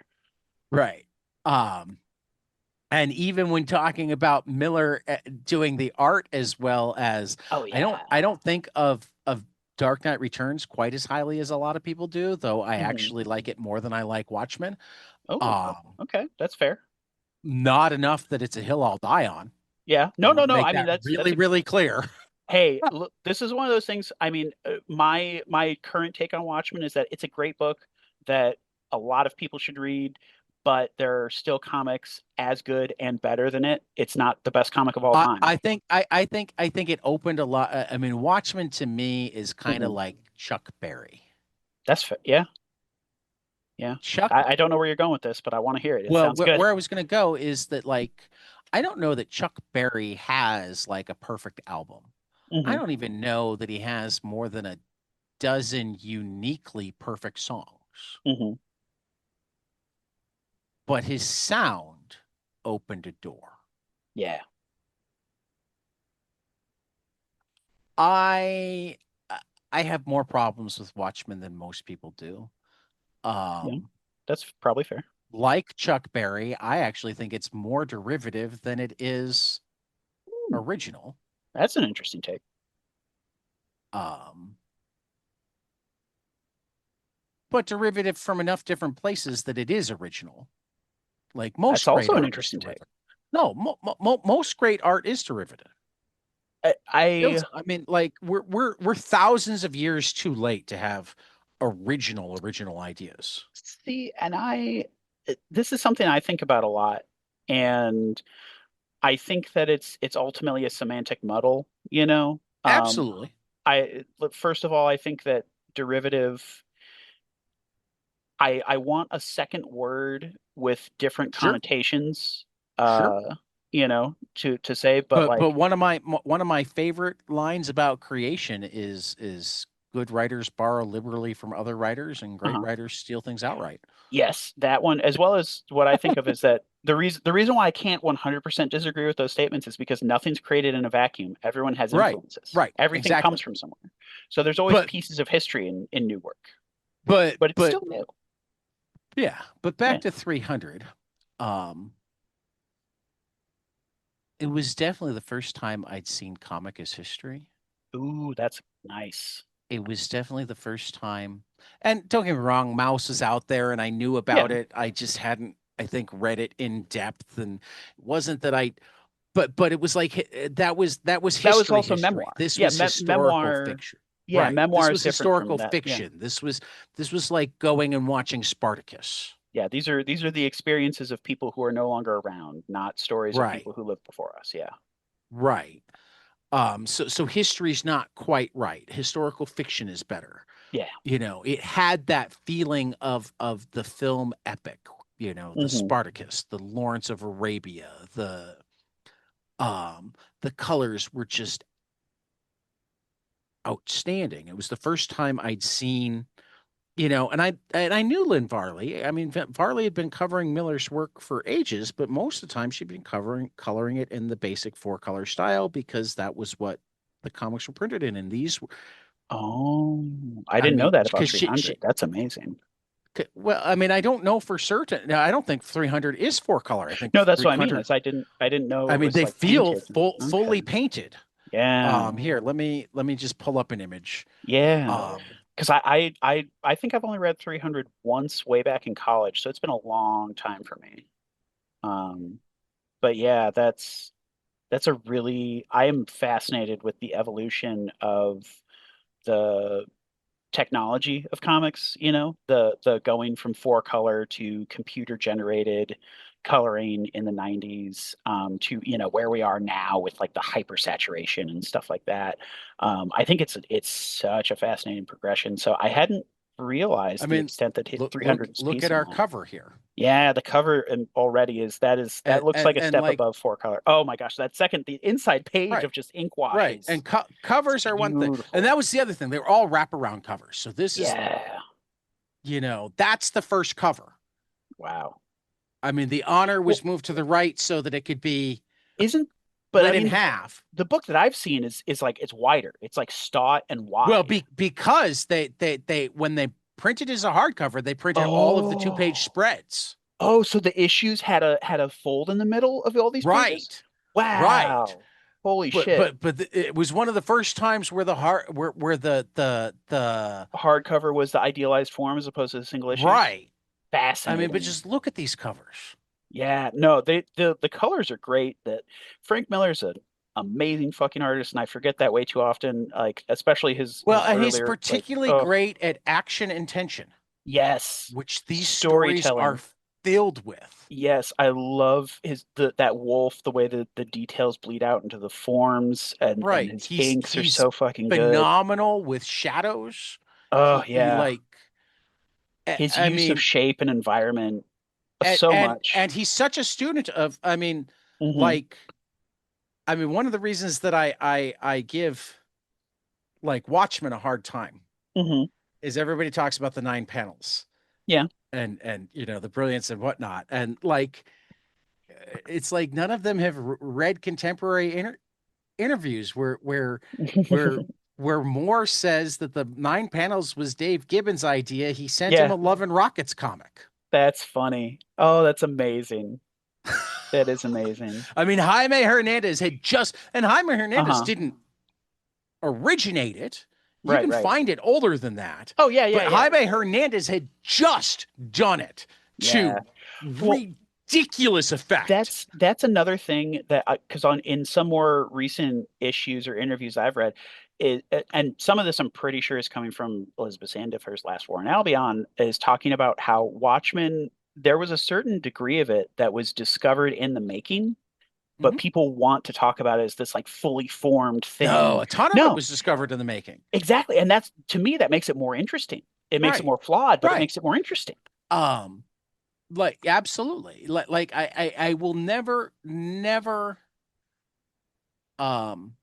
Right. Um, and even when talking about Miller doing the art as well as Oh, yeah. I don't think of Dark Knight Returns quite as highly as a lot of people do, though I Hmm. actually like it more than I like Watchmen. Oh, Um, okay. That's fair. Not enough that it's a hill I'll die on. Yeah. I No, no, want to no. make I mean, that that's really, a really clear. hey, look, this is one of those things. I mean, my current take on Watchmen is that it's a great book that a lot of people should read, but there are still comics as good and better than it. It's not the best comic of all time. I think it opened a lot. I mean, Watchmen to me is kind of Hmm. like Chuck Berry. Yeah, yeah. Chuck I don't know where you're going with this, but I want to hear it. It Well, sounds good. where I was going to go is that like I don't know that Chuck Berry has like a perfect album. I Hmm. don't even know that he has more than a dozen uniquely perfect songs. Hmm. But his sound opened a door. Yeah, I I have more problems with Watchmen than most people do. yeah. Um, That's probably fair. like Chuck Berry, I actually think it's more derivative than it is Hmm, original. that's an interesting take. Um, but derivative from enough different places that it is original. Like That's most great also an art is interesting take. derivative. No, most great art is derivative. I I mean, like we're thousands of years too late to have original ideas. see, and this is something I think about a lot, and I think that it's ultimately a semantic muddle, you know. Absolutely. First of all, I think that derivative. I want a second word with different Sure. connotations, Sure. uh, to say, but But like, one of my favorite lines about creation is good writers borrow liberally from other writers and great uh writers steal things outright. yes, that one, as well as what I think of is that the reason why I can't 100% disagree with those statements is because nothing's created in a vacuum. Everyone has Right. influences. Right. Everything comes Exactly. from somewhere. So there's always But pieces of history in new work, but but it's but still new. yeah, but Yeah. back to 300. Um it was definitely the first time I'd seen comic as history. Ooh, that's nice. it was definitely the first time. And don't get me wrong, Mouse is out there and I knew Yeah, about it. I just hadn't, I think, read it in depth. And it wasn't that I, but it was like that was that was also history. memoir. This Yeah, was historical memoir. fiction. Yeah, Right. This memoir is was different from historical that. Yeah, fiction. This was like going and watching Spartacus. yeah. These are the experiences of people who are no longer around, not stories of Right. people who lived before us. Yeah. Right. So history's not quite right. Historical fiction is better. Yeah. It had that feeling of the film epic, the Hmm. Spartacus, the Lawrence of Arabia, um the colors were just outstanding. It was the first time I'd seen, and I knew Lynn Varley. I mean, Varley had been covering Miller's work for ages, but most of the time she'd been coloring it in the basic four color style because that was what the comics were printed in. And these, Oh, I I didn't know mean, that about because 300. That's amazing. well, I mean, I don't know for certain. No, I don't think 300 is four color. I think No, that's what I mean. 300. Is I didn't know I it mean, was they like feel painted. Okay. fully painted. Yeah. Here, let me just pull up an image. Yeah. Um, Because I think I've only read 300 once way back in college, so it's been a long time for me. Um, but yeah, that's a really I am fascinated with the evolution of the technology of comics, the going from four color to computer generated coloring in the 90s, to where we are now with like the hypersaturation and stuff like that. I think it's such a fascinating progression. So I hadn't I realized the mean, extent that look 300 look is look at piecing our that. cover here. Yeah, the cover already that And looks and, like a and step like above four color. Oh my gosh, the inside page right. of just ink wash Right. is And it's covers are one thing. And that beautiful. was the other thing. They were all wraparound covers. So this is, Yeah. that's the first cover. Wow. I mean, the honor Well, was moved to the right so that it could be isn't but I split in mean half. the book that I've seen is like it's wider. It's like stout and Well, wide. because they when they printed as a hardcover, they printed all of the two-page Oh. spreads. Oh, so the issues had a fold in the middle of all these pages? Right. Right. Wow. Holy But shit. but but it was one of the first times where where the Hardcover was the idealized form as opposed to the single issues. right. I mean, but Fascinating. just look at these covers. Yeah, no, the colors are great. That Frank Miller's an amazing fucking artist, and I forget that way too often. Like especially Well, his and he's earlier like particularly oh great at action and tension, yes, which these stories are storytelling. filled with. Yes, I love that wolf, the way the details bleed out into the forms, and Right. his He's inks are he's so fucking good. phenomenal with shadows. Oh He yeah, like his I use of mean shape and environment, and so and much. and he's such a student of Hmm. like one of the reasons that I give like Watchmen a hard time Hmm. is everybody talks about the nine panels Yeah. and the brilliance and whatnot. And like it's like none of them have read contemporary interviews where where Moore says that the nine panels was Dave Gibbons' idea. He sent him Yeah, a Love and Rockets comic. that's funny. Oh, that's amazing. That is amazing. I mean, Jaime Hernandez had just, and Jaime Hernandez Uh-huh. didn't originate it. You Right, can right. find it older than that. Oh yeah, yeah, But yeah. Jaime Hernandez had just done it Yeah. to Well, ridiculous effect. that's another thing that because on in some more recent issues or interviews I've read, and some of this I'm pretty sure is coming from Elizabeth Sandifer's Last War in Albion, is talking about how Watchmen, there was a certain degree of it that was discovered in the making, but Mhm. people want to talk about it as this like fully formed No, thing. a ton of it No, was discovered in the making. exactly. And that's to me, that makes it more interesting. It makes it Right. more flawed, but it Right. makes it more interesting. Um, like absolutely. Like I will never um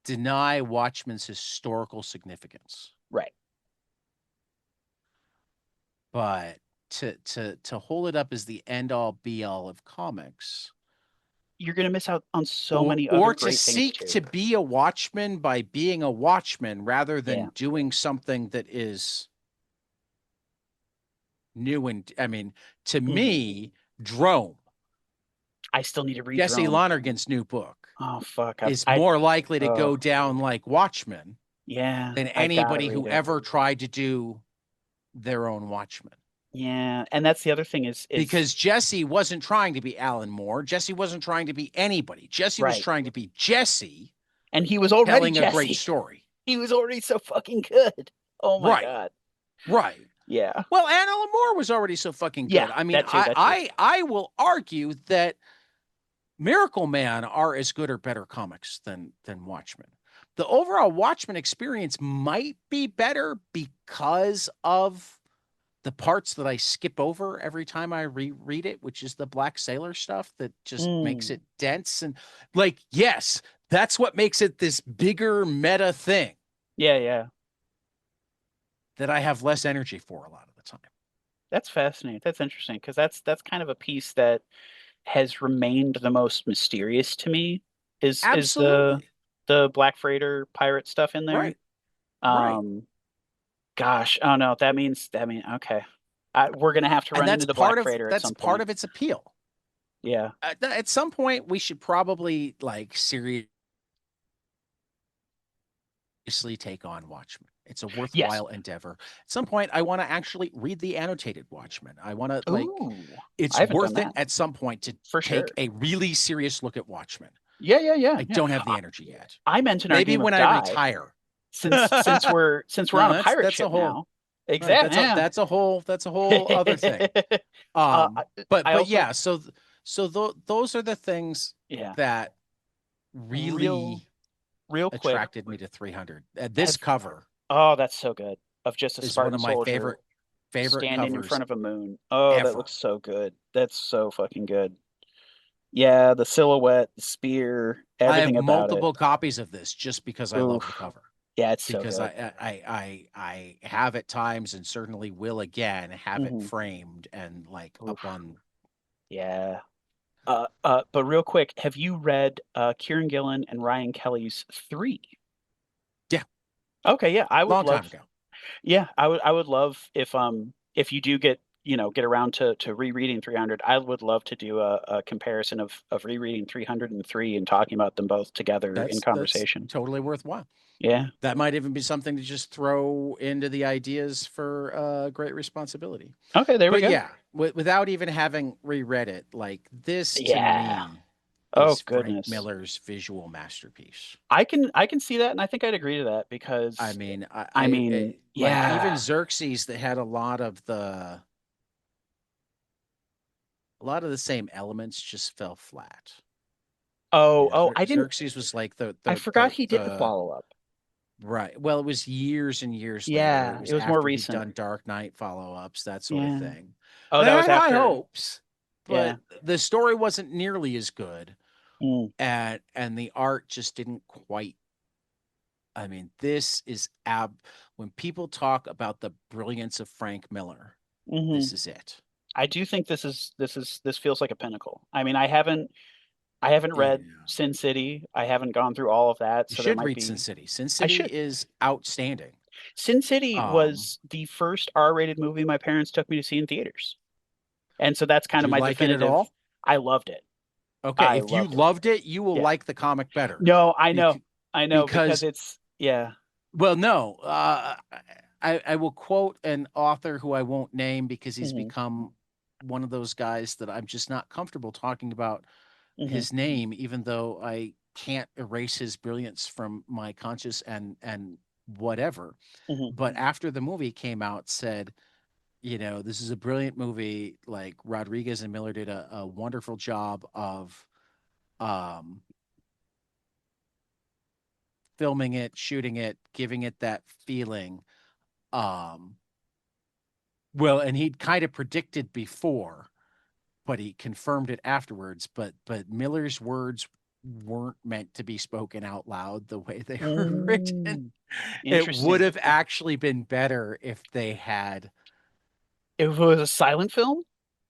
deny Watchmen's historical significance. Right. But to hold it up as the end all be all of comics, You're going to miss out on so or many other or to great things seek too. to be a watchman by being a watchman rather Yeah. than doing something that is new. And I mean, to Hmm. me, Drome, I still need to read Jesse Drone. Lonergan's new book, Oh fuck! is more likely to go oh, down like Watchmen yeah, than I gotta anybody read who it. ever tried to do their own Watchmen. Yeah, and that's the other thing is Because Jesse wasn't trying to be Alan Moore. Jesse wasn't trying to be anybody. Jesse was right, trying to be Jesse and he was already telling a great Jesse. story. He was already so fucking good. Oh my Right. god. Right. Yeah. Well, Alan Moore was already so fucking Yeah, good. I mean, that too. That too. I will argue that Miracle Man are as good or better comics than Watchmen. The overall Watchmen experience might be better because of the parts that I skip over every time I reread it, which is the Black Sailor stuff that just makes it dense and like, yes, that's what makes it this bigger meta thing Yeah, yeah. that I have less energy for a lot of the time. That's fascinating. That's interesting because that's kind of a piece that has remained the most mysterious to me is Absolutely. the Black Freighter pirate stuff in there. Right. Right. Gosh, oh no, that means okay. We're gonna have to And run into the Black Freighter at that's some part point. of its appeal. Yeah. At some point we should probably like seriously take on Watchmen. It's a Yes. worthwhile endeavor. At some point, I want to actually read the annotated Watchmen. I want to like. Ooh, I It's haven't done worth it that at some point to for take sure. a really serious look at Watchmen. Yeah, yeah, yeah, I yeah. don't have the energy yet. I meant in our Maybe game of when I Die, retire. since we're No, on a pirate that's a ship whole now. Exactly. Yeah. that's a whole other thing. uh, Um, I, I but also yeah, those are the things yeah. that Real really real quick. attracted me to 300. This Have cover oh, that's so good. Of just a is one Spartan of my soldier favorite standing in covers front of a moon. Oh, that ever. looks so good. That's so fucking good. Yeah, the silhouette, the spear, I have everything about it. multiple copies of this just because I love the Oof. cover. Yeah, it's so Because good. I have at times and certainly will again have it Hmm. framed and like up Oof. on. Yeah. But real quick, have you read Kieran Gillen and Ryan Kelly's Three? Yeah, Okay, yeah, I would long time love. ago. Yeah, I would love if you do get around to rereading 300. I would love to do a comparison of rereading 303 and talking about them both together in That's conversation. totally worthwhile. Yeah. That might even be something to just throw into the ideas for Great Responsibility. Okay, there we But go. yeah, without even having reread it, like this to Yeah. me Oh is Frank goodness. Miller's visual masterpiece. I can see that, and I think I'd agree to that I because mean, I mean, like even yeah. Xerxes that had a lot of the same elements just fell flat. Oh, oh, I didn't. Xerxes was like I forgot he did the the follow up. right. Well, it was years and years later. It Yeah, was it was more after he'd recent. done Dark Knight follow-ups, that sort of Yeah. thing. Oh, And that I was had high after. hopes, Yeah. but the story wasn't nearly as good, Mm, and the art just didn't quite. I mean, this is when people talk about the brilliance of Frank Miller, hmm this is it. I do think this feels like a pinnacle. I mean, I haven't read Yeah. Sin City. I haven't gone through all of that, You so there should might read Sin be. City. Sin I City should. is outstanding. Sin City Um, was the first R-rated movie my parents took me to see in theaters, and so that's did kind of you my like it at definitive. all? I loved it. Okay, I if you loved it. loved it, you will Yeah. like the comic better. No, Bec- I know because because it's yeah. well, no, I will quote an author who I won't name because he's Hmm. become one of those guys that I'm just not comfortable talking about Hmm. his name, even though I can't erase his brilliance from my conscious and whatever. Hmm. But after the movie came out, said, this is a brilliant movie. Like Rodriguez and Miller did a wonderful job of um, filming it, shooting it, giving it that feeling. Um, well, and he'd kind of predicted before, but he confirmed it afterwards. But Miller's words weren't meant to be spoken out loud the way they were written. Mm, It would interesting. have actually been better if they had If it was a silent film?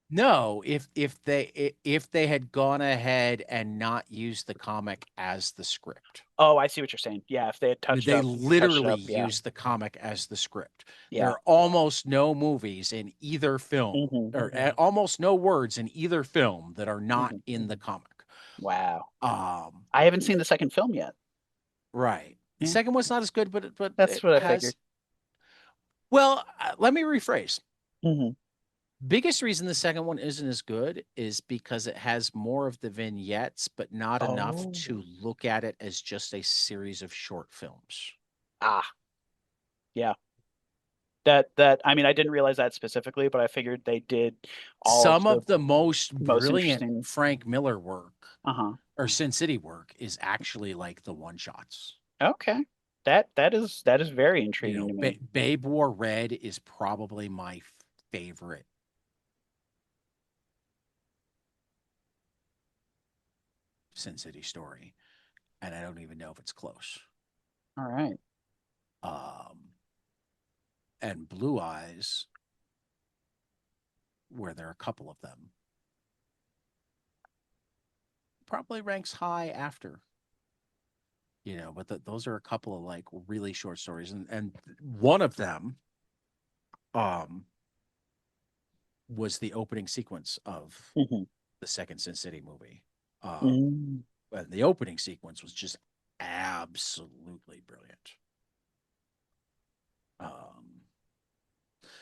no, if they had gone ahead and not used the comic as the script. Oh, I see what you're saying. Yeah, if they had They touched it literally up, yeah, used the comic as the script. There yeah. are almost no movies in either film, Hmm. or almost no words in either film that are not Hmm. in the comic. Wow. Um, I haven't seen the second film yet. right. The Yeah, second one's not as good, but that's it what I figured. has. Well, let me rephrase. Hmm. Biggest reason the second one isn't as good is because it has more of the vignettes, but not enough Oh. to look at it as just a series of short films. Ah, yeah. I mean, I didn't realize that specifically, but I figured they did all of Some the of the most most brilliant interesting. Frank Miller work Uh-huh. or Sin City work is actually like the one shots. Okay. That is very intriguing to me. Babe Wore Red is probably my favorite Sin City story, and I don't even know if it's close. All right. Um, and Blue Eyes, where there are a couple of them, probably ranks high after. But those are a couple of like really short stories, and one of them, um, was the opening sequence of Hmm. the second Sin City movie. Mm. And the opening sequence was just absolutely brilliant. Um,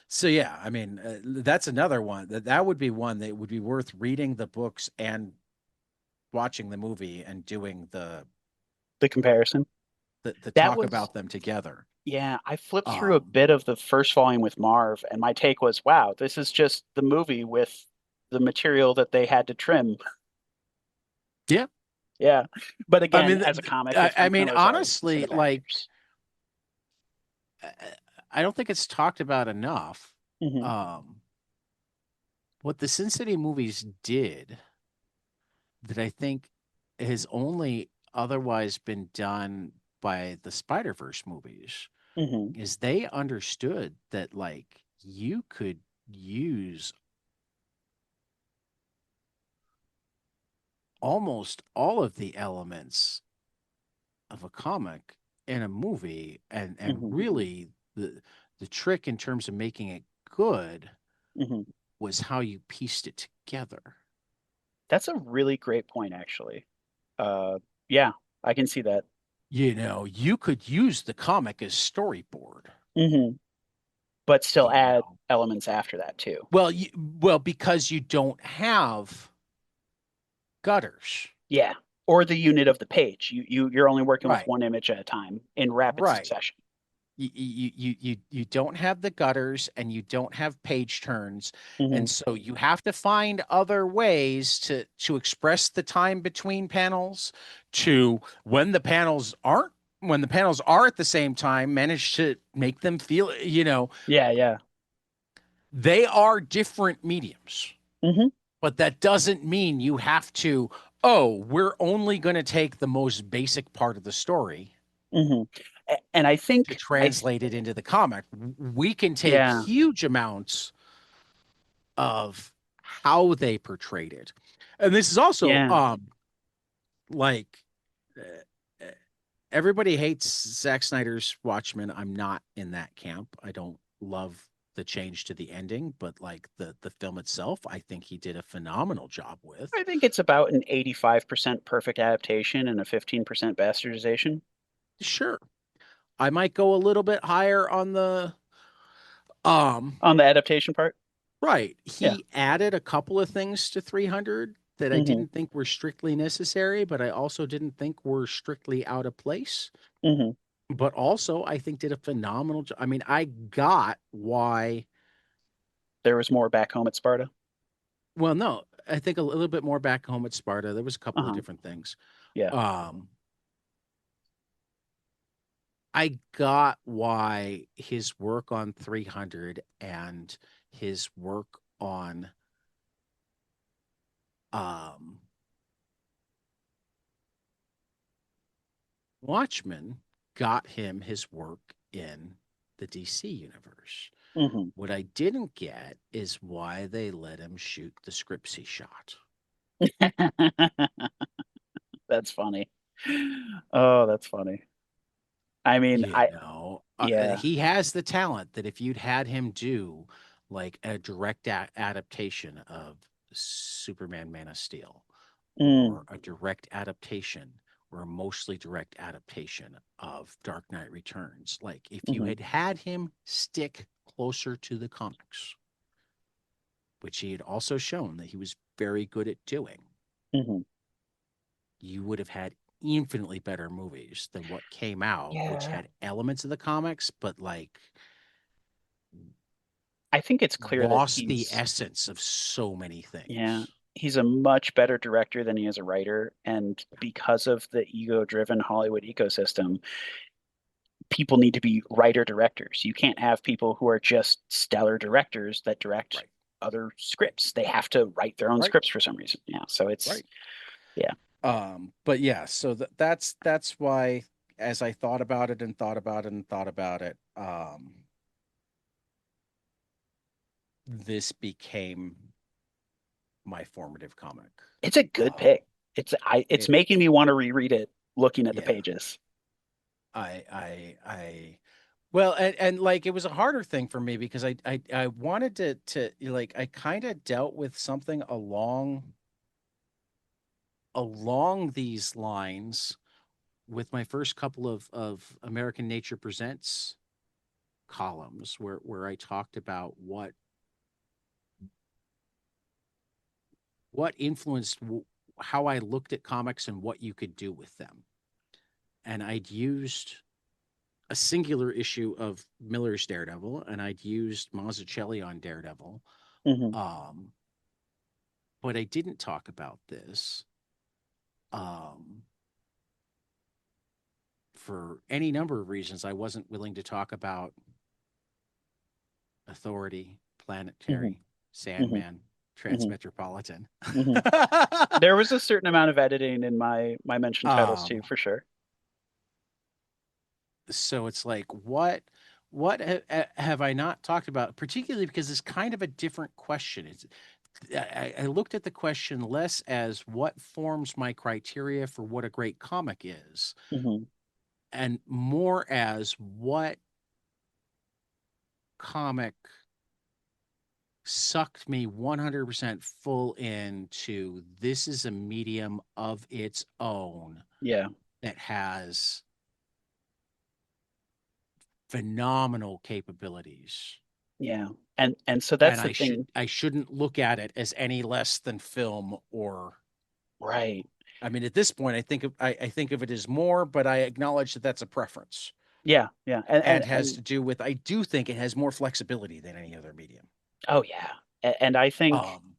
so yeah, I mean, that's another one that would be one that would be worth reading the books and watching the movie and doing The comparison. the That talk was, about them together. yeah, I flipped through a Um, bit of the first volume with Marv, and my take was, wow, this is just the movie with the material that they had to trim. yeah, Yeah. But I again, mean, as a comic with I Frank mean, Miller's art instead honestly, of like, actors. uh, I don't think it's talked about enough. Hmm. Um, what the Sin City movies did that I think has only otherwise been done by the Spider-Verse movies Hmm. is they understood that like you could use almost all of the elements of a comic in a movie and Hmm. really the trick in terms of making it good Hmm. was how you pieced it together. That's a really great point, actually. Yeah, I can see that. You could use the comic as storyboard. Hmm. But still You add know, elements after that too. well, because you don't have gutters. Yeah. Or the unit of the page. You're only working with Right. one image at a time in rapid Right. succession. You don't have the gutters and you don't have page turns, Hmm. and so you have to find other ways to express the time between panels, to when the panels are at the same time, manage to make them feel. Yeah, yeah. They are different mediums, Hmm. but that doesn't mean you have to, oh, we're only going to take the most basic part of the story Hmm. And to I translate it into the comic. We can take yeah, huge amounts of how they portrayed it. And this is also yeah. like uh, everybody hates Zack Snyder's Watchmen. I'm not in that camp. I don't love the change to the ending, but like the film itself, I think he did a phenomenal job with. I think it's about an 85% perfect adaptation and a 15% bastardization Sure. I might go a little bit higher on the um on the adaptation part. right. Yeah. He added a couple of things to 300 that I Hmm. didn't think were strictly necessary, but I also didn't think were strictly out of place. Hmm. But also, I think did a phenomenal job. I mean, I got why. There was more back home at Sparta. Well, no, I think a little bit more back home at Sparta. There was a couple of Uh-huh. different things. Yeah. Um, I got why his work on 300 and his work on um Watchmen got him his work in the DC universe. Hmm. What I didn't get is why they let him shoot the scripts he shot. That's funny. Oh, that's funny. I mean, yeah. He has the talent that if you'd had him do like a direct adaptation of Superman Man of Steel Mm, or a direct adaptation or a mostly direct adaptation of Dark Knight Returns. Like if you mhm, had had him stick closer to the comics, which he had also shown that he was very good at doing, mhm. you would have had infinitely better movies than what came out, which Yeah. had elements of the comics, but like I think it's clear that lost the he's, essence of so many yeah, things. he's a much better director than he is a writer. And Yeah. because of the ego-driven Hollywood ecosystem, people need to be writer directors. You can't have people who are just stellar directors that direct Right. other scripts. They have to write their own Right. scripts for some reason. Yeah. So it's, Right. yeah. But yeah, so that's why as I thought about it and thought about it and thought about it, this became my formative comic. It's a good Um, pick. It's it making me want to reread it looking at the yeah, pages. I well, and like it was a harder thing for me because I wanted to like I kind of dealt with something along these lines with my first couple of American Nature Presents columns where I talked about what influenced how I looked at comics and what you could do with them. And I'd used a singular issue of Miller's Daredevil, and I'd used Mazzucchelli on Daredevil. Hmm. Um, but I didn't talk about this um, for any number of reasons. I wasn't willing to talk about Authority, Hmm. Planetary, Hmm. Sandman, Hmm. Transmetropolitan. Hmm. There was a certain amount of editing in my mention titles too, um, for sure. so it's like what have I not talked about, particularly because it's kind of a different question. I looked at the question less as what forms my criteria for what a great comic is, Hmm. and more as what comic sucked me 100% full into this is a medium of its own Yeah. that has phenomenal capabilities. Yeah. And so And that's the thing. I shouldn't look at it as any less than film or Right. I mean at this point I think of it as more, but I acknowledge that that's a preference Yeah. Yeah. And and has and to do with I do think it has more flexibility than any other medium. oh yeah. And I think, Um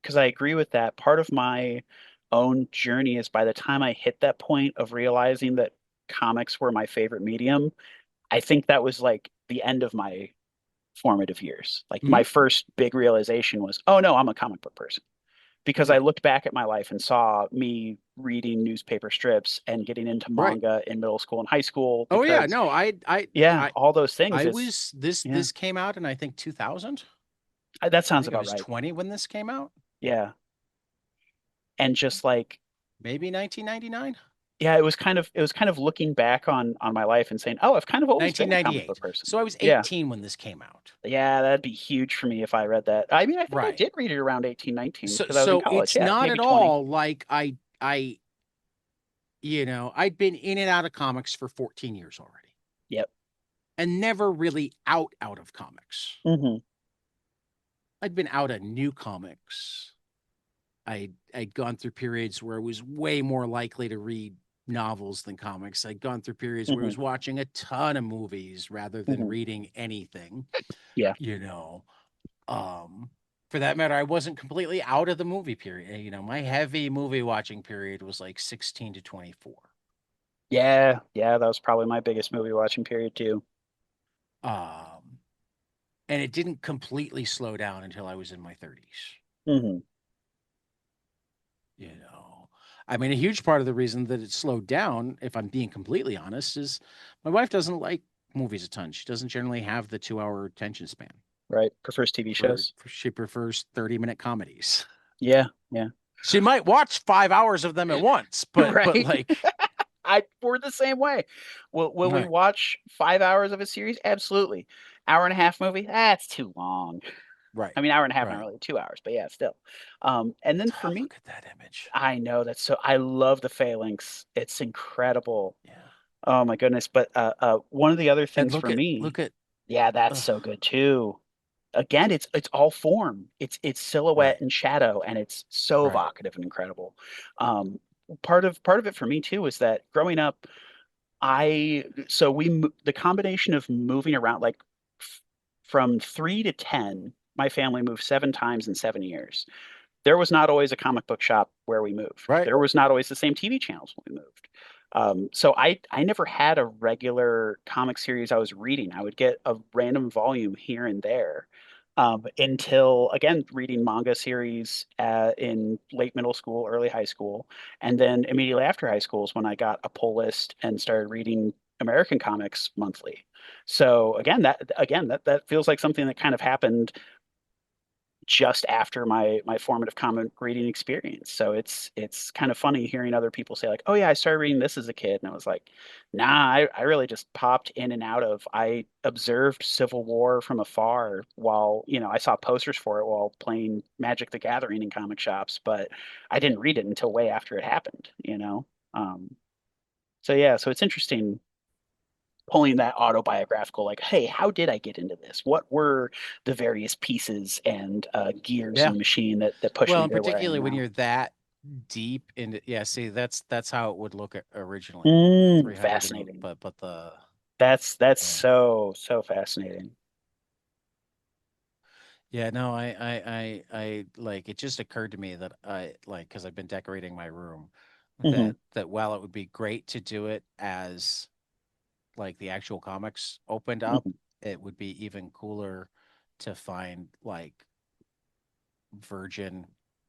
because I agree with that, part of my own journey is by the time I hit that point of realizing that comics were my favorite medium, I think that was like the end of my formative years. Like mhm, my first big realization was, oh no, I'm a comic book person. Because I right. looked back at my life and saw me reading newspaper strips and getting into Right. manga in middle school and high school Oh yeah, because, no, yeah, all those things. I It's, was yeah, this came out in I think 2000. that I sounds think I about was right. 20 when this came out. Yeah. And just like, Maybe 1999. yeah, it was kind of looking back on my life and saying, oh, I've kind of always been a comic book 1998. person. So I was Yeah. 18 when this came out. Yeah, that'd be huge for me if I read that. I mean, I think I Right. did read it around 18, 19 So because I was in college. it's Yeah, not maybe at 20. all like I I'd been in and out of comics for 14 years already Yep. and never really out of comics. Hmm. I'd been out of new comics. I'd gone through periods where I was way more likely to read novels than comics. I'd gone through periods where I Hmm. was watching a ton of movies rather than Hmm. reading anything, Yeah. you know. Um, for that matter, I wasn't completely out of the movie period. My heavy movie watching period was like 16 to 24. Yeah. Yeah. That was probably my biggest movie watching period too. Um, and it didn't completely slow down until I was in my 30s. Hmm. You know, I mean, a huge part of the reason that it slowed down, if I'm being completely honest, is my wife doesn't like movies a ton. She doesn't generally have the 2 hour attention span. Right. Prefers TV shows. She prefers 30-minute comedies. Yeah. Yeah. She might watch 5 hours of them at once, but Right. like, We're the same way. Will we right. watch 5 hours of a series? Absolutely. Hour and a half movie? That's too long. Right. I mean, hour and a half, not Right. really 2 hours, but yeah, still. And then for Oh, me, look at that image. I know that's so I love the phalanx. It's incredible. Yeah. Oh my goodness. But one of the other And things for me, look at yeah, that's ugh, so good too. Again, it's all form. It's silhouette right. and shadow, and it's so Right. evocative and incredible. Um, part of it for me too is that growing up, the combination of moving around f- from 3 to 10, my family moved 7 times in 7 years. There was not always a comic book shop where we moved. Right. There was not always the same TV channels when we moved. So I never had a regular comic series I was reading. I would get a random volume here and there, until again reading manga series in late middle school, early high school, and then immediately after high school is when I got a pull list and started reading American comics monthly. So again that feels like something that kind of happened just after my formative comic reading experience. So it's kind of funny hearing other people say like, "Oh yeah, I started reading this as a kid," and I was like, "Nah, I really just popped in and out of. I observed Civil War from afar while I saw posters for it while playing Magic the Gathering in comic shops, but I didn't read it until way after it happened. Um, so yeah, so it's interesting pulling that autobiographical, like, hey, how did I get into this? What were the various pieces and gears in Yeah. the machine that pushed Well, me and to where I am particularly when now? you're that deep into, yeah, see, that's how it would look originally. 300 and Fascinating. but the That's yeah. so fascinating. Yeah, no, I like it just occurred to me that I like because I've been decorating my room Hmm. that while it would be great to do it as like the actual comics opened up, Hmm. it would be even cooler to find like virgin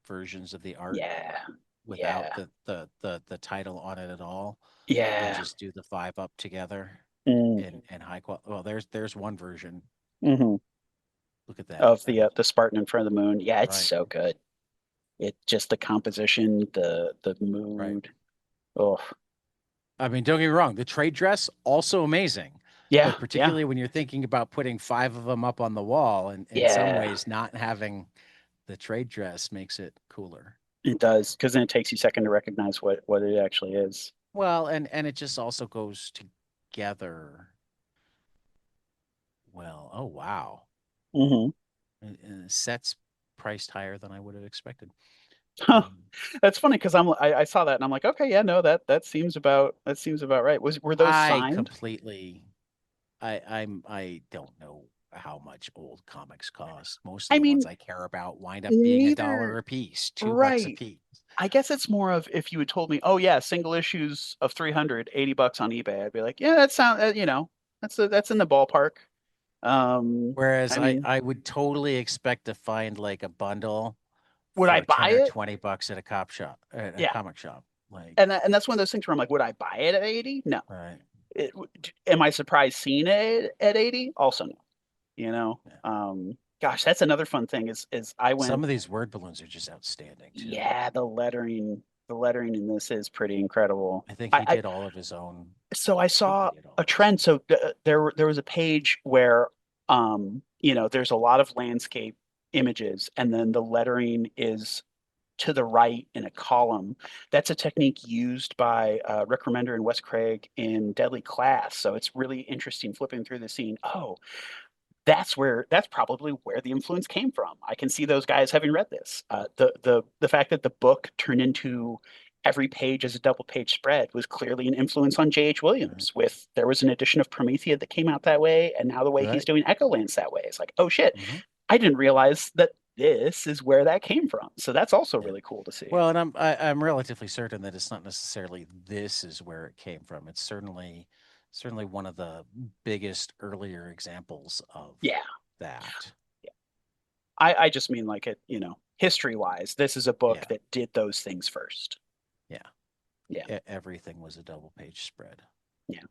versions of the art Yeah, without yeah, the title on it at all and yeah. just do the five up together Mm. in high quality. Well, there's one version. Hmm. Look at that. Of the Spartan in front of the moon. Yeah, it's Right, so good. It just the composition, the right. mood. Oh, I mean, don't get me wrong, the trade dress also amazing. yeah, But yeah, particularly when you're thinking about putting five of them up on the wall, and in some yeah. ways not having the trade dress makes it cooler. It does, because then it takes you a second to recognize what it actually is. Well, and it just also goes together well. Oh wow. Hmm. And sets priced higher than I would have expected. Huh. Um, That's funny because I saw that and I'm like, okay, yeah, no, that seems about right. Were those I signed? completely I don't know how much old comics cost. Most of I the ones mean, I care about wind up being $1 neither. a piece, $2 a Right. piece. I guess it's more of if you had told me, oh yeah, single issues of 300, $80 on eBay, I'd be like, yeah, that sound, that's in the ballpark. Whereas I mean, I would totally expect to find like a bundle would I for buy 10 or it? 20 bucks at a cop shop at a Yeah. comic shop. Like, And that's one of those things where I'm like, would I buy it at 80? No. right. Am I surprised seeing it at 80? Also no. Yeah. Gosh, that's another fun thing is I Some went, of these word balloons are just outstanding too. yeah, the lettering in this is pretty incredible. I think I, he I did all of his own. so I I think he saw did all a of his own. trend. So there was a page where there's a lot of landscape images, and then the lettering is to the right in a column. That's a technique used by Rick Remender and Wes Craig in Deadly Class. So it's really interesting flipping through the scene. Oh, that's probably where the influence came from. I can see those guys having read this. The fact that the book turned into every page as a double page spread was clearly an influence on J.H. Right. Williams. With there was an edition of Promethea that came out that way, and now the way he's Right. doing Echolands that way. It's like, oh shit, Hmm. I didn't realize that this is where that came from. So that's also Yeah. really cool to see. Well, and I'm relatively certain that it's not necessarily this is where it came from. It's certainly one of the biggest earlier examples of Yeah, that. yeah. I just mean like history wise, this is a book Yeah. that did those things first. Yeah. Yeah, Everything was a double page spread. yeah.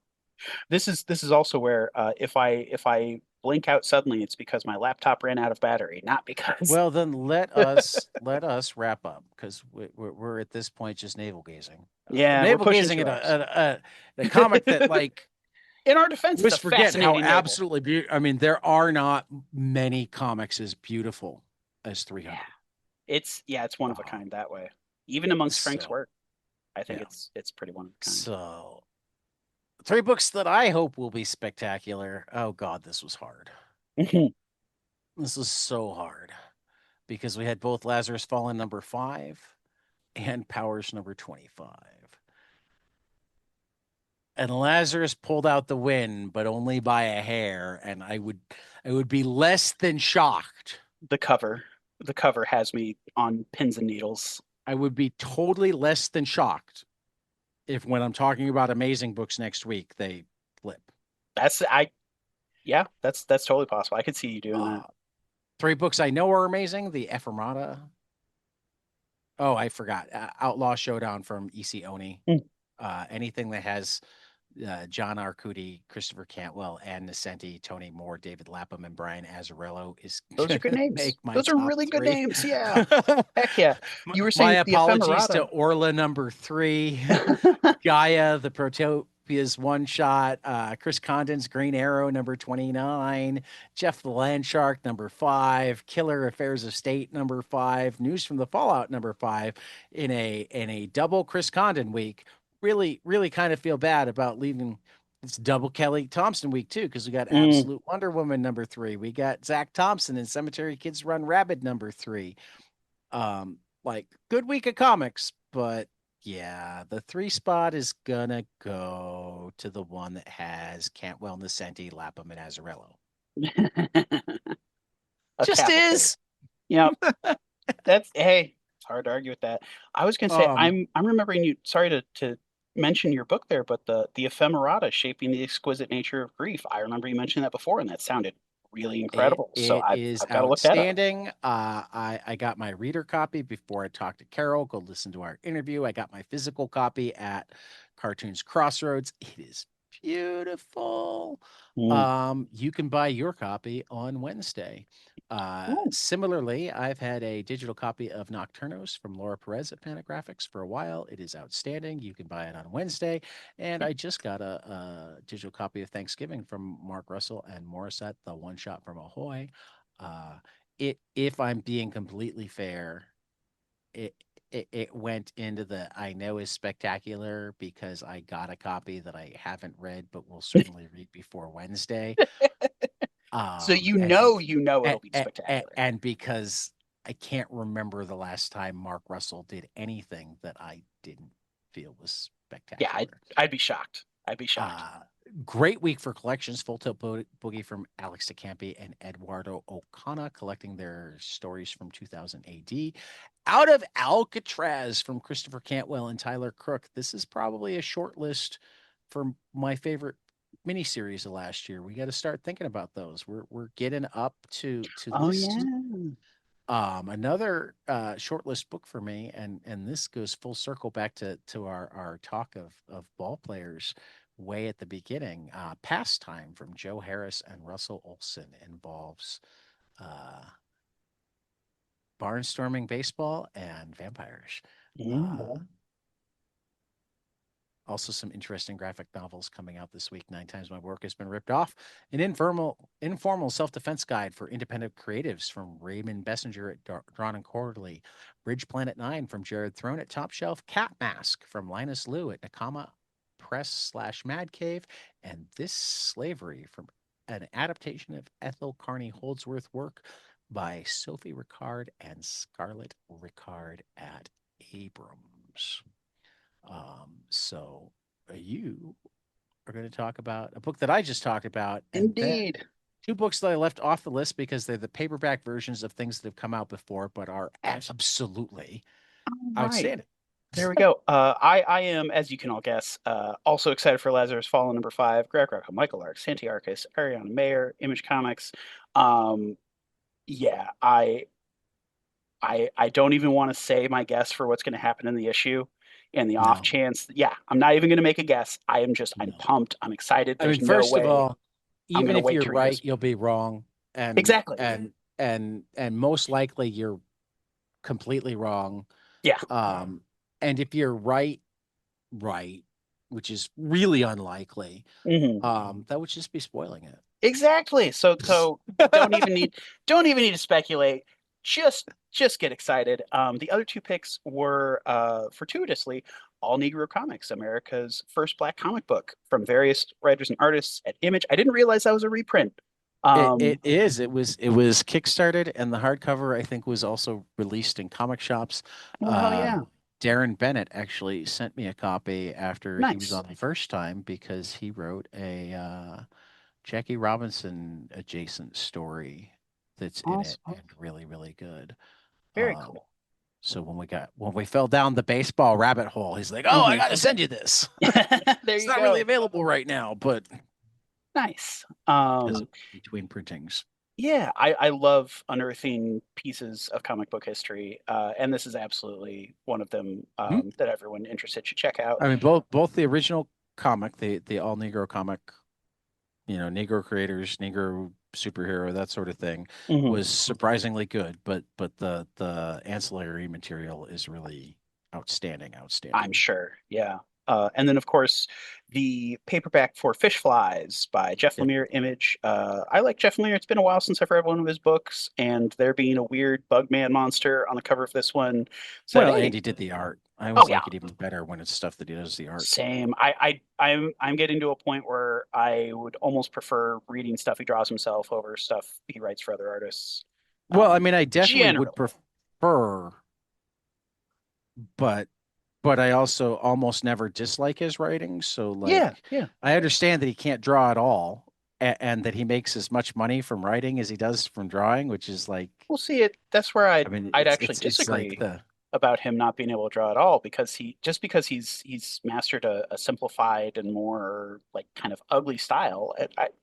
This is also where if I blink out suddenly, it's because my laptop ran out of battery, not because. Well, then let us wrap up because we're at this point just navel gazing, Yeah, we're navel pushing gazing at 2 hours. a comic that like In our defense, You it's a just forget how fascinating novel. absolutely I mean, there are not many comics as beautiful as 300. It's one of a kind that way. Even amongst Frank's So, work, I think yeah. it's pretty one of a kind. So, 3 books that I hope will be spectacular. Oh God, this was hard. This is so hard because we had both Lazarus Fallen number 5 and Powers number 25. And Lazarus pulled out the win, but only by a hair, and I would be less than shocked. The cover has me on pins and needles. I would be totally less than shocked if when I'm talking about amazing books next week, they flip. That's totally possible. I could see you doing that. 3 books I know are amazing. The Ephemerata. Oh, I forgot. Outlaw Showdown from E.C. Oni. Anything that has John Arcudi, Christopher Cantwell, Ann Nesenti, Tony Moore, David Lapham, and Brian Azzarello is Those are good names. Those are really good names. Yeah. Heck yeah. You were saying my the apologies to Ephemerata. Orla number 3, Gaia, the Protopia's one shot, Chris Condon's Green Arrow number 29, Jeff the Landshark number 5, Killer Affairs of State number 5, News from the Fallout number 5 in a double Chris Condon week. Really kind of feel bad about leaving. It's double Kelly Thompson week too, because we got Absolute Wonder Woman number 3. We got Zach Thompson and Cemetery Kids Run Rabid number 3. Like good week of comics, but yeah, the 3 spot is gonna go to the one that has Cantwell, Nesenti, Lapham, and Azzarello. Just is. Yeah. That's hey, it's hard to argue with that. I was gonna say I'm remembering you. Sorry to mention your book there, but the Ephemerata, Shaping the Exquisite Nature of Grief. I remember you mentioned that before, and that sounded really incredible. It I've got to look that up. outstanding. I got my reader copy before I talked to Carol. Go listen to our interview. I got my physical copy at Cartoons Crossroads. It is beautiful. You can buy your copy on Wednesday. Similarly, I've had a digital copy of Nocturnos from Laura Perez at Panagraphics for a while. It is outstanding. You can buy it on Wednesday. And I just got a digital copy of Thanksgiving from Mark Russell and Morissette, the one shot from Ahoy. If I'm being completely fair, it went into the I know is spectacular because I got a copy that I haven't read, but will certainly read before Wednesday. So it'll be spectacular. And because I can't remember the last time Mark Russell did anything that I didn't feel was spectacular. Yeah, I'd be shocked. Great week for collections. Full Tilt Boogie from Alex DeCampi and Eduardo Okana collecting their stories from 2000 AD. Out of Alcatraz from Christopher Cantwell and Tyler Crook. This is probably a short list for my favorite miniseries of last year. We got to start thinking about those. We're getting up to this. Another shortlist book for me, and this goes full circle back to our talk of ball players way at the beginning. Pastime from Joe Harris and Russell Olson involves barnstorming baseball and vampires. Also, some interesting graphic novels coming out this week. 9 Times My Work Has Been Ripped Off. An informal self-defense guide for independent creatives from Raymond Bessinger at Drawn and Quarterly. Bridge Planet 9 from Jared Throne at Top Shelf. Cat Mask from Linus Liu at Nakama Press/Mad Cave. And This Slavery from an adaptation of Ethel Carney Holdsworth work by Sophie Ricard and Scarlett Ricard at Abrams. So you are going to talk about a book that I just talked about. Indeed. 2 books that I left off the list because they're the paperback versions of things that have come out before, but are absolutely outstanding. There we go. I am, as you can all guess, also excited for Lazarus Fallen number 5, Greg Rucka, Michael Lark, Santi Arcus, Ariana Mayer, Image Comics. Yeah, I don't even want to say my guess for what's going to happen in the issue. And the off chance, I'm not even going to make a guess. I'm pumped. I'm excited. There's first of all, even if you're right, you'll be wrong. And exactly. And most likely you're completely wrong. Yeah. And if you're right, which is really unlikely, Mhm. that would just be spoiling it. Exactly. So don't even need to speculate. Just get excited. The other two picks were fortuitously All Negro Comics, America's first Black comic book from various writers and artists at Image. I didn't realize that was a reprint. It is. It was kickstarted, and the hardcover I think was also released in comic shops. Well, yeah. Darren Bennett actually sent me a copy after he was Nice. on the first time because he wrote a Jackie Robinson adjacent story that's in it Awesome. and really, really good. Very Um, cool. so when we fell down the baseball rabbit hole, he's like, "Oh, I Mhm. gotta send you this." There It's you not really go. available right now, but Nice. because between printings. Yeah, I love unearthing pieces of comic book history, and this is absolutely one of them Mhm. that everyone interested should check out. I mean, both the original comic, the all Negro comic, Negro creators, Negro superhero, that sort of thing, Mhm. was surprisingly good. But the ancillary material is really outstanding, I'm outstanding. sure. Yeah. And then, of course, the paperback for Fish Flies by Jeff Yep. Lemire Image. I like Jeff Lemire. It's been a while since I've read one of his books, and there being a weird Bugman monster on the cover of this one said, Well, "Hey, Andy did the art. I oh always yeah, like it even better when it's stuff that he does the art. same." I'm getting to a point where I would almost prefer reading stuff he draws himself over stuff he writes for other artists. Well, I mean, I definitely would Generally, prefer, but I also almost never dislike his writing. So yeah, like, yeah. I understand that he can't draw at all, and that he makes as much money from writing as he does from drawing, which is like, We'll see it. That's where I mean, I'd it's actually it's like disagree the about him not being able to draw at all because because he's mastered a simplified and more like kind of ugly style.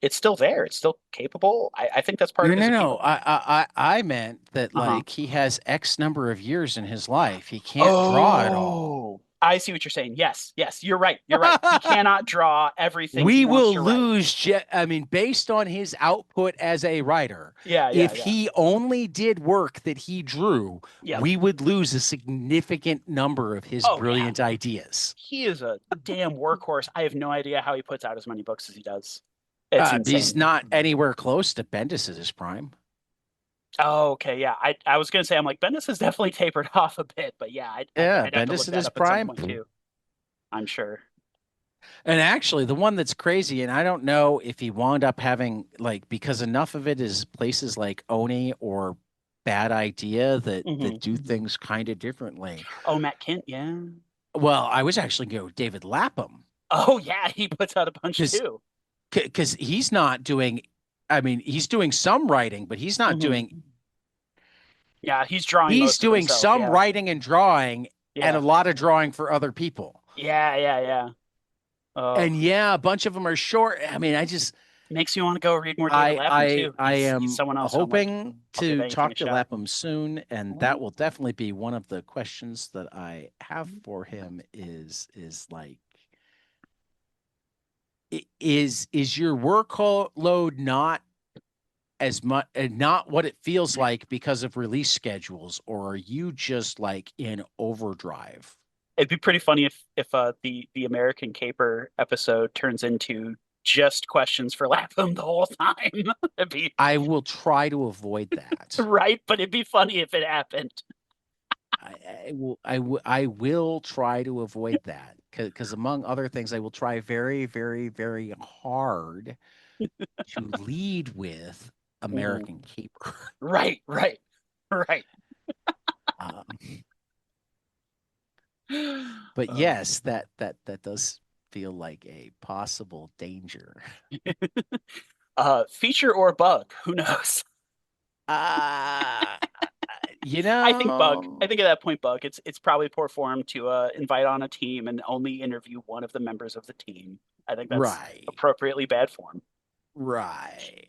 It's still there. It's still capable. I think that's part no of his no no. appeal. I meant that Uh-huh. like he has X number of years in his life. He can't draw at all. Oh, I see what you're saying. Yes, yes, you're right. You're right. He cannot draw everything he We wants will to write. lose. I mean, based on his output as a writer, Yeah, yeah, if yeah. he only did work that he drew, Yep. we would lose a significant number of his Oh yeah. brilliant ideas. He is a damn workhorse. I have no idea how he puts out as many books as he does. It's He's insane. not anywhere close to Bendis at his prime. Oh, okay, yeah. I was gonna say I'm like Bendis has definitely tapered off a bit, but yeah, Yeah, I'd have to Bendis look at that his up at some prime. point too. I'm sure. And actually, the one that's crazy, and I don't know if he wound up having like because enough of it is places like Oni or Bad Idea that Hmm. do things kind of differently. Oh, Matt Kent, yeah. Well, I was actually going to go with David Lapham Oh yeah, he puts out a bunch because too. he's not doing. I mean, he's doing some writing, but he's not Hmm. doing. Yeah, he's drawing He's most of doing himself. some Yeah, writing and drawing, and a yeah, lot of drawing for other people. yeah, yeah, yeah. Oh, And yeah, a bunch of them are short. I mean, I just makes me want to go read more David Lapham too. I He's am someone else who I'm like, hoping I'll give to anything a talk to shot. Lapham soon, and that will definitely be one of the questions that I have for him is like is your workload not as much not what it feels like because of release schedules, or are you just like in overdrive? It'd be pretty funny if the American Caper episode turns into just questions for Lapham the whole time. It'd be I will try to avoid that. right, but it'd be funny if it happened. I will try to avoid that because among other things, I will try very, very, very hard to lead with Mhm. American Caper. Right, right, right. Um, but Uh, yes, that does feel like a possible danger. feature or bug? Who knows? Uh, you I think bug. I know, think at that point, bug. It's probably poor form to invite on a team and only interview one of the members of the team. I think that's right, appropriately bad form. right.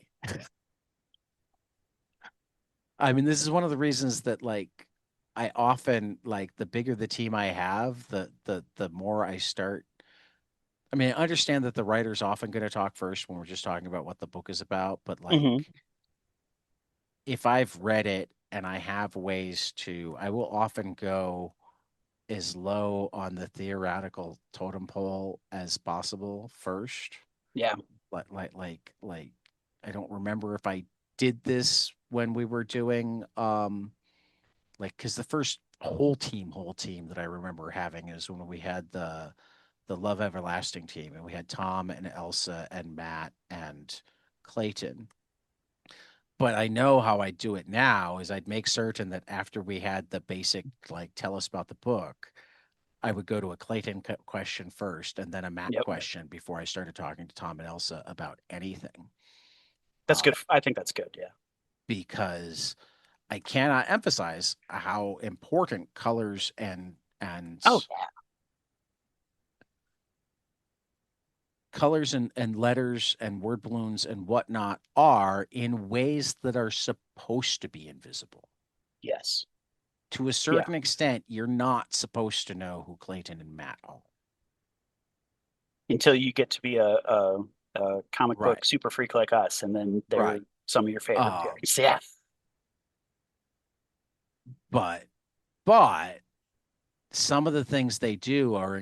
I mean, this is one of the reasons that like I often like the bigger the team I have, the more I start. I mean, I understand that the writer's often going to talk first when we're just talking about what the book is about, but like Hmm. if I've read it and I have ways to, I will often go, as low on the theoretical totem pole as possible first. Yeah. Like I don't remember if I did this when we were doing like because the first whole team that I remember having is when we had the Love Everlasting team, and we had Tom and Elsa and Matt and Clayton. But I know how I do it now is I'd make certain that after we had the basic like tell us about the book, I would go to a Clayton question first and then a Matt Yep. question before I started talking to Tom and Elsa about anything. That's good. I think that's good. Yeah. Because I cannot emphasize how important colors and Oh yeah. colors and letters and word balloons and whatnot are in ways that are supposed to be invisible. Yes. To a certain extent, you're not supposed to know who Clayton and Matt are. Until you get to be a comic book super freak like us, and then they're some of your favorite characters. Yeah. But some of the things they do are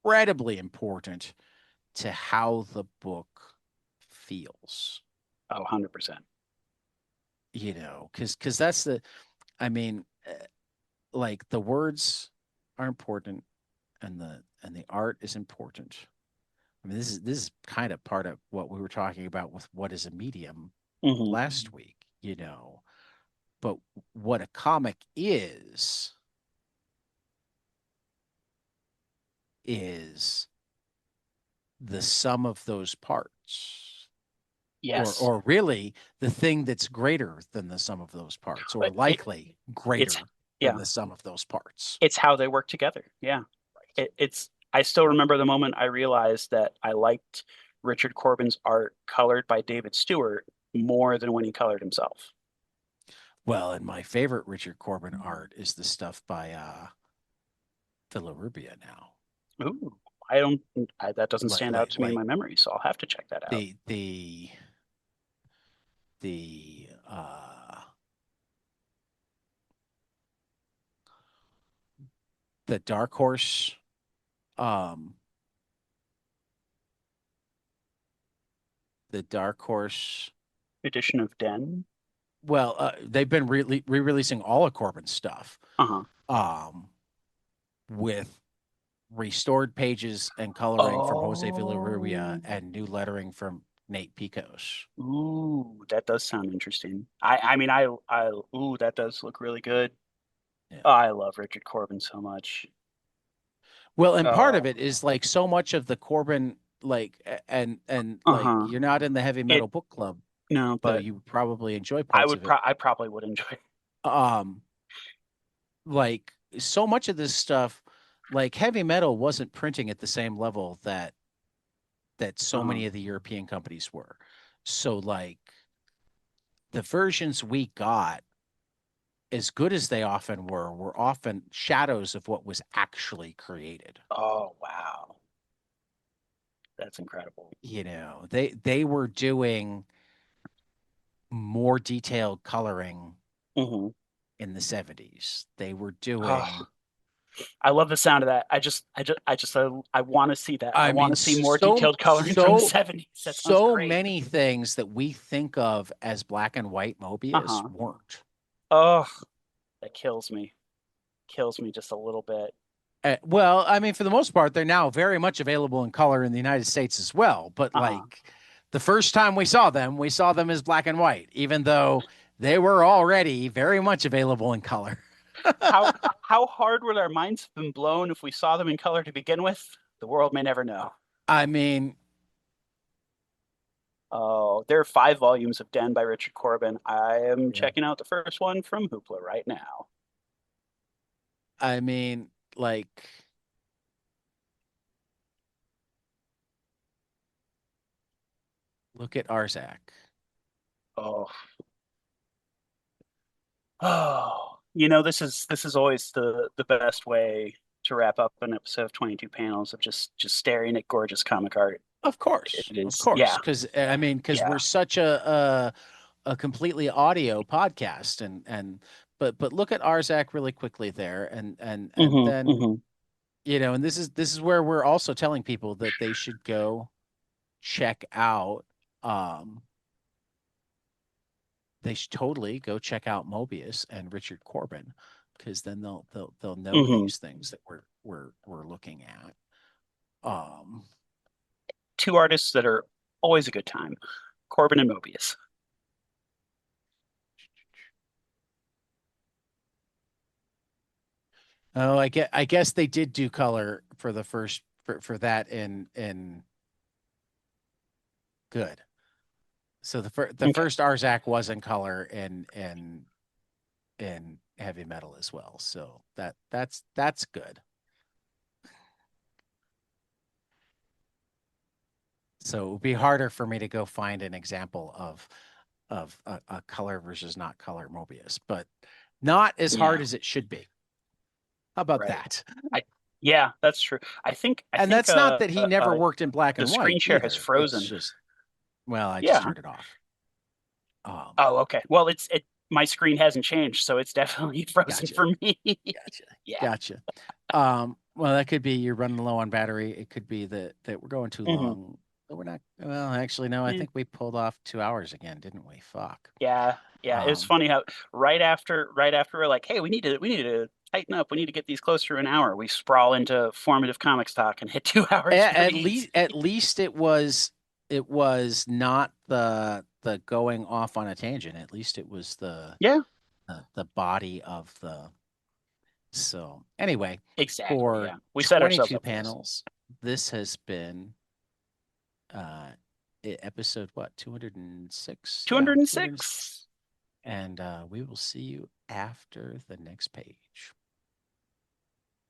incredibly important to how the book feels. Oh, 100%. You know, because that's I mean, like the words are important and the art is important. I mean, this is kind of part of what we were talking about with what is a medium last week, you know. But what a comic is the sum of those parts. Yes. Or really the thing that's greater than the sum of those parts, or likely greater than the sum of those parts. It's how they work together. Yeah. Right. I still remember the moment I realized that I liked Richard Corbin's art colored by David Stewart more than when he colored himself. Well, and my favorite Richard Corbin art is the stuff by Villarubia now. Ooh, that doesn't stand out to me in my memory, so I'll have to check that out. The Dark Horse edition of Den. Well, they've been re-releasing all of Corbin's stuff. With restored pages and coloring from Jose Villarubia and new lettering from Nate Picos. Ooh, that does sound interesting. Ooh, that does look really good. Yeah. Oh, I love Richard Corbin so much. Well, and part of it is like so much of the Corbin, like, and like you're not in the heavy metal book club. No, but you probably enjoy parts of it. I probably would enjoy it. Like so much of this stuff, like heavy metal wasn't printing at the same level that so many of the European companies were. So like the versions we got, as good as they often were often shadows of what was actually created. Oh, wow. That's incredible. You know, they were doing more detailed coloring in the 70s. They were doing I love the sound of that. I want to see that. I want to see more detailed coloring from the 70s. So many things that we think of as black and white Mobius weren't. Oh, that kills me. Kills me just a little bit. Well, I mean, for the most part, they're now very much available in color in the United States as well. But like the first time we saw them as black and white, even though they were already very much available in color. How hard would our minds have been blown if we saw them in color to begin with? The world may never know. I mean, there are 5 volumes of Den by Richard Corbin. I am checking out the first one from Hoopla right now. I mean, like, look at Arzak. Oh, you know, this is always the best way to wrap up an episode of 22 panels of just staring at gorgeous comic art. Of course, because I mean, because we're such a completely audio podcast, and but look at Arzak really quickly there, and Hmm. then Hmm. and this is where we're also telling people that they should go check out. They should totally go check out Mobius and Richard Corbin, because then they'll know Hmm. these things that we're looking at. Um, Two artists that are always a good time, Corbin and Mobius. oh, I guess they did do color for the first for that in good. So the Okay. first Arzak was in color in heavy metal as well. So that's good. So it would be harder for me to go find an example of a color versus not color Mobius, but not as hard Yeah. as it should be. How about Right. that? I Yeah, that's true. I And think that's not that he never worked in black the and screen white share has either. It's frozen. just, well, I just Yeah. turned it off. Oh, okay. Well, my screen hasn't changed, so it's definitely frozen Gotcha. for me. Gotcha. Yeah. Gotcha. Well, that could be you're running low on battery. It could be that we're going too Hmm. long. But we're not. Well, actually, no. I Eh, think we pulled off 2 hours again, didn't we? Fuck. Yeah. Yeah. It was Um, funny how right after we're like, hey, we need to tighten up. We need to get these close to an hour. We sprawl into formative comics talk and hit 2 hours at pretty easy. least it was not the going off on a tangent. At least it was Yeah. the body of the. So anyway, Exactly. for Yeah. We set ourselves 22 up for this. panels, this has been uh episode what 206? Yeah, 206. 206. And we will see you after the next page.